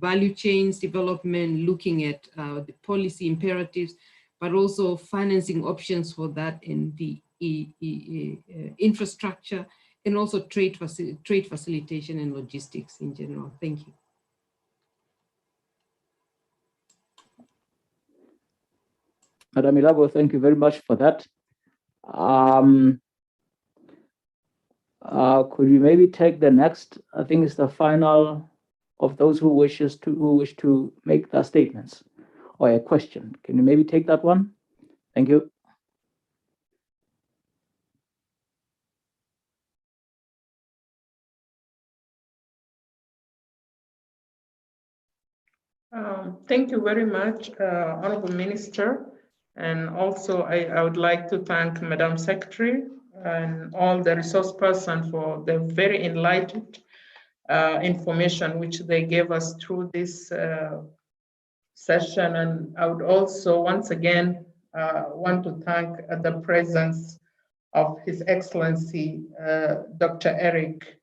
Value chains development, looking at the policy imperatives, but also financing options for that in the infrastructure, and also trade facilitation and logistics in general. Thank you. Madam Ilago, thank you very much for that. Could we maybe take the next? I think it's the final of those who wish to make their statements or a question. Can you maybe take that one? Thank you. Thank you very much, Honorable Minister. And also I would like to thank Madam Secretary and all the resource persons for the very enlightened information which they gave us through this session. And I would also once again want to thank the presence of His Excellency Dr. Eric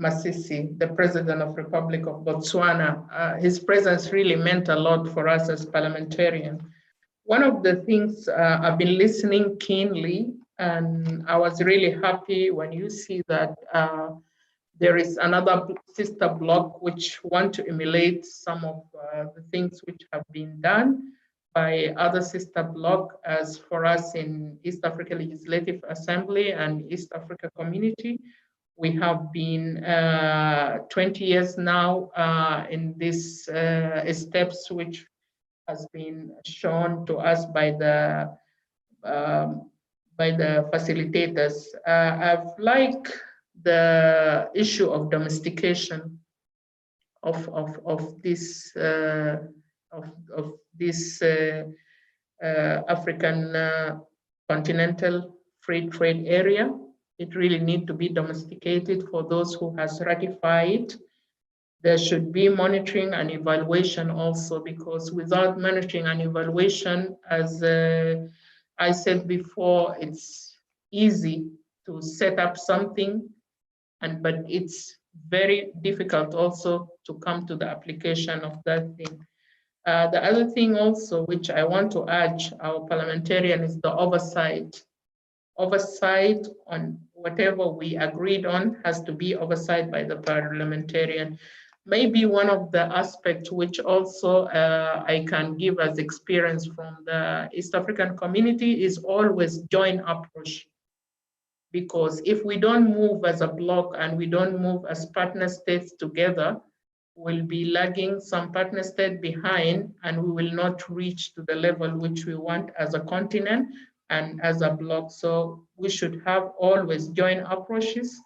Masisi, the President of Republic of Botswana. His presence really meant a lot for us as parliamentarians. One of the things I've been listening keenly, and I was really happy when you see that there is another sister bloc which want to emulate some of the things which have been done by other sister bloc, as for us in East Africa Legislative Assembly and East Africa Community. We have been 20 years now in these steps which has been shown to us by the facilitators. I've liked the issue of domestication of this African continental free trade area. It really needs to be domesticated for those who has ratified. There should be monitoring and evaluation also, because without monitoring and evaluation, as I said before, it's easy to set up something, but it's very difficult also to come to the application of that thing. The other thing also, which I want to urge our parliamentarian, is the oversight. Oversight on whatever we agreed on has to be oversight by the parliamentarian. Maybe one of the aspects which also I can give as experience from the East African community is always joint approach. Because if we don't move as a bloc and we don't move as partner states together, we'll be lagging some partner state behind, and we will not reach to the level which we want as a continent and as a bloc. So we should have always joint approaches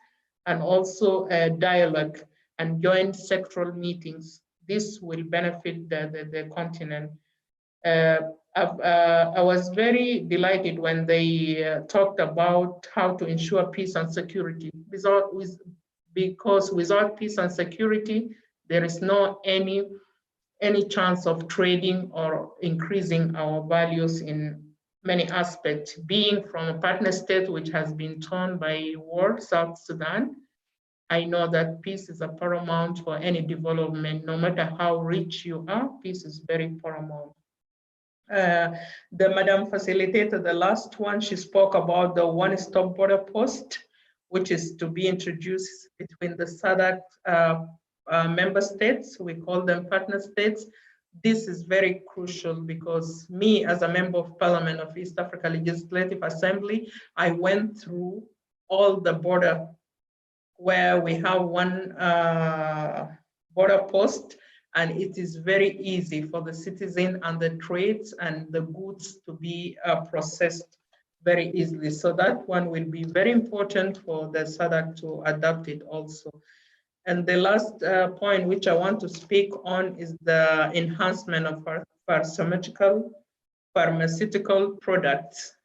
and also a dialogue and joint sectoral meetings. This will benefit the continent. I was very delighted when they talked about how to ensure peace and security. Because without peace and security, there is no any chance of trading or increasing our values in many aspects. Being from a partner state which has been torn by war, South Sudan, I know that peace is a paramount for any development. No matter how rich you are, peace is very paramount. The Madam Facilitator, the last one, she spoke about the one-stop border post, which is to be introduced between the SADC member states. We call them partner states. This is very crucial because me, as a member of Parliament of East Africa Legislative Assembly, I went through all the border where we have one border post, and it is very easy for the citizen and the trades and the goods to be processed very easily. So that one will be very important for the SADC to adapt it also. And the last point which I want to speak on is the enhancement of our pharmaceutical products.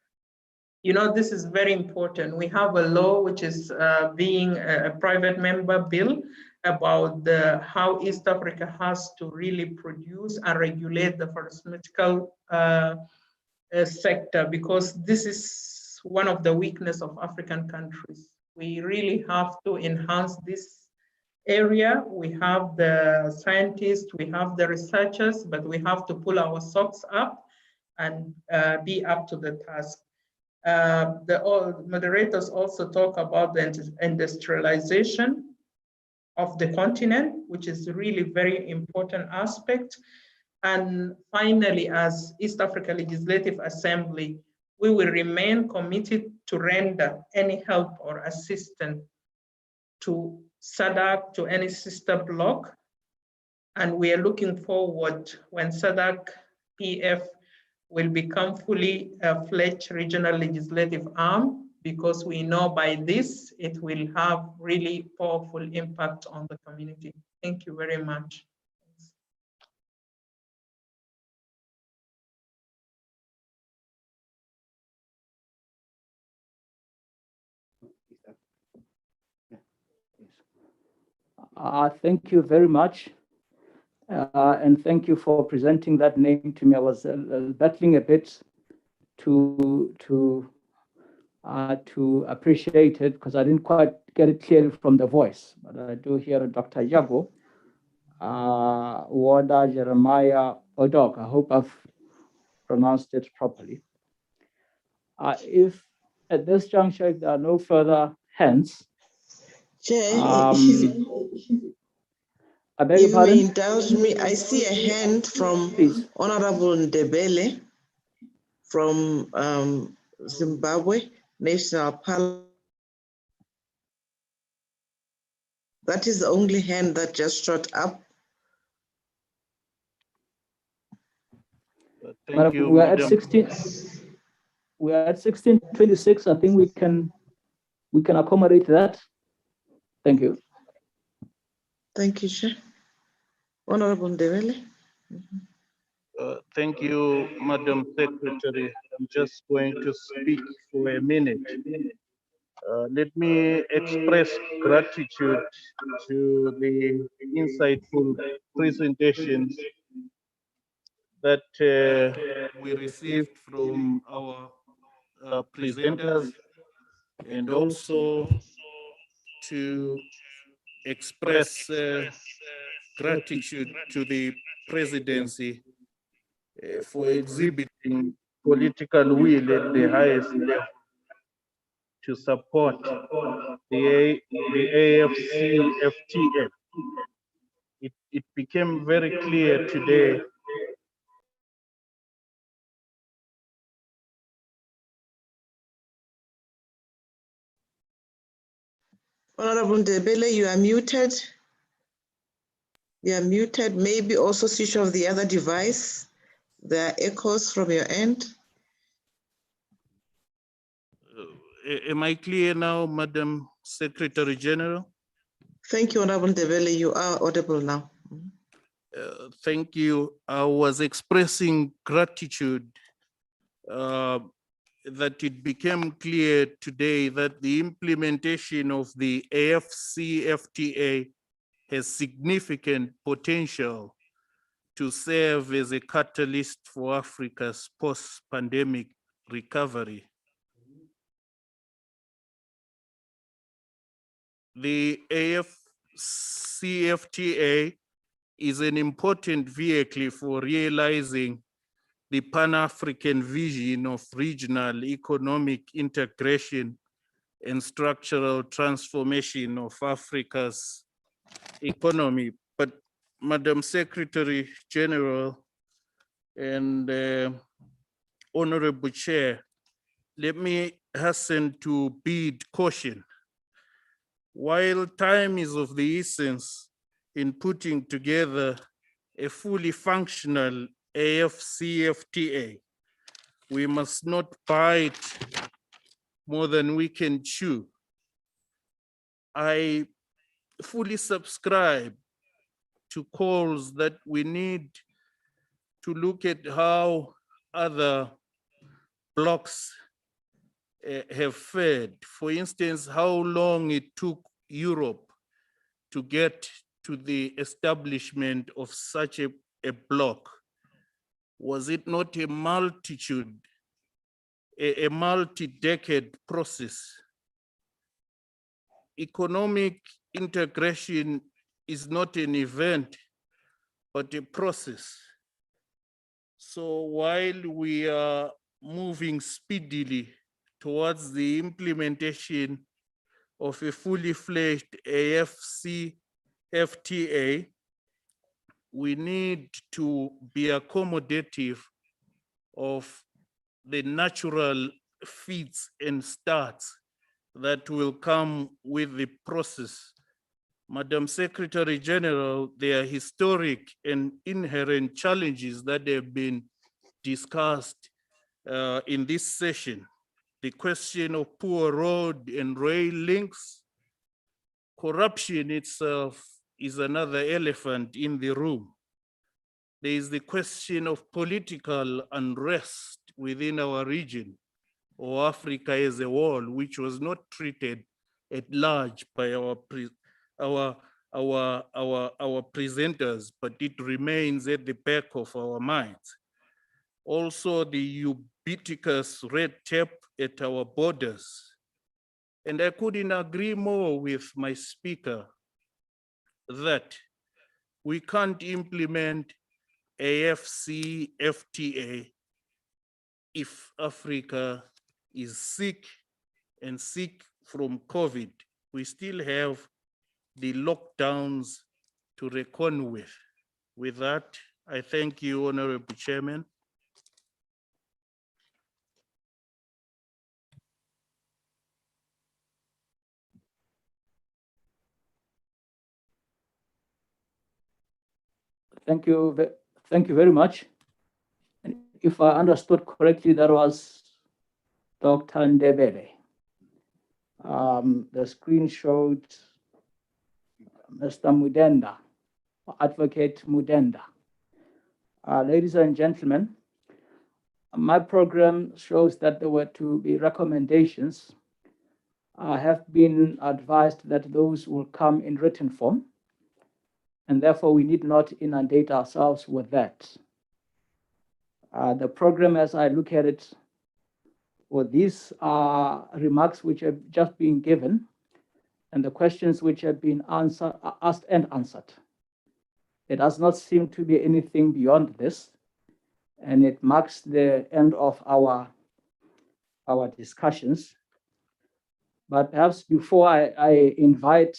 You know, this is very important. We have a law which is being a private member bill, about how East Africa has to really produce and regulate the pharmaceutical sector, because this is one of the weaknesses of African countries. We really have to enhance this area. We have the scientists, we have the researchers, but we have to pull our socks up and be up to the task. The moderators also talk about the industrialization of the continent, which is really very important aspect. And finally, as East Africa Legislative Assembly, we will remain committed to render any help or assistance to SADC, to any sister bloc. And we are looking forward when SADC PF will become fully fledged regional legislative arm, because we know by this, it will have really powerful impact on the community. Thank you very much. Thank you very much. And thank you for presenting that name to me. I was battling a bit to appreciate it because I didn't quite get it clearly from the voice. But I do hear Dr. Yago, Wada Jeremiah Odog. I hope I've pronounced it properly. If at this juncture there are no further hands, Chair, I beg your pardon? If you may indulge me, I see a hand from Honorable Ndebele from Zimbabwe National Parliament. That is the only hand that just shot up. Thank you, we're at 16. We are at 1626. I think we can accommodate that. Thank you. Thank you, Chair. Honorable Ndebele. Thank you, Madam Secretary. I'm just going to speak for a minute. Let me express gratitude to the insightful presentations that we received from our presenters, and also to express gratitude to the presidency for exhibiting political will at the highest level to support the Afcfta. It became very clear today Honorable Ndebele, you are muted. You are muted. Maybe also switch off the other device. There are echoes from your end. Am I clear now, Madam Secretary General? Thank you, Honorable Ndebele. You are audible now. Thank you. I was expressing gratitude that it became clear today that the implementation of the Afcfta has significant potential to serve as a catalyst for Africa's post-pandemic recovery. The Afcfta is an important vehicle for realizing the Pan-African vision of regional economic integration and structural transformation of Africa's economy. But Madam Secretary General and Honorable Chair, let me hasten to bid caution. While time is of the essence in putting together a fully functional Afcfta, we must not bite more than we can chew. I fully subscribe to calls that we need to look at how other blocks have fared. For instance, how long it took Europe to get to the establishment of such a bloc? Was it not a multi-decade process? Economic integration is not an event, but a process. So while we are moving speedily towards the implementation of a fully fledged Afcfta, we need to be accommodative of the natural fits and starts that will come with the process. Madam Secretary General, there are historic and inherent challenges that have been discussed in this session. The question of poor road and rail links, corruption itself is another elephant in the room. There is the question of political unrest within our region or Africa as a whole, which was not treated at large by our presenters, but it remains at the back of our minds. Also, the ubiquitous red tape at our borders. And I couldn't agree more with my speaker that we can't implement Afcfta if Africa is sick and sick from COVID. We still have the lockdowns to reckon with. With that, I thank you, Honorable Chairman. Thank you very much. And if I understood correctly, that was Dr. Ndebele. The screen showed Mr. Mudenda, Advocate Mudenda. Ladies and gentlemen, my program shows that there were to be recommendations. I have been advised that those will come in written form, and therefore we need not inundate ourselves with that. The program, as I look at it, well, these are remarks which have just been given and the questions which have been asked and answered. It does not seem to be anything beyond this, and it marks the end of our discussions. But perhaps before I invite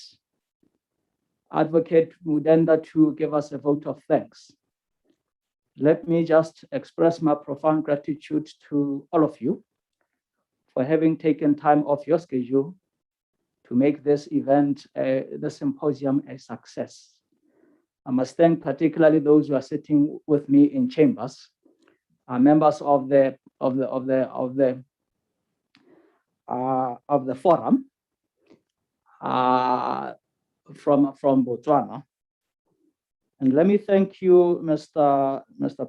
Advocate Mudenda to give us a vote of thanks, let me just express my profound gratitude to all of you for having taken time off your schedule to make this event, the symposium, a success. I must thank particularly those who are sitting with me in chambers, members of the forum from Botswana. And let me thank you, Mr.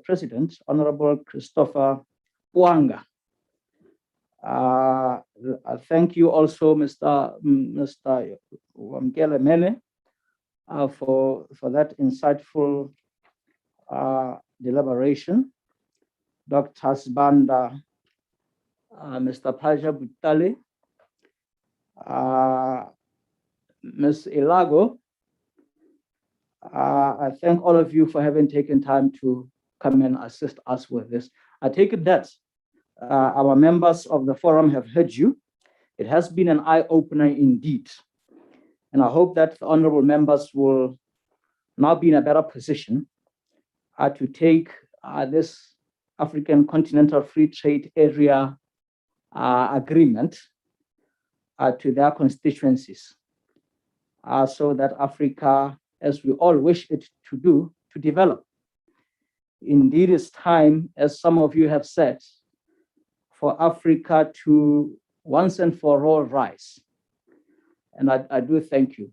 President, Honorable Christopher Puanga. Thank you also, Mr. Wamkele Mene, for that insightful deliberation. Dr. Sbanda, Mr. Paja Butali, Ms. Ilago. I thank all of you for having taken time to come and assist us with this. I take it that our members of the forum have heard you. It has been an eye-opener indeed. And I hope that the honorable members will now be in a better position to take this African Continental Free Trade Area agreement to their constituencies so that Africa, as we all wish it to do, to develop. Indeed, it's time, as some of you have said, for Africa to once and for all rise. And I do thank you.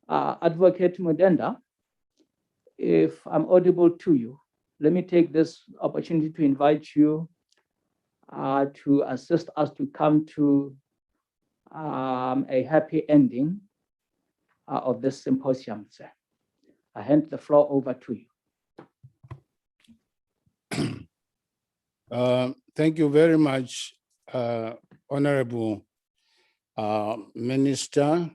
Advocate Mudenda, if I'm audible to you, let me take this opportunity to invite you to assist us to come to a happy ending of this symposium, sir. I hand the floor over to you. Thank you very much, Honorable Minister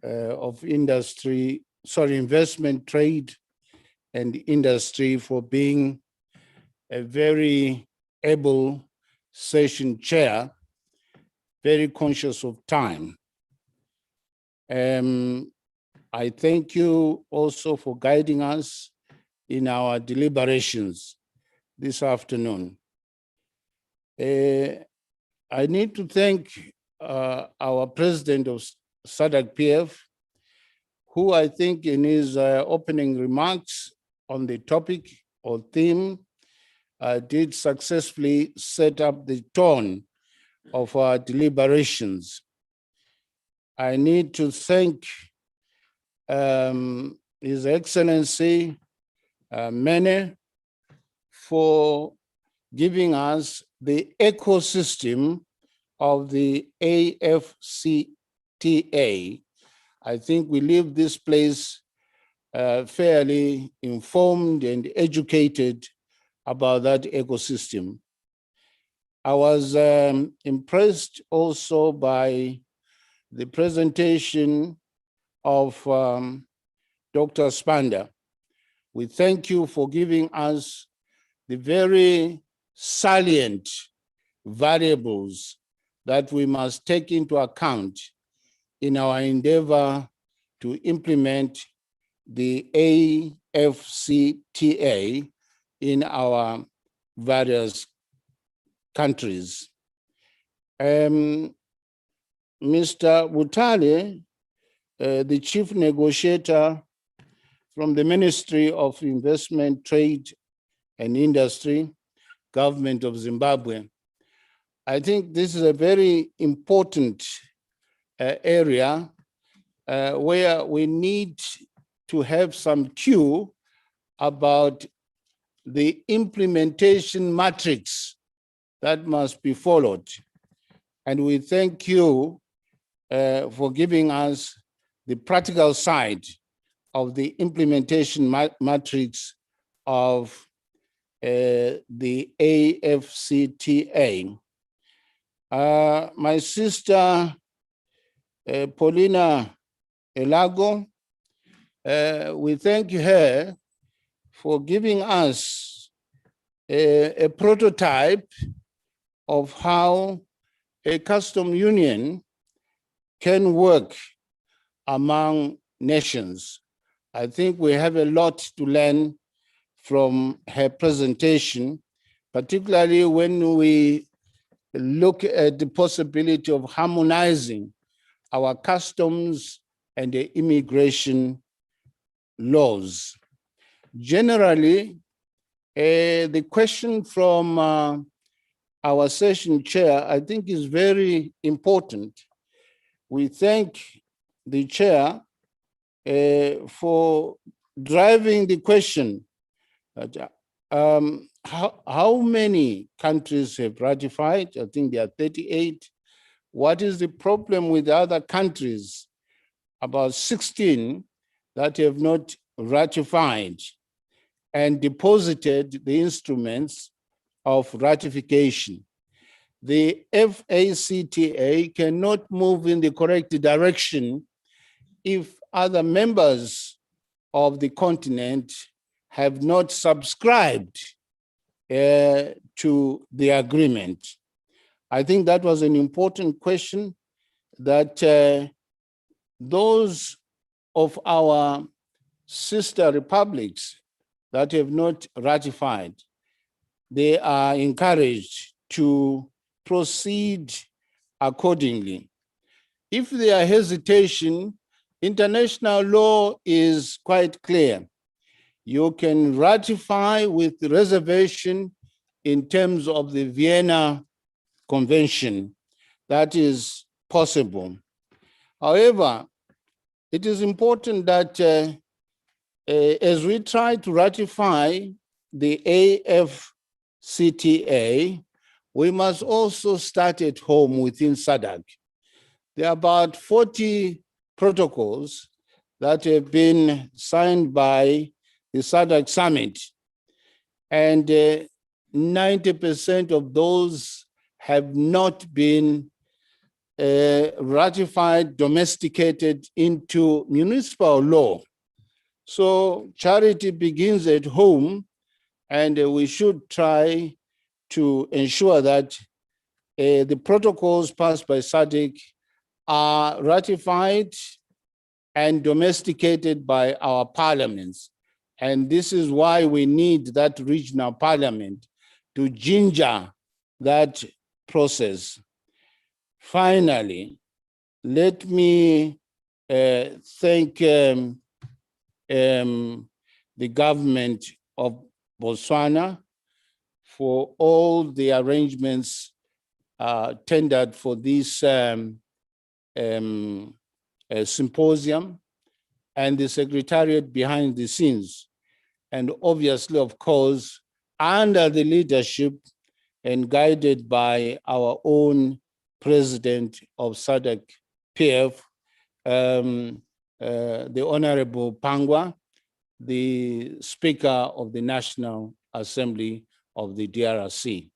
of Investment, Trade and Industry, for being a very able session chair, very conscious of time. I thank you also for guiding us in our deliberations this afternoon. I need to thank our president of SADC PF, who I think in his opening remarks on the topic or theme did successfully set up the tone of our deliberations. I need to thank His Excellency Mene for giving us the ecosystem of the Afcta. I think we leave this place fairly informed and educated about that ecosystem. I was impressed also by the presentation of Dr. Spanda. We thank you for giving us the very salient variables that we must take into account in our endeavor to implement the Afcta in our various countries. Mr. Butale, the chief negotiator from the Ministry of Investment, Trade and Industry, Government of Zimbabwe. I think this is a very important area where we need to have some cue about the implementation matrix that must be followed. And we thank you for giving us the practical side of the implementation matrix of the Afcta. My sister, Paulina Elago, we thank her for giving us a prototype of how a custom union can work among nations. I think we have a lot to learn from her presentation, particularly when we look at the possibility of harmonizing our customs and the immigration laws. Generally, the question from our session chair, I think, is very important. We thank the chair for driving the question how many countries have ratified? I think there are 38. What is the problem with the other countries? About 16 that have not ratified and deposited the instruments of ratification. The Afcta cannot move in the correct direction if other members of the continent have not subscribed to the agreement. I think that was an important question, that those of our sister republics that have not ratified, they are encouraged to proceed accordingly. If there are hesitation, international law is quite clear. You can ratify with reservation in terms of the Vienna Convention. That is possible. However, it is important that as we try to ratify the Afcta, we must also start at home within SADC. There are about 40 protocols that have been signed by the SADC summit. And 90% of those have not been ratified, domesticated into municipal law. So charity begins at home, and we should try to ensure that the protocols passed by SADC are ratified and domesticated by our parliaments. And this is why we need that regional parliament to ginger that process. Finally, let me thank the government of Botswana for all the arrangements tendered for this symposium, and the secretariat behind the scenes. And obviously, of course, under the leadership and guided by our own president of SADC PF, the Honorable Pangwa, the Speaker of the National Assembly of the DRC.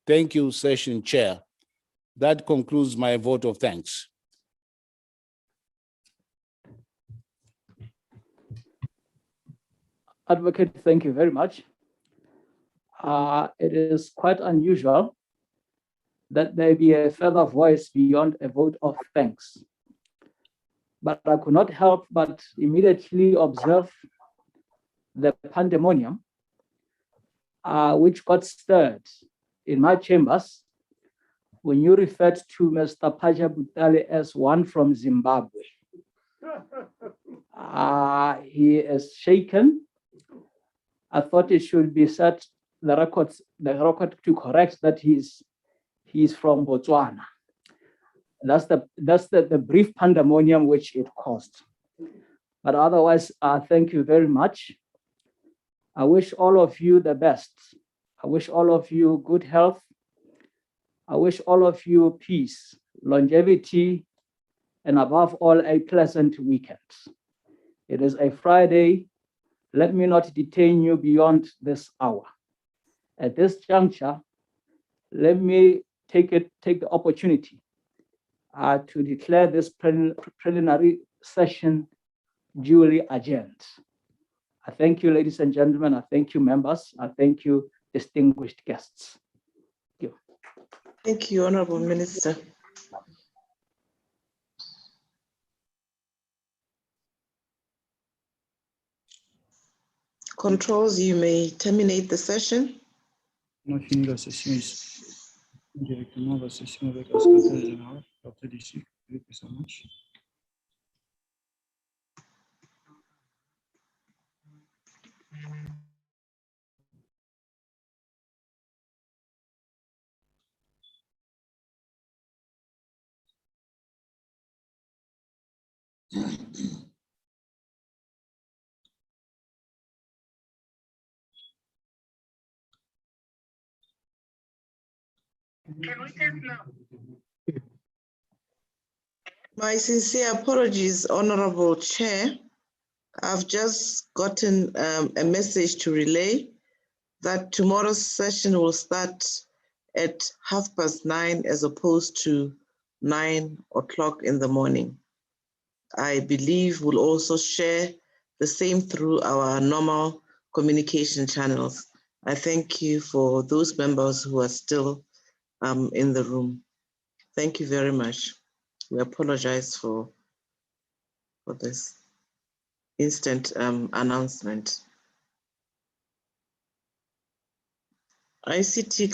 Thank you, Session Chair. That concludes my vote of thanks. Advocate, thank you very much. It is quite unusual that there be a further voice beyond a vote of thanks. But I could not help but immediately observe the pandemonium which got stirred in my chambers when you referred to Mr. Paja Butale as one from Zimbabwe. He is shaken. I thought it should be set the record to correct that he's from Botswana. That's the brief pandemonium which it caused. But otherwise, thank you very much. I wish all of you the best. I wish all of you good health. I wish all of you peace, longevity, and above all, a pleasant weekend. It is a Friday. Let me not detain you beyond this hour. At this juncture, let me take the opportunity to declare this plenary session duly adjourned. I thank you, ladies and gentlemen. I thank you, members. I thank you, distinguished guests. Thank you. Thank you, Honorable Minister. Controls, you may terminate the session. On finit la session ici. Directement la session avec la secrétaire générale. Après d'ici, que ça marche. Can we test now? My sincere apologies, Honorable Chair. I've just gotten a message to relay that tomorrow's session will start at 9:30 as opposed to 9 o'clock in the morning. I believe we'll also share the same through our normal communication channels. I thank you for those members who are still in the room. Thank you very much. We apologize for this instant announcement. ICT